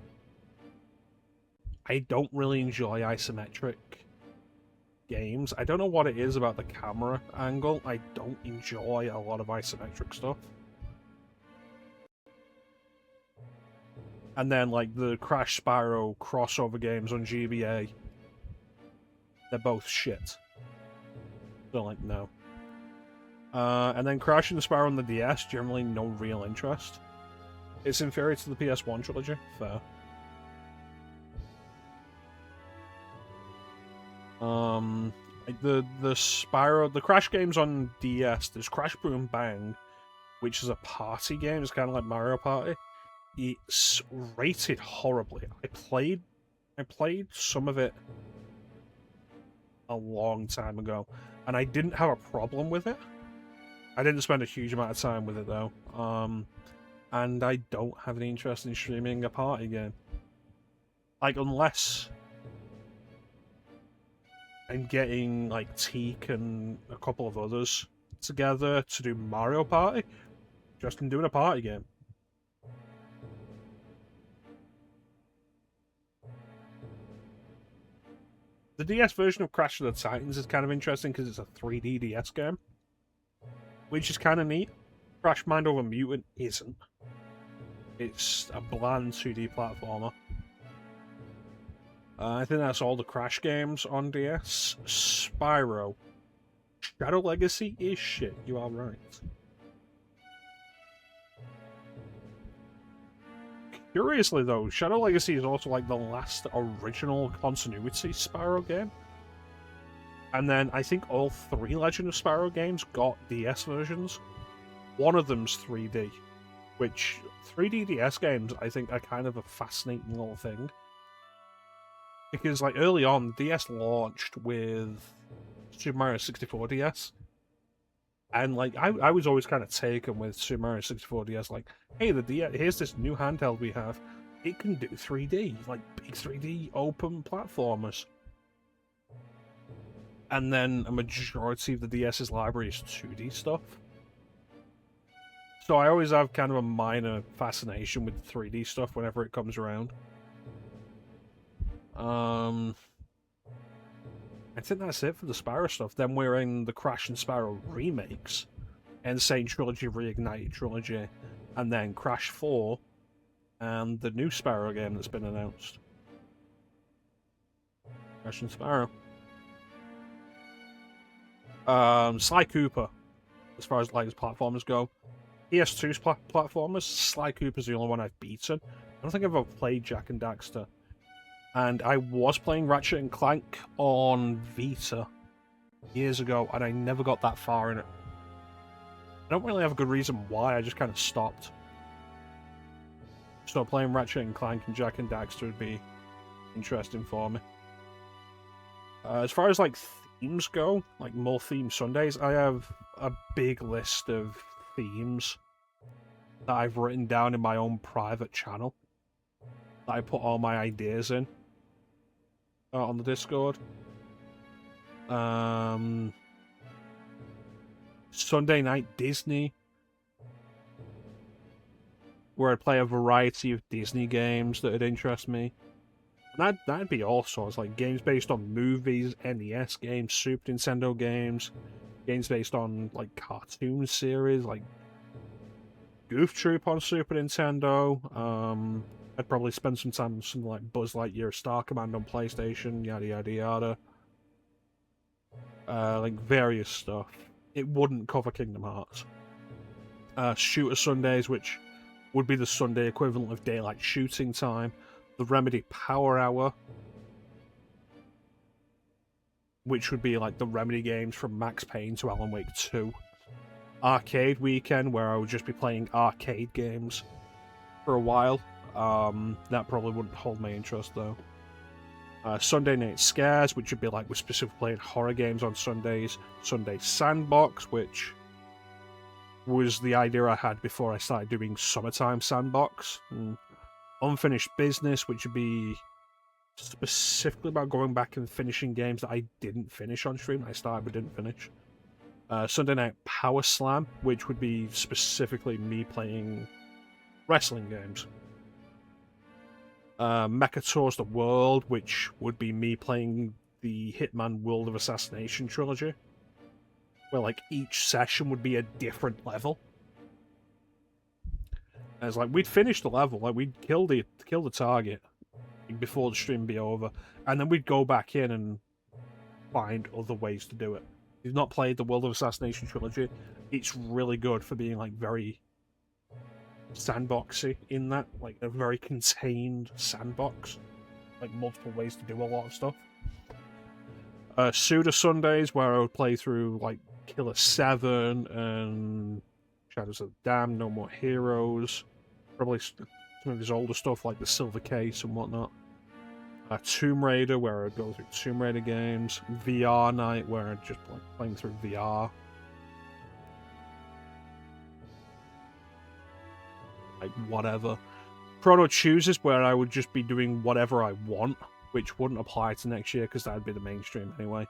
I don't really enjoy isometric games. I don't know what it is about the camera angle. I don't enjoy a lot of isometric stuff. And then, like, the Crash Spyro crossover games on GBA. They're both shit. So, like, no. And then Crash and Spyro on the DS, generally no real interest. It's inferior to the PS1 trilogy. Fair. The Crash games on DS, there's Crash Boom Bang, which is a party game. It's kind of like Mario Party. It's rated horribly. I played some of it a long time ago, and I didn't have a problem with it. I didn't spend a huge amount of time with it though. And I don't have any interest in streaming a party game. Like, unless I'm getting like Teak and a couple of others together to do Mario Party, just in doing a party game. The DS version of Crash of the Titans is kind of interesting because it's a 3D DS game, which is kind of neat. Crash Mind Over Mutant isn't. It's a bland 2D platformer. I think that's all the Crash games on DS. Spyro. Shadow Legacy is shit, you are right. Curiously though, Shadow Legacy is also like the last original continuity Spyro game. And then I think all 3 Legend of Spyro games got DS versions. One of them's 3D, which 3D DS games I think are kind of a fascinating little thing. Because like early on, the DS launched with Super Mario 64 DS. And like I was always kind of taken with Super Mario 64 DS, like, hey, the DS, here's this new handheld we have. It can do 3D, like big 3D open platformers. And then a majority of the DS's library is 2D stuff. So I always have kind of a minor fascination with 3D stuff whenever it comes around. I think that's it for the Spyro stuff. Then we're in the Crash and Spyro remakes, Insane Trilogy, Reignited Trilogy, and then Crash 4, and the new Spyro game that's been announced. Crash and Spyro. Sly Cooper, as far as like his platformers go. PS2's platformers, Sly Cooper's the only one I've beaten. I don't think I've ever played Jak and Daxter. And I was playing Ratchet and Clank on Vita years ago, and I never got that far in it. I don't really have a good reason why, I just kind of stopped. So playing Ratchet and Clank and Jak and Daxter would be interesting for me. As far as like themes go, like more theme Sundays, I have a big list of themes that I've written down in my own private channel that I put all my ideas in on the Discord. Sunday Night Disney, where I'd play a variety of Disney games that would interest me. And that'd be all sorts, like games based on movies, NES games, Super Nintendo games, games based on like cartoon series, like Goof Troop on Super Nintendo. I'd probably spend some time on something like Buzz Lightyear, Star Command on PlayStation, yada yada yada. Like various stuff. It wouldn't cover Kingdom Hearts. Shooter Sundays, which would be the Sunday equivalent of daylight shooting time. The Remedy Power Hour, which would be like the Remedy games from Max Payne to Alan Wake 2. Arcade Weekend, where I would just be playing arcade games for a while. That probably wouldn't hold my interest, though. Sunday Night Scares, which would be like we're specifically playing horror games on Sundays. Sunday Sandbox, which was the idea I had before I started doing Summertime Sandbox. Unfinished Business, which would be specifically about going back and finishing games that I didn't finish on stream. I started but didn't finish. Sunday Night Power Slam, which would be specifically me playing wrestling games. Mecha Tours the World, which would be me playing the Hitman World of Assassination trilogy, where like each session would be a different level. And it's like we'd finish the level, like we'd kill the target before the stream be over, and then we'd go back in and find other ways to do it. If you've not played the World of Assassination trilogy, it's really good for being like very sandboxy in that, like a very contained sandbox, like multiple ways to do a lot of stuff. Suda Sundays, where I would play through like Killer 7 and Shadows of the Damned, No More Heroes, probably some of his older stuff like the Silver Case and whatnot. Tomb Raider, where I'd go through Tomb Raider games. VR Night, where I'd just like playing through VR. Like whatever. Chrono Chooses, where I would just be doing whatever I want, which wouldn't apply to next year because that'd be the mainstream anyway.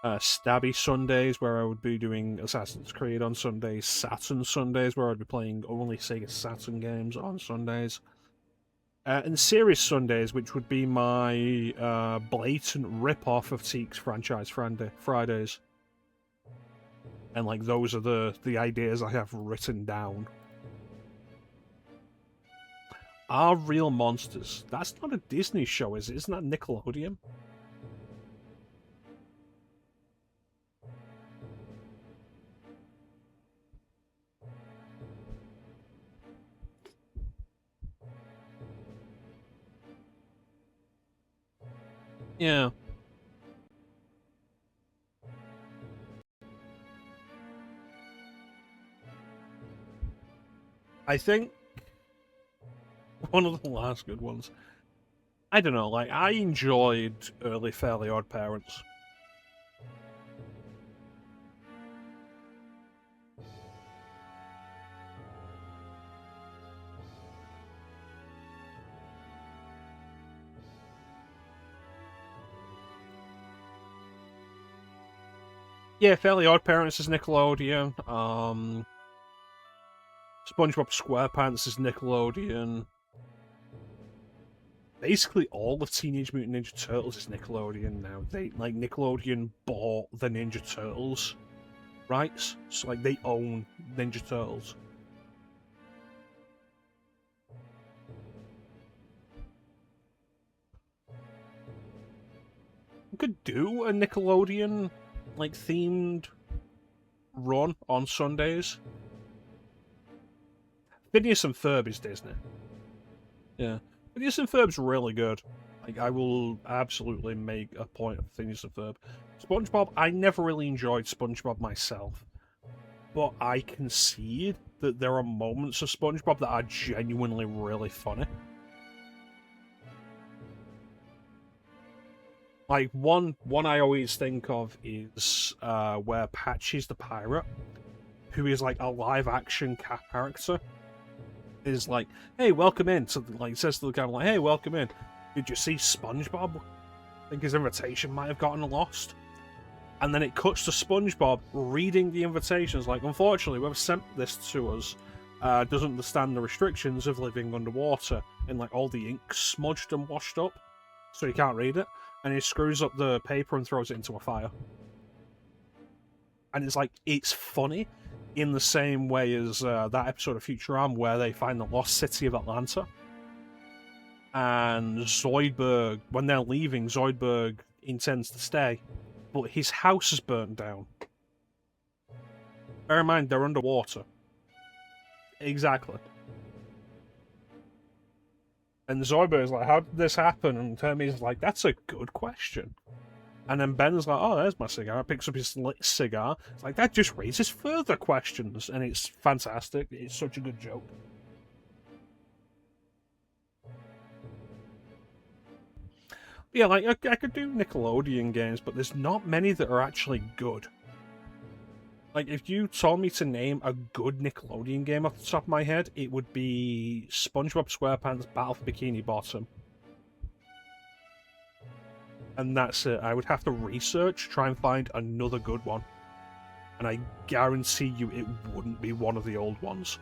Stabby Sundays, where I would be doing Assassin's Creed on Sundays. Saturn Sundays, where I'd be playing only Sega Saturn games on Sundays. And Series Sundays, which would be my blatant rip-off of Teek's Franchise Fridays. And like those are the ideas I have written down. Are Real Monsters? That's not a Disney show, is it? Isn't that Nickelodeon? Yeah. I think one of the last good ones. I don't know, like, I enjoyed early Fairly Odd Parents. Yeah, Fairly Odd Parents is Nickelodeon. SpongeBob SquarePants is Nickelodeon. Basically, all of Teenage Mutant Ninja Turtles is Nickelodeon now. Nickelodeon bought the Ninja Turtles rights, so they own Ninja Turtles. We could do a Nickelodeon themed run on Sundays. Phineas and Ferb is Disney. Yeah, Phineas and Ferb's really good. I will absolutely make a point of Phineas and Ferb. SpongeBob, I never really enjoyed SpongeBob myself, but I concede that there are moments of SpongeBob that are genuinely really funny. One I always think of is where Patchy's the pirate, who is a live action character, is hey, welcome in. So says to the guy, hey, welcome in. Did you see SpongeBob? I think his invitation might have gotten lost. And then it cuts to SpongeBob reading the invitations, unfortunately, whoever sent this to us doesn't understand the restrictions of living underwater, and all the ink smudged and washed up, so he can't read it, and he screws up the paper and throws it into a fire. And it's funny in the same way as that episode of Futurama where they find the lost city of Atlanta. And Zoidberg, when they're leaving, Zoidberg intends to stay, but his house is burnt down. Bear in mind, they're underwater. Exactly. And Zoidberg's how did this happen? And Hermes is that's a good question. And then Ben's oh, there's my cigar. Picks up his lit cigar. It's that just raises further questions. And it's fantastic. It's such a good joke. Yeah, I could do Nickelodeon games, but there's not many that are actually good. If you told me to name a good Nickelodeon game off the top of my head, it would be SpongeBob SquarePants Battle for Bikini Bottom. And that's it. I would have to research, try and find another good one. And I guarantee you it wouldn't be one of the old ones.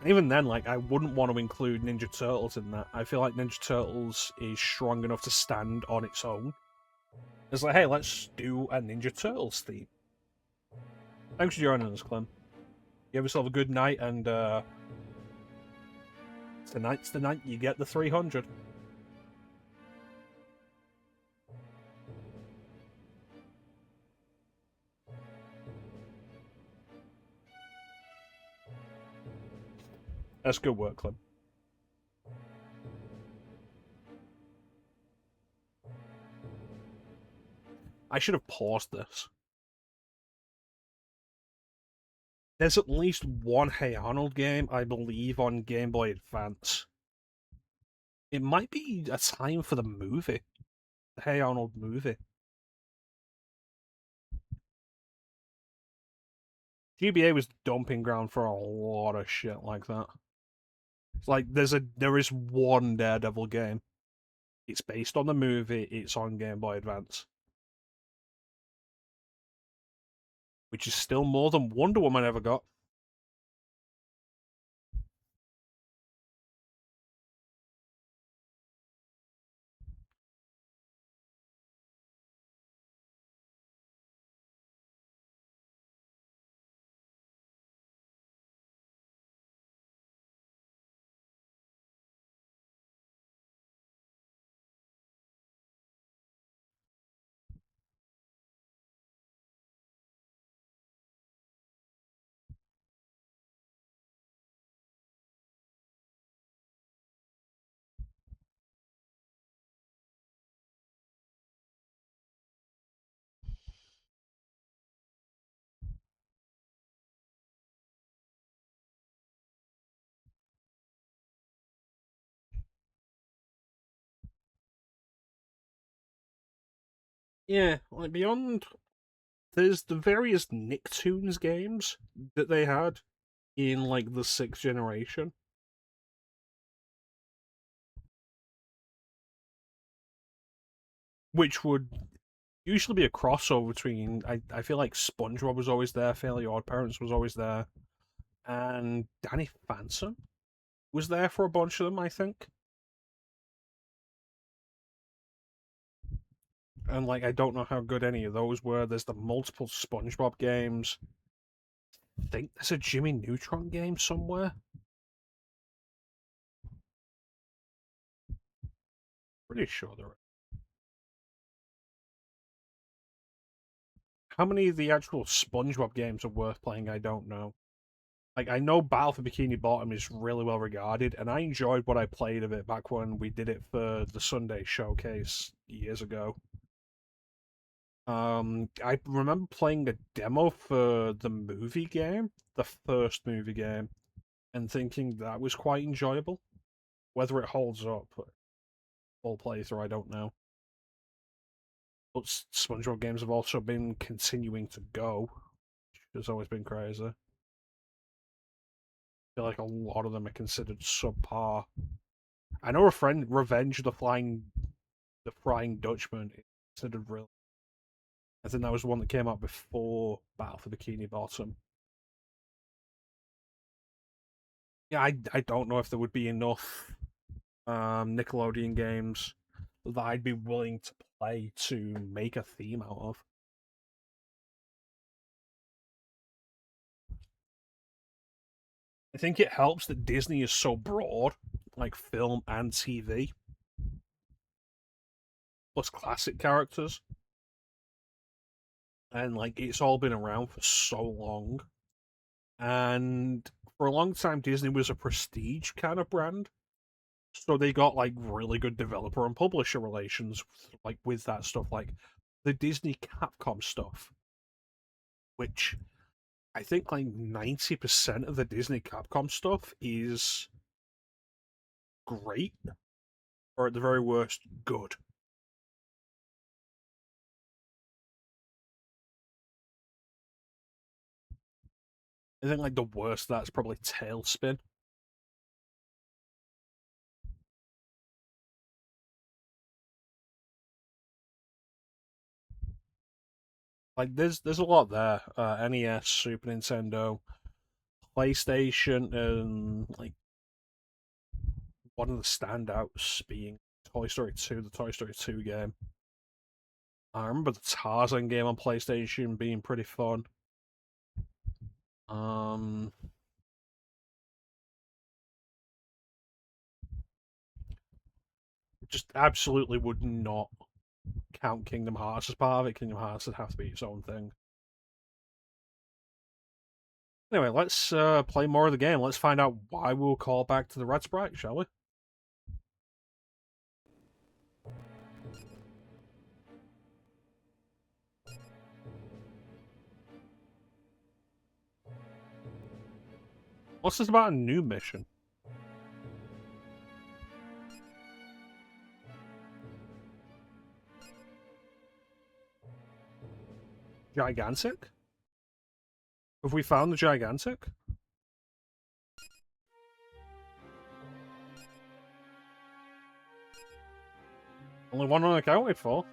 And even then, I wouldn't want to include Ninja Turtles in that. I feel like Ninja Turtles is strong enough to stand on its own. It's hey, let's do a Ninja Turtles theme. Thanks for joining us, Clem. You have yourself a good night, and tonight's the night you get the 300. That's good work, Clem. I should have paused this. There's at least one Hey Arnold game, I believe, on Game Boy Advance. It might be a time for the movie. The Hey Arnold movie. GBA was dumping ground for a lot of shit like that. It's there is one Daredevil game. It's based on the movie, it's on Game Boy Advance. Which is still more than Wonder Woman ever got. Yeah, beyond, there's the various Nicktoons games that they had in the 6th generation. which would usually be a crossover between. I feel like SpongeBob was always there, Fairly Odd Parents was always there, and Danny Phantom was there for a bunch of them, I think. And like, I don't know how good any of those were. There's the multiple SpongeBob games. I think there's a Jimmy Neutron game somewhere. Pretty sure there are. How many of the actual SpongeBob games are worth playing, I don't know. Like, I know Battle for Bikini Bottom is really well regarded, and I enjoyed what I played of it back when we did it for the Sunday showcase years ago. I remember playing a demo for the movie game, the first movie game, and thinking that was quite enjoyable. Whether it holds up full playthrough, I don't know. But SpongeBob games have also been continuing to go, which has always been crazy. I feel like a lot of them are considered subpar. I know a friend, Revenge of the Flying Dutchman is considered real. I think that was one that came out before Battle for Bikini Bottom. Yeah, I don't know if there would be enough Nickelodeon games that I'd be willing to play to make a theme out of. I think it helps that Disney is so broad, like film and TV, plus classic characters. And like it's all been around for so long. And for a long time Disney was a prestige kind of brand. So they got like really good developer and publisher relations like with that stuff, like the Disney Capcom stuff, which I think like 90% of the Disney Capcom stuff is great, or at the very worst, good. I think like the worst of that's probably Tailspin. Like there's a lot there. NES, Super Nintendo, PlayStation, and like one of the standouts being Toy Story 2, the Toy Story 2 game. I remember the Tarzan game on PlayStation being pretty fun. Um, just absolutely would not count Kingdom Hearts as part of it. Kingdom Hearts would have to be its own thing. Anyway, let's play more of the game. Let's find out why we'll call back to the red sprite, shall we? What's this about a new mission? Gigantic? Have we found the Gigantic? Only one unaccounted for.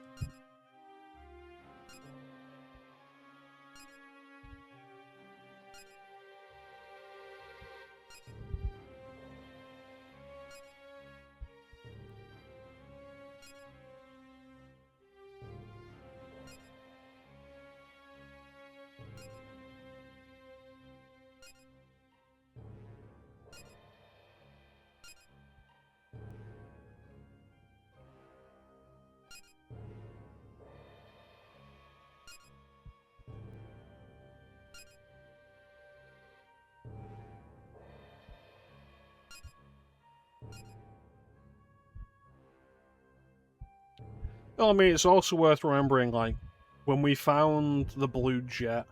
Well, I mean, it's also worth remembering, like, when we found the blue jet,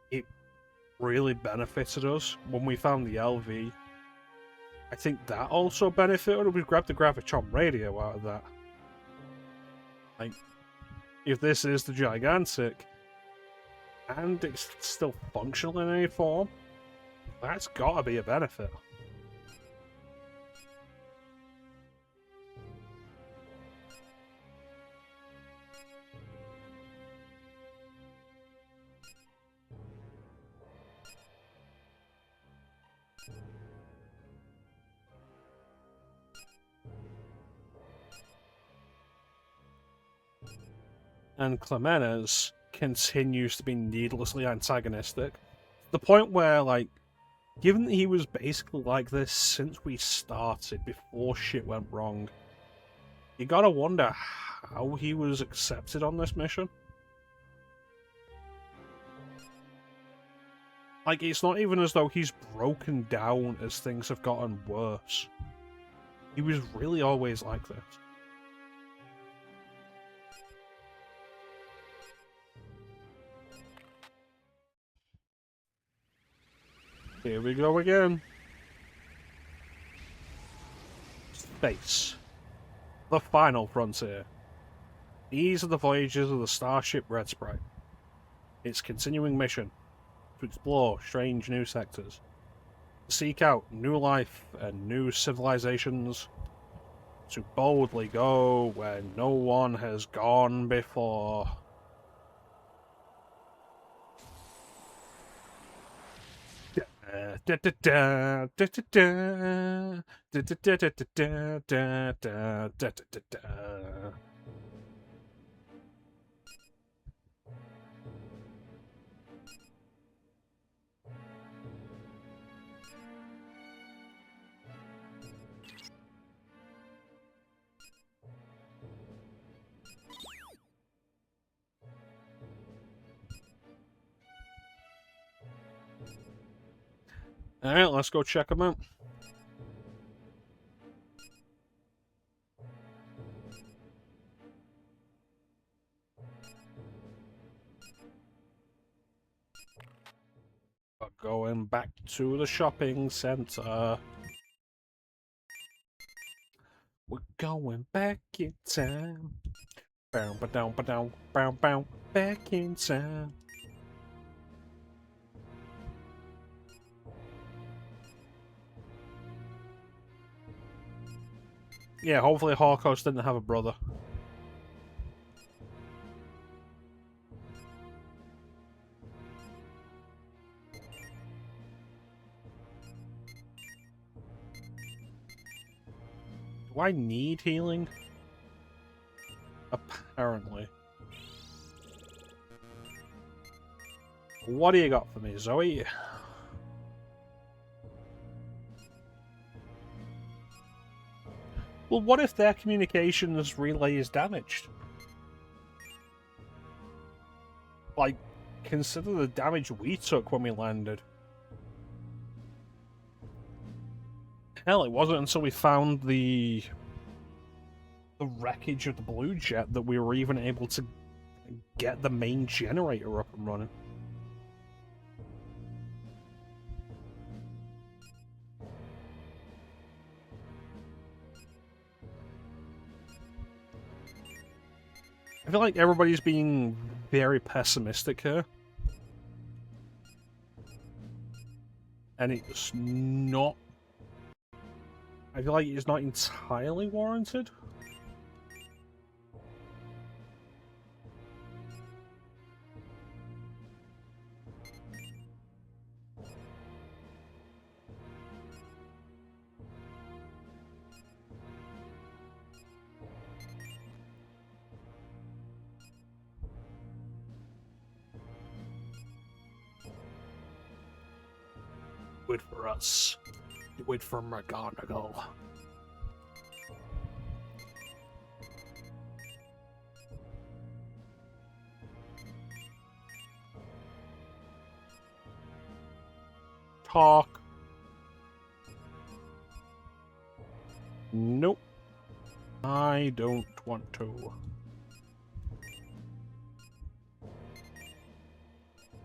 it really benefited us. When we found the LV, I think that also benefited. We grabbed the Gravitron radio out of that. Like, if this is the Gigantic, and it's still functional in any form, that's gotta be a benefit. And Clemenes continues to be needlessly antagonistic. The point where, like, given that he was basically like this since we started, before shit went wrong, you gotta wonder how he was accepted on this mission. Like, it's not even as though he's broken down as things have gotten worse. He was really always like this. Here we go again. Space. The final frontier. These are the voyages of the starship Red Sprite. Its continuing mission: to explore strange new sectors, to seek out new life and new civilizations, to boldly go where no one has gone before. Alright, let's go check them out. We're going back to the shopping center. We're going back in time. Bow, ba-dow, ba-dow, bow, bow, back in time. Yeah, hopefully Holocaust didn't have a brother. Do I need healing? Apparently. What do you got for me, Zoe? Well, what if their communications relay is damaged? Like, consider the damage we took when we landed. Hell, it wasn't until we found the wreckage of the Blue Jet that we were even able to get the main generator up and running. I feel like everybody's being very pessimistic here. And it's not... I feel like it's not entirely warranted. Do it for us. Do it for McGonagall. Talk. Nope. I don't want to.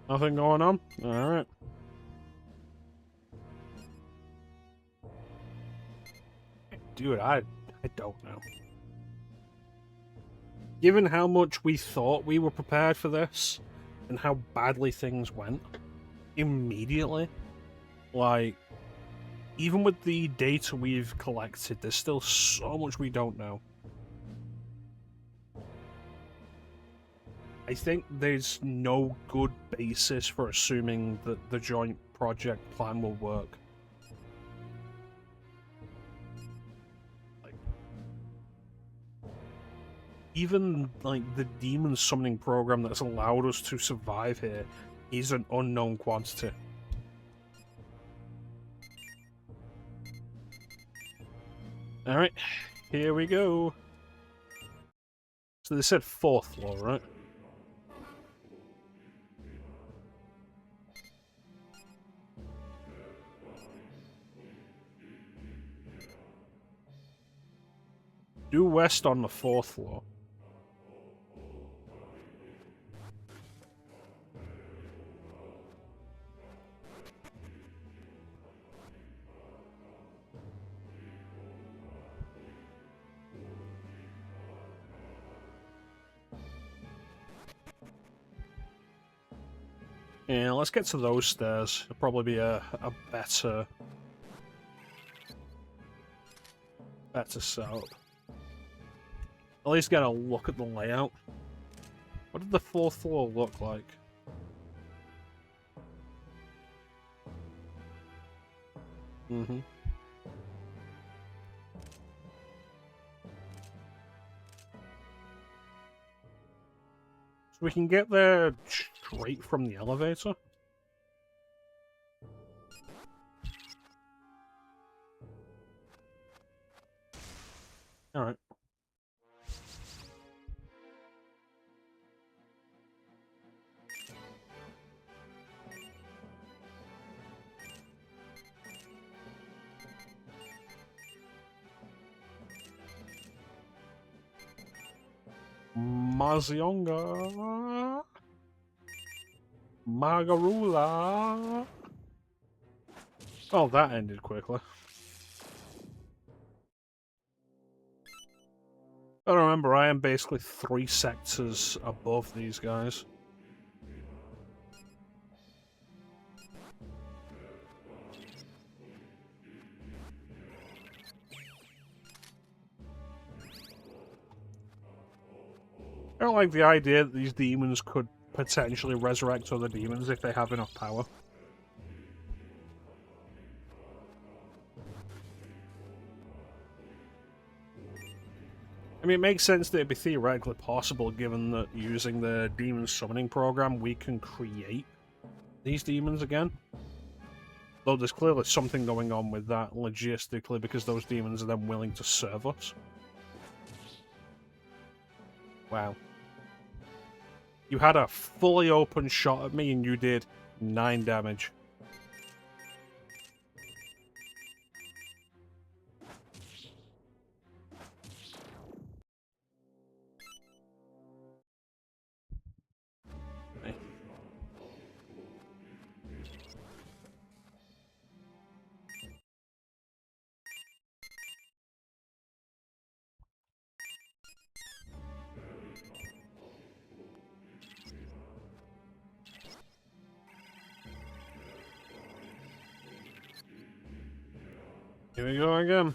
Nothing going on? Alright. Dude, I don't know. Given how much we thought we were prepared for this, and how badly things went, immediately, like, even with the data we've collected, there's still so much we don't know. I think there's no good basis for assuming that the joint project plan will work. even like the demon summoning program that's allowed us to survive here is an unknown quantity. Alright, here we go. So they said 4th floor, right? Due west on the 4th floor. Yeah, let's get to those stairs. It'll probably be a better setup. At least get a look at the layout. What did the 4th floor look like? Mm-hmm. So we can get there straight from the elevator? Alright. Mazionga. Magarula. Oh, that ended quickly. I don't remember, I am basically 3 sectors above these guys. I don't like the idea that these demons could potentially resurrect other demons if they have enough power. I mean, it makes sense that it'd be theoretically possible given that using the demon summoning program we can create these demons again. Though there's clearly something going on with that logistically because those demons are then willing to serve us. Wow. You had a fully open shot at me and you did 9 damage. Okay. Here we go again.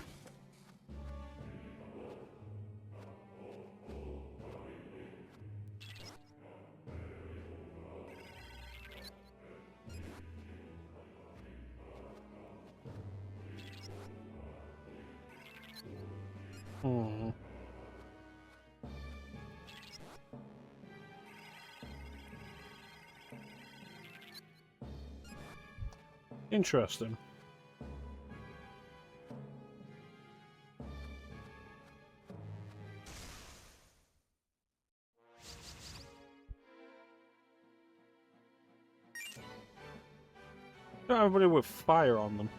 Hmm. Interesting. Not everybody with fire on them.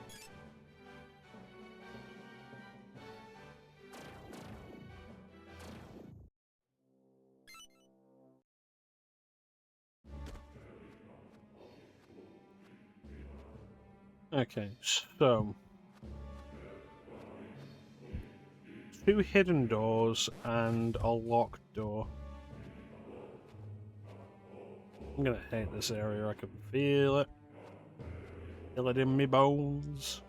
Okay, so 2 hidden doors and a locked door. I'm gonna hate this area, I can feel it. Feel it in me bones.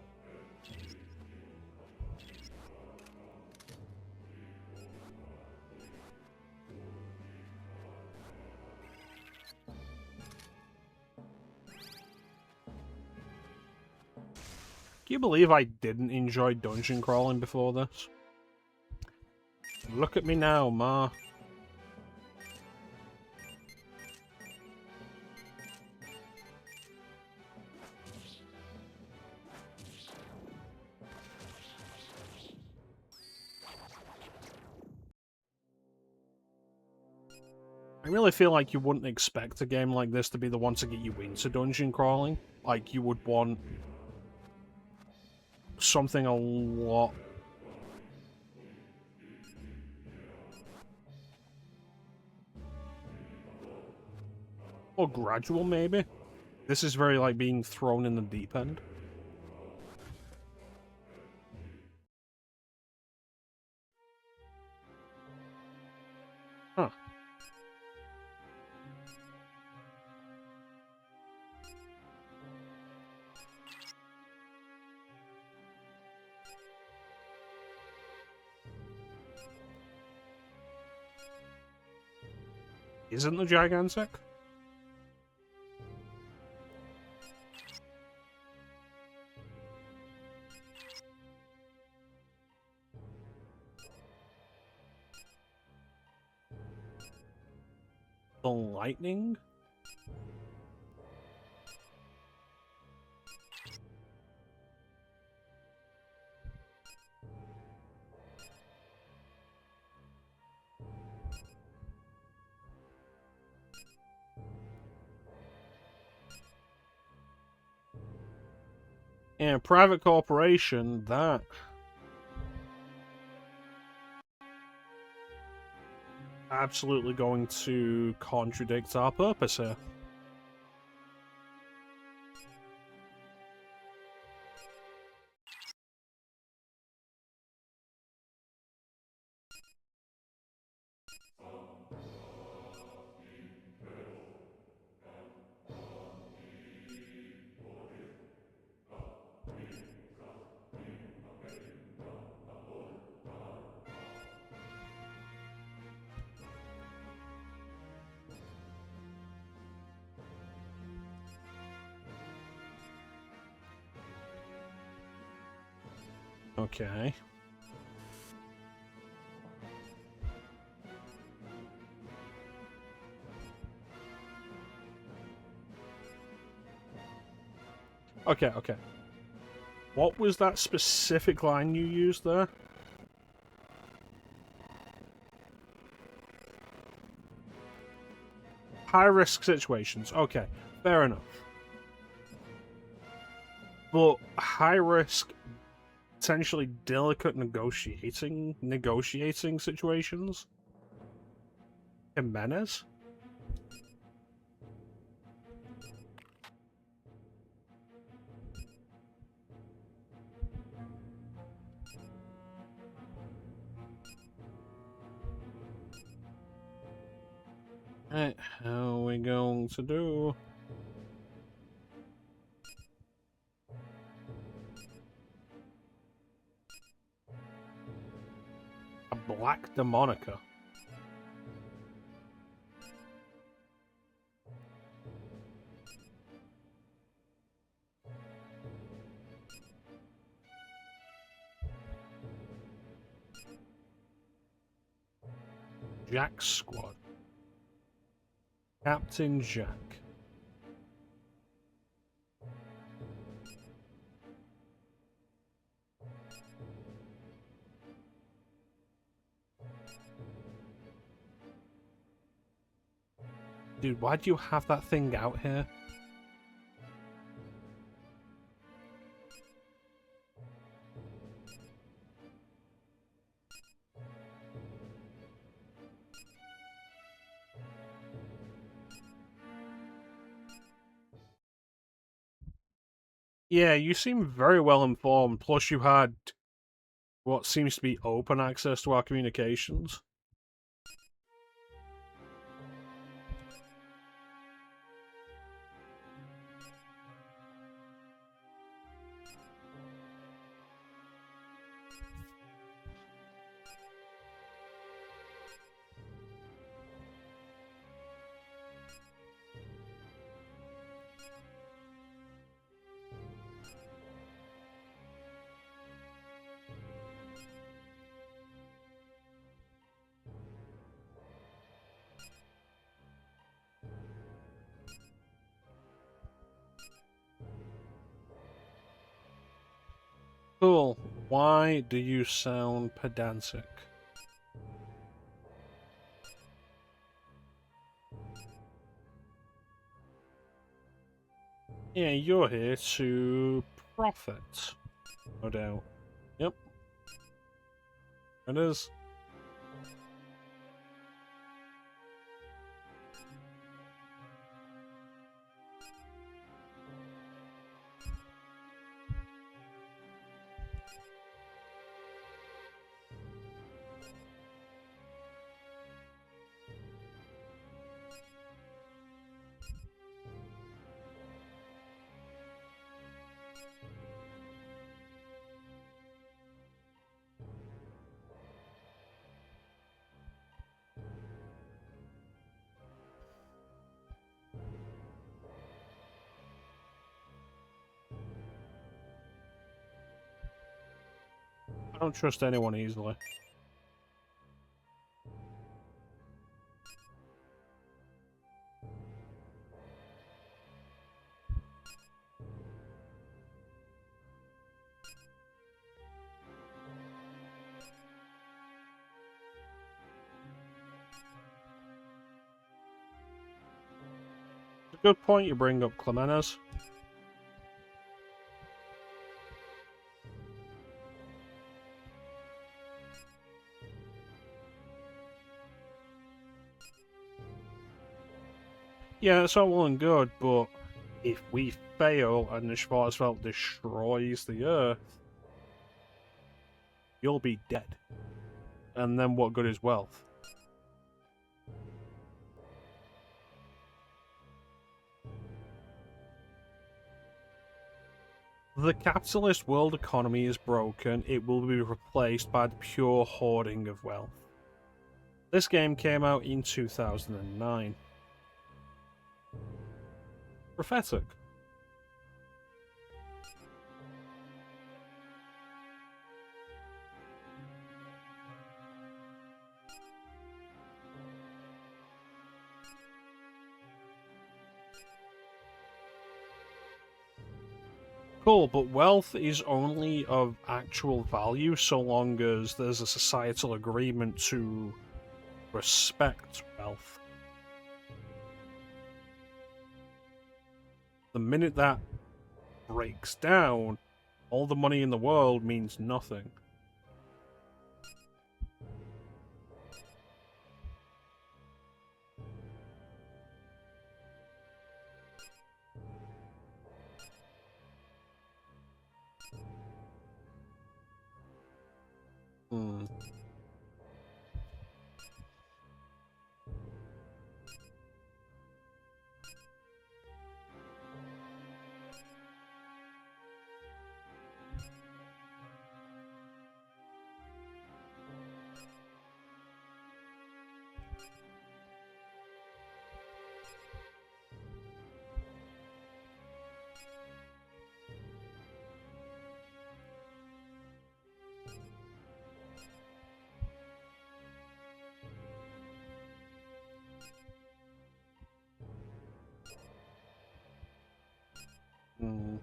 Can you believe I didn't enjoy dungeon crawling before this? Look at me now, Ma. I really feel like you wouldn't expect a game like this to be the one to get you into dungeon crawling. Like, you would want something a lot more gradual, maybe. This is very like being thrown in the deep end. Huh. Isn't the gigantic? The lightning? Yeah, private corporation, that... absolutely going to contradict our purpose here. Okay. Okay. What was that specific line you used there? High-risk situations. Okay, fair enough. But high-risk, potentially delicate negotiating situations? Jimenez? Right, how are we going to do? A black demonica. Jack Squad. Captain Jack. Dude, why do you have that thing out here? Yeah, you seem very well informed, plus you had what seems to be open access to our communications. Cool. Why do you sound pedantic? Yeah, you're here to profit. No doubt. Yep. It is. I don't trust anyone easily. It's a good point you bring up, Clemenes. Yeah, it's all well and good, but if we fail and the Schwarzwald destroys the Earth, you'll be dead. And then what good is wealth? The capitalist world economy is broken. It will be replaced by the pure hoarding of wealth. This game came out in 2009. Prophetic. Cool, but wealth is only of actual value so long as there's a societal agreement to respect wealth. The minute that breaks down, all the money in the world means nothing. Hmm. Hmm.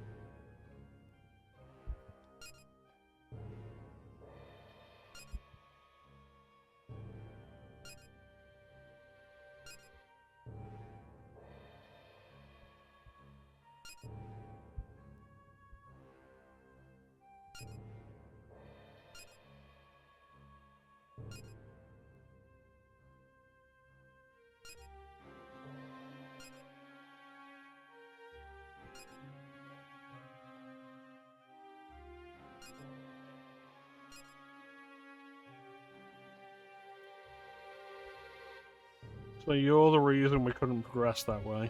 So you're the reason we couldn't progress that way.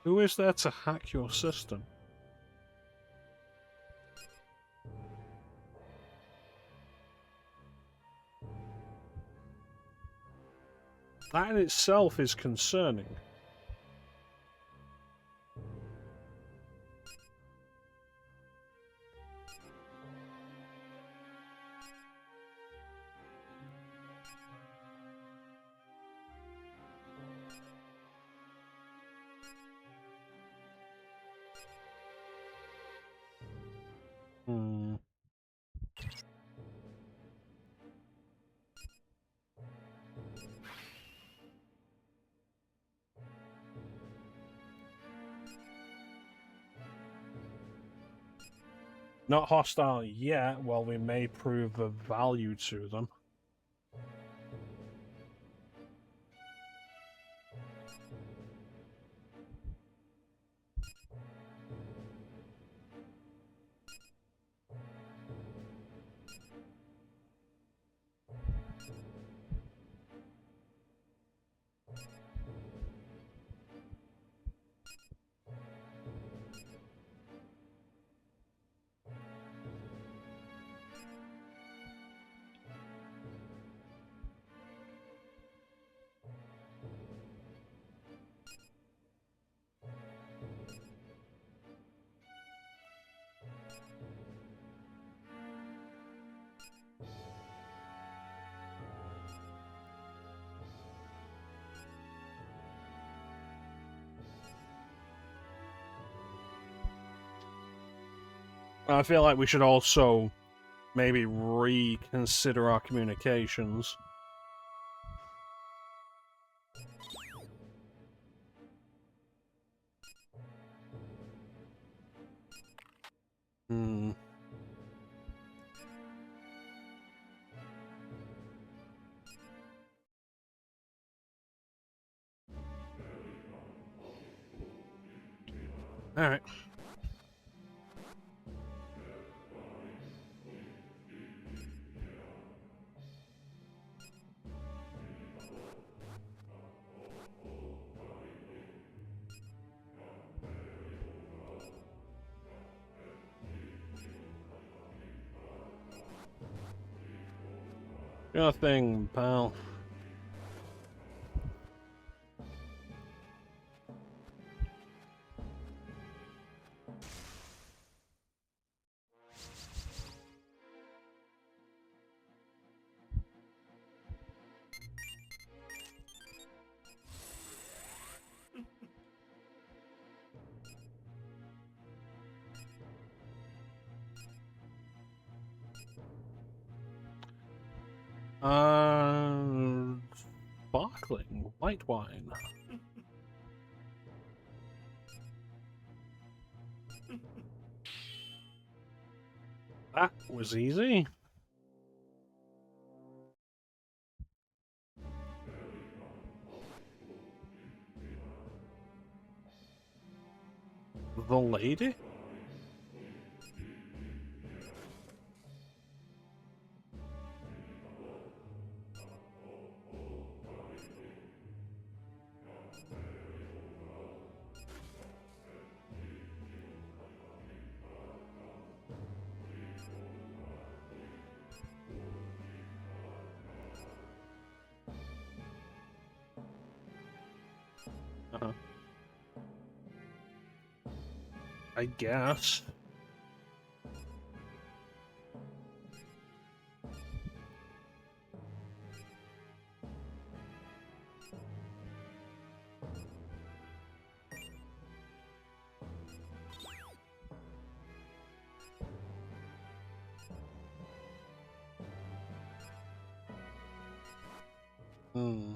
Who is there to hack your system? That in itself is concerning. Hmm. Not hostile yet, while we may prove of value to them. I feel like we should also maybe reconsider our communications. Hmm. Alright. Sure thing, pal. Sparkling white wine. That was easy. The lady? Uh-huh. I guess. Hmm.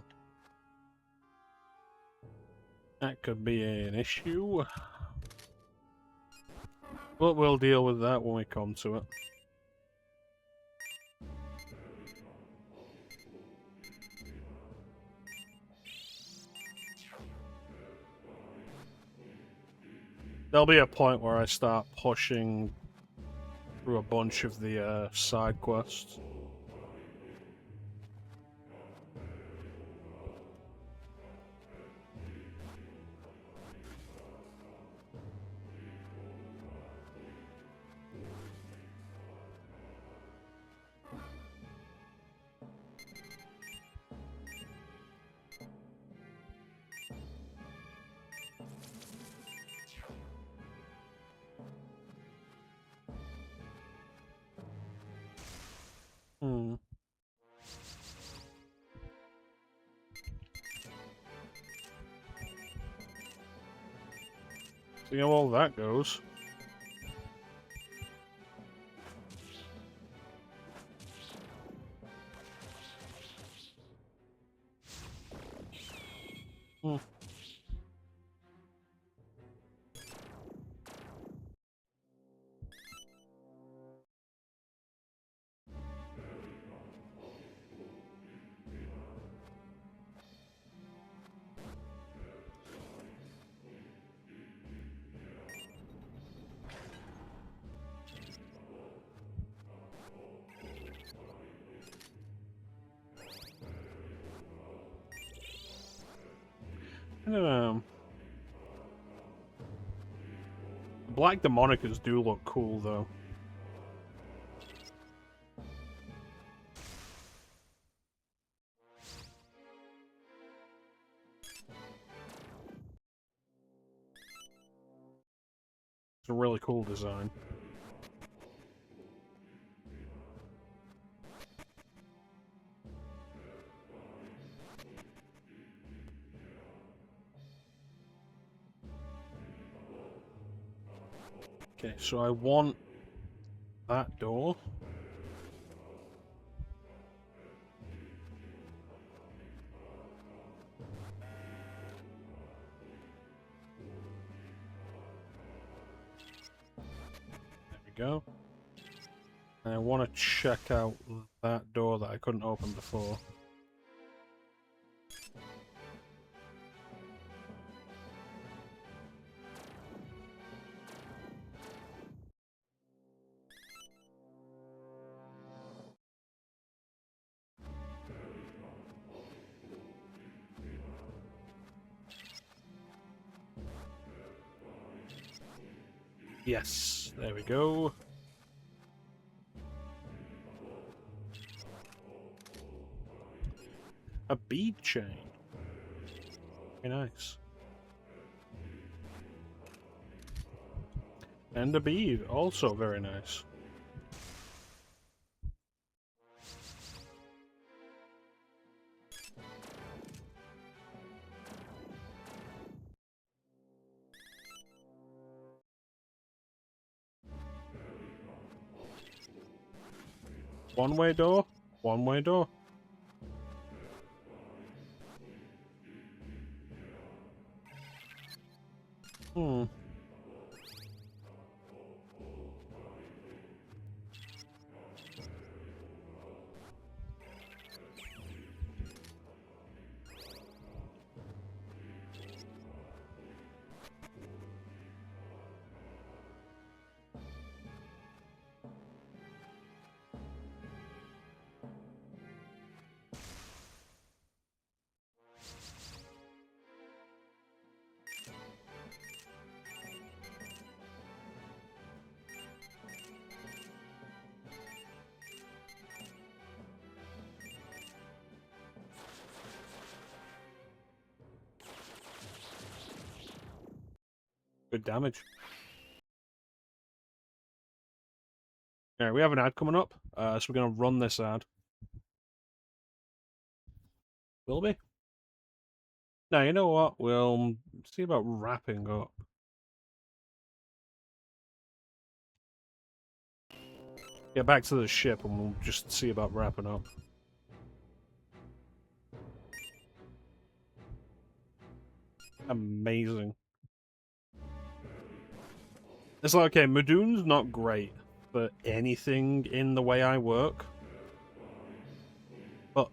That could be an issue. But we'll deal with that when we come to it. There'll be a point where I start pushing through a bunch of the side quests. Hmm. See how all that goes. Hmm. I don't know. Black Demonicas do look cool, though. It's a really cool design. Okay, so I want that door. There we go. And I want to check out that door that I couldn't open before. Yes, there we go. A bead chain. Very nice. And a bead, also very nice. One-way door? One-way door. Hmm. Good damage. Alright, we have an ad coming up, so we're going to run this ad. Will we? Now, you know what? We'll see about wrapping up. Get back to the ship and we'll just see about wrapping up. Amazing. It's like, okay, Mudoon's not great for anything in the way I work. But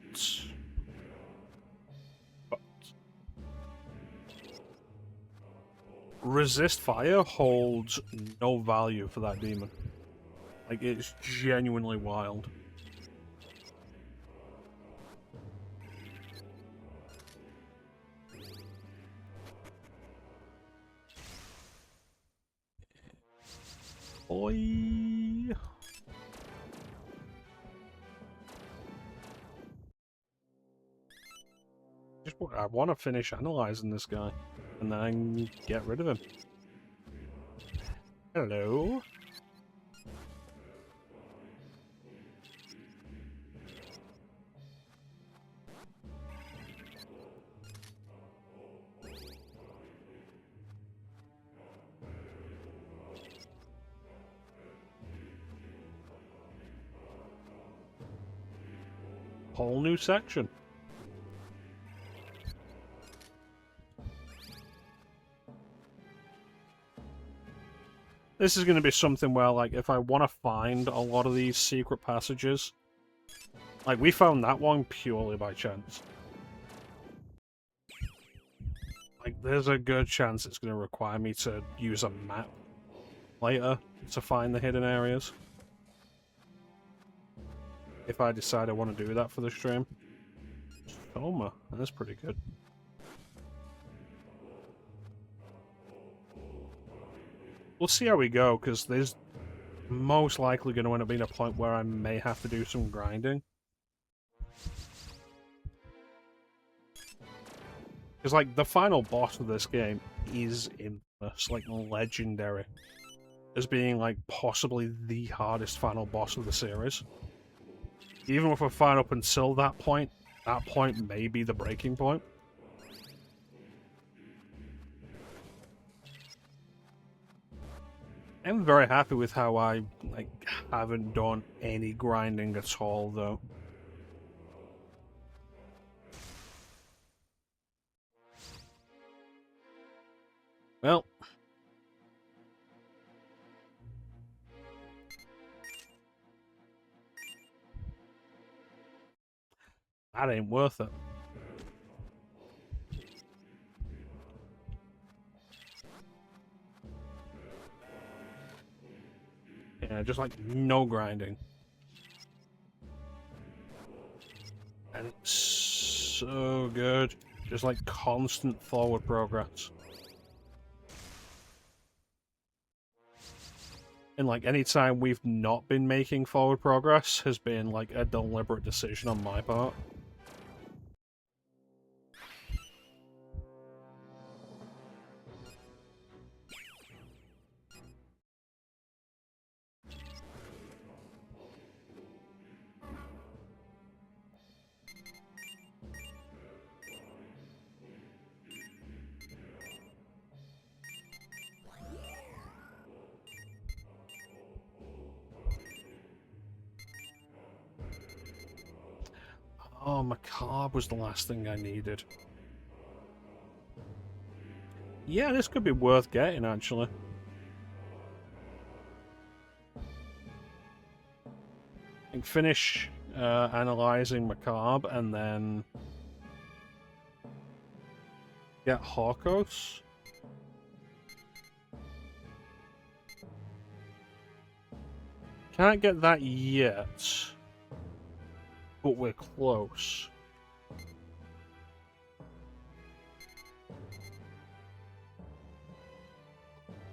resist fire holds no value for that demon. Like, it's genuinely wild. Boy. I want to finish analyzing this guy, and then get rid of him. Hello? Whole new section. This is going to be something where, like, if I want to find a lot of these secret passages... Like, we found that one purely by chance. Like, there's a good chance it's going to require me to use a map later to find the hidden areas. If I decide I want to do that for the stream. Forma, that's pretty good. We'll see how we go, because there's most likely going to end up being a point where I may have to do some grinding. Because, like, the final boss of this game is infamous, like, legendary, as being, like, possibly the hardest final boss of the series. Even if we're fine up until that point may be the breaking point. I'm very happy with how I, like, haven't done any grinding at all, though. Well. That ain't worth it. Yeah, just like no grinding. And it's so good. Just like constant forward progress. And like any time we've not been making forward progress has been like a deliberate decision on my part. Oh, macabre was the last thing I needed. Yeah, this could be worth getting, actually. And finish analyzing macabre, and then get Hawkos. Can't get that yet, but we're close.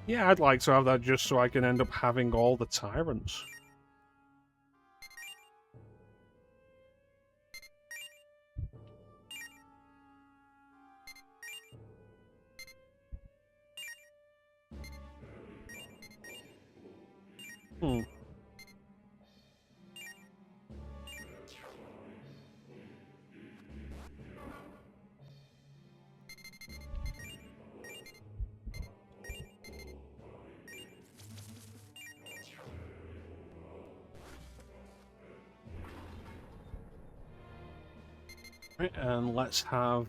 Yeah, I'd like to have that just so I can end up having all the tyrants. Hmm. Right, and let's have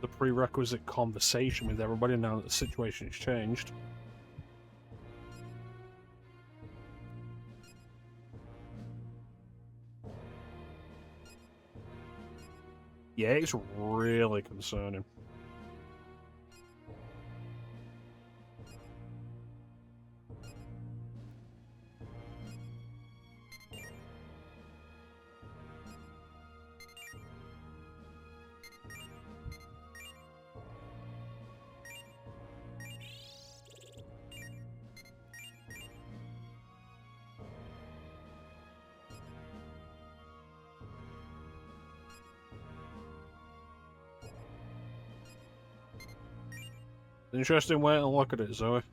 the prerequisite conversation with everybody now that the situation has changed. Yeah, it's really concerning. Interesting way to look at it, Zoe.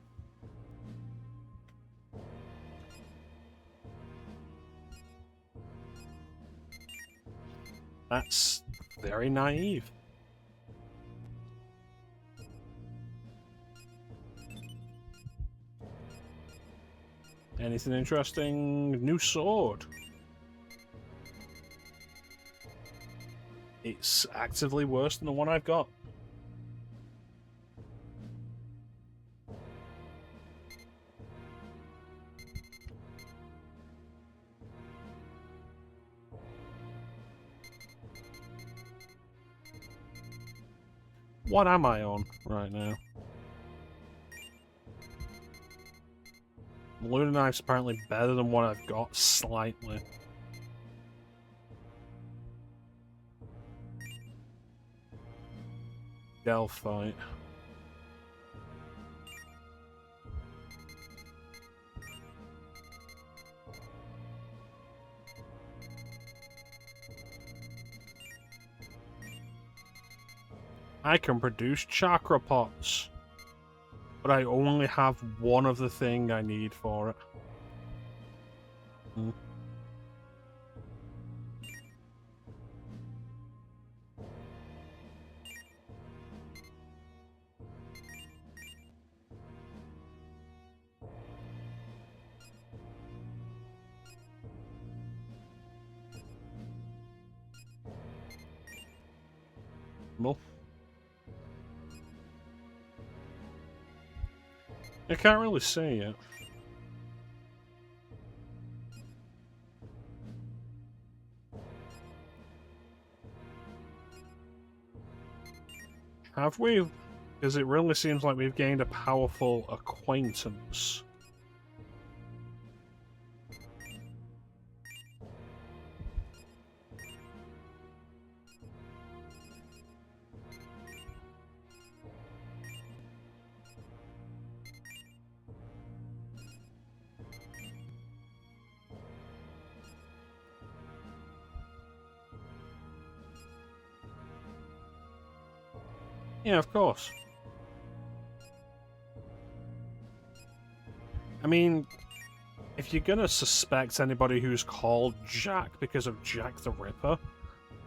That's very naive. Anything interesting? New sword. It's actively worse than the one I've got. What am I on right now? Lunar Knife's apparently better than what I've got, slightly. Delphite. I can produce chakra pots, but I only have one of the thing I need for it. Well, I can't really see it. Have we? Because it really seems like we've gained a powerful acquaintance. Yeah, of course. I mean, if you're gonna suspect anybody who's called Jack because of Jack the Ripper,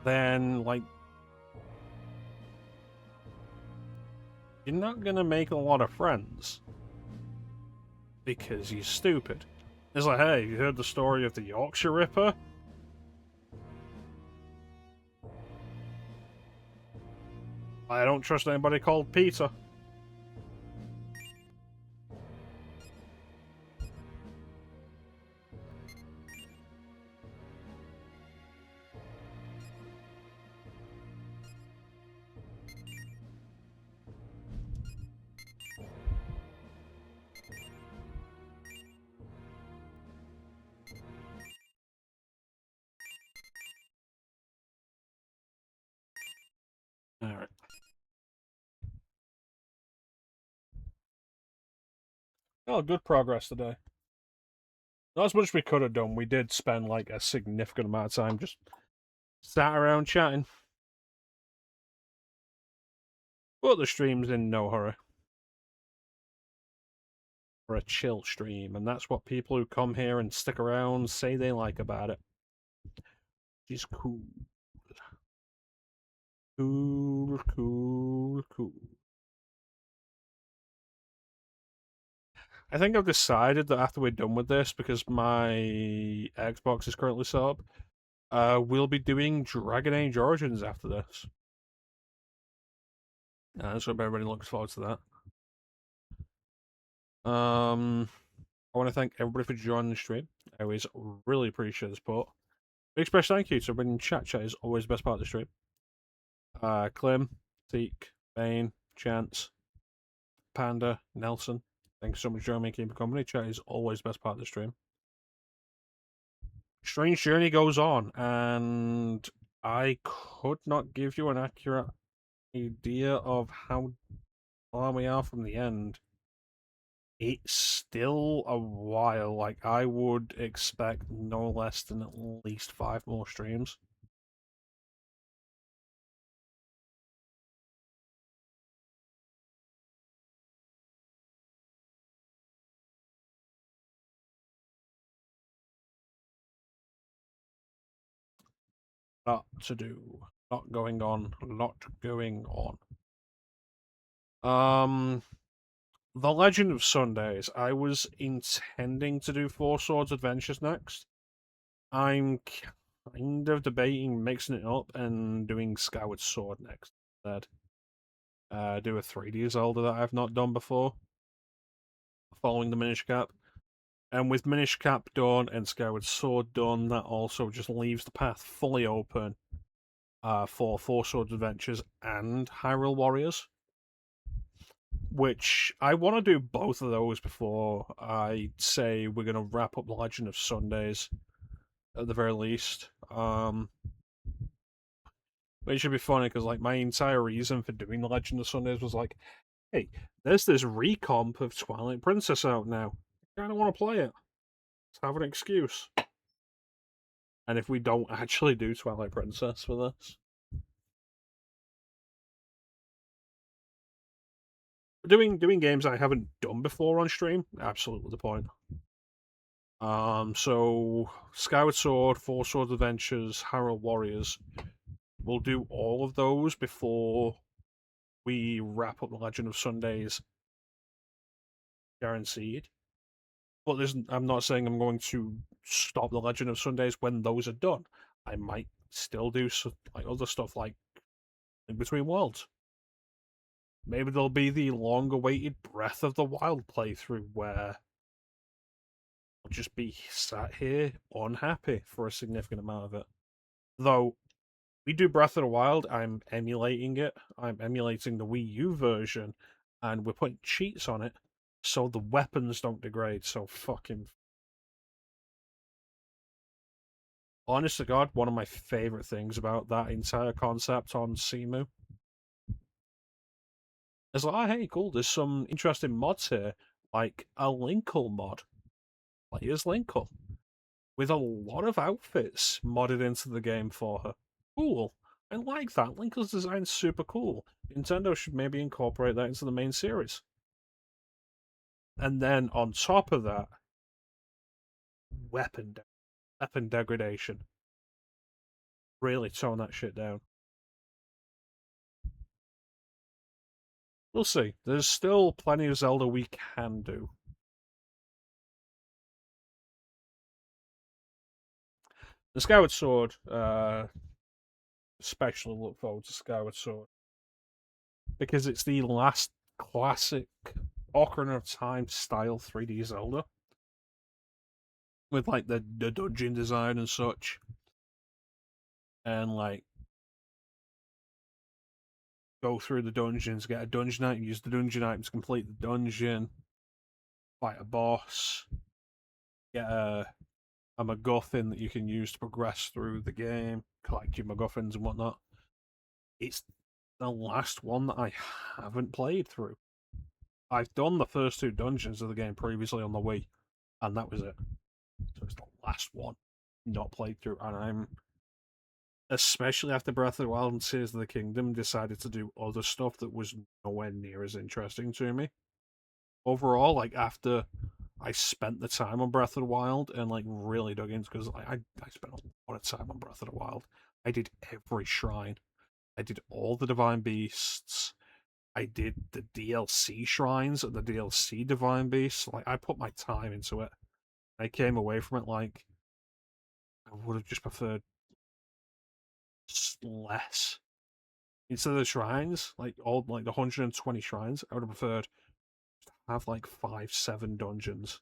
then, like, you're not gonna make a lot of friends. Because you're stupid. It's like, hey, you heard the story of the Yorkshire Ripper? I don't trust anybody called Peter. Alright. Oh, good progress today. Not as much as we could have done. We did spend, like, a significant amount of time just sat around chatting. But the stream's in no hurry. For a chill stream, and that's what people who come here and stick around say they like about it. She's cool. Cool, cool, cool. I think I've decided that after we're done with this, because my Xbox is currently set up, we'll be doing Dragon Age Origins after this. So everybody looks forward to that. I want to thank everybody for joining the stream. I always really appreciate the support. Big special thank you to everybody in chat. Chat is always the best part of the stream. Clem, Teak, Bane, Chance, Panda, Nelson. Thanks so much for joining me, keeping company. Chat is always the best part of the stream. Strange Journey goes on, and I could not give you an accurate idea of how far we are from the end. It's still a while. Like, I would expect no less than at least 5 more streams. Lot to do. Lot going on. Lot going on. The Legend of Sundays. I was intending to do Four Swords Adventures next. I'm kind of debating mixing it up and doing Skyward Sword next instead. Do a 3D Zelda that I've not done before, following the Minish Cap. And with Minish Cap done and Skyward Sword done, that also just leaves the path fully open for Four Swords Adventures and Hyrule Warriors. which I want to do both of those before I say we're going to wrap up the Legend of Sundays at the very least. But it should be funny because like my entire reason for doing the Legend of Sundays was like, hey, there's this recomp of Twilight Princess out now. I kind of want to play it. Let's have an excuse. And if we don't actually do Twilight Princess for this, doing games I haven't done before on stream, absolutely the point. So Skyward Sword, Four Swords Adventures, Hyrule Warriors. We'll do all of those before we wrap up the Legend of Sundays, guaranteed. But I'm not saying I'm going to stop the Legend of Sundays when those are done. I might still do like other stuff like In Between Worlds. Maybe there'll be the long-awaited Breath of the Wild playthrough where I'll just be sat here unhappy for a significant amount of it. Though we do Breath of the Wild, I'm emulating it. I'm emulating the Wii U version, and we're putting cheats on it so the weapons don't degrade. So fucking. Honest to God, one of my favorite things about that entire concept on Simu is like, oh, hey, cool, there's some interesting mods here, like a Linkle mod. Like, here's Linkle, with a lot of outfits modded into the game for her. Cool. I like that. Linkle's design's super cool. Nintendo should maybe incorporate that into the main series. And then on top of that, weapon degradation. Really tone that shit down. We'll see. There's still plenty of Zelda we can do. The Skyward Sword, especially look forward to Skyward Sword. Because it's the last classic Ocarina of Time style 3D Zelda. With like the dungeon design and such. And like go through the dungeons, get a dungeon item, use the dungeon item to complete the dungeon, fight a boss, get a MacGuffin that you can use to progress through the game, collect your MacGuffins and whatnot. It's the last one that I haven't played through. I've done the first two dungeons of the game previously on the Wii, and that was it. So it's the last one not played through, and I'm, especially after Breath of the Wild and Tears of the Kingdom, decided to do other stuff that was nowhere near as interesting to me. Overall, like after I spent the time on Breath of the Wild and like really dug into, because I spent a lot of time on Breath of the Wild. I did every shrine. I did all the Divine Beasts. I did the DLC shrines and the DLC Divine Beasts. Like I put my time into it. I came away from it like I would have just preferred less. Instead of the shrines, like all like the 120 shrines, I would have preferred to have like 5-7 dungeons.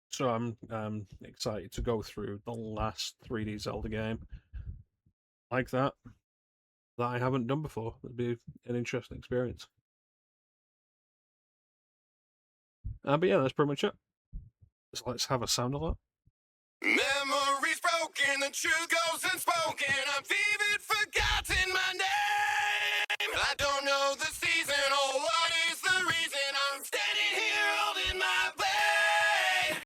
So I'm excited to go through the last 3D Zelda game like that I haven't done before. It'd be an interesting experience. But yeah, that's pretty much it. So let's have a sound alert. Memories broken, the truth goes unspoken. I'm vivid, forgotten my name. I don't know the season or what is the reason I'm standing here holding my blade.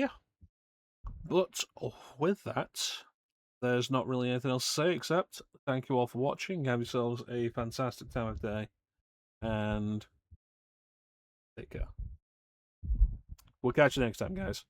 Yeah. But with that, there's not really anything else to say except thank you all for watching. Have yourselves a fantastic time of day, and take care. We'll catch you next time, guys.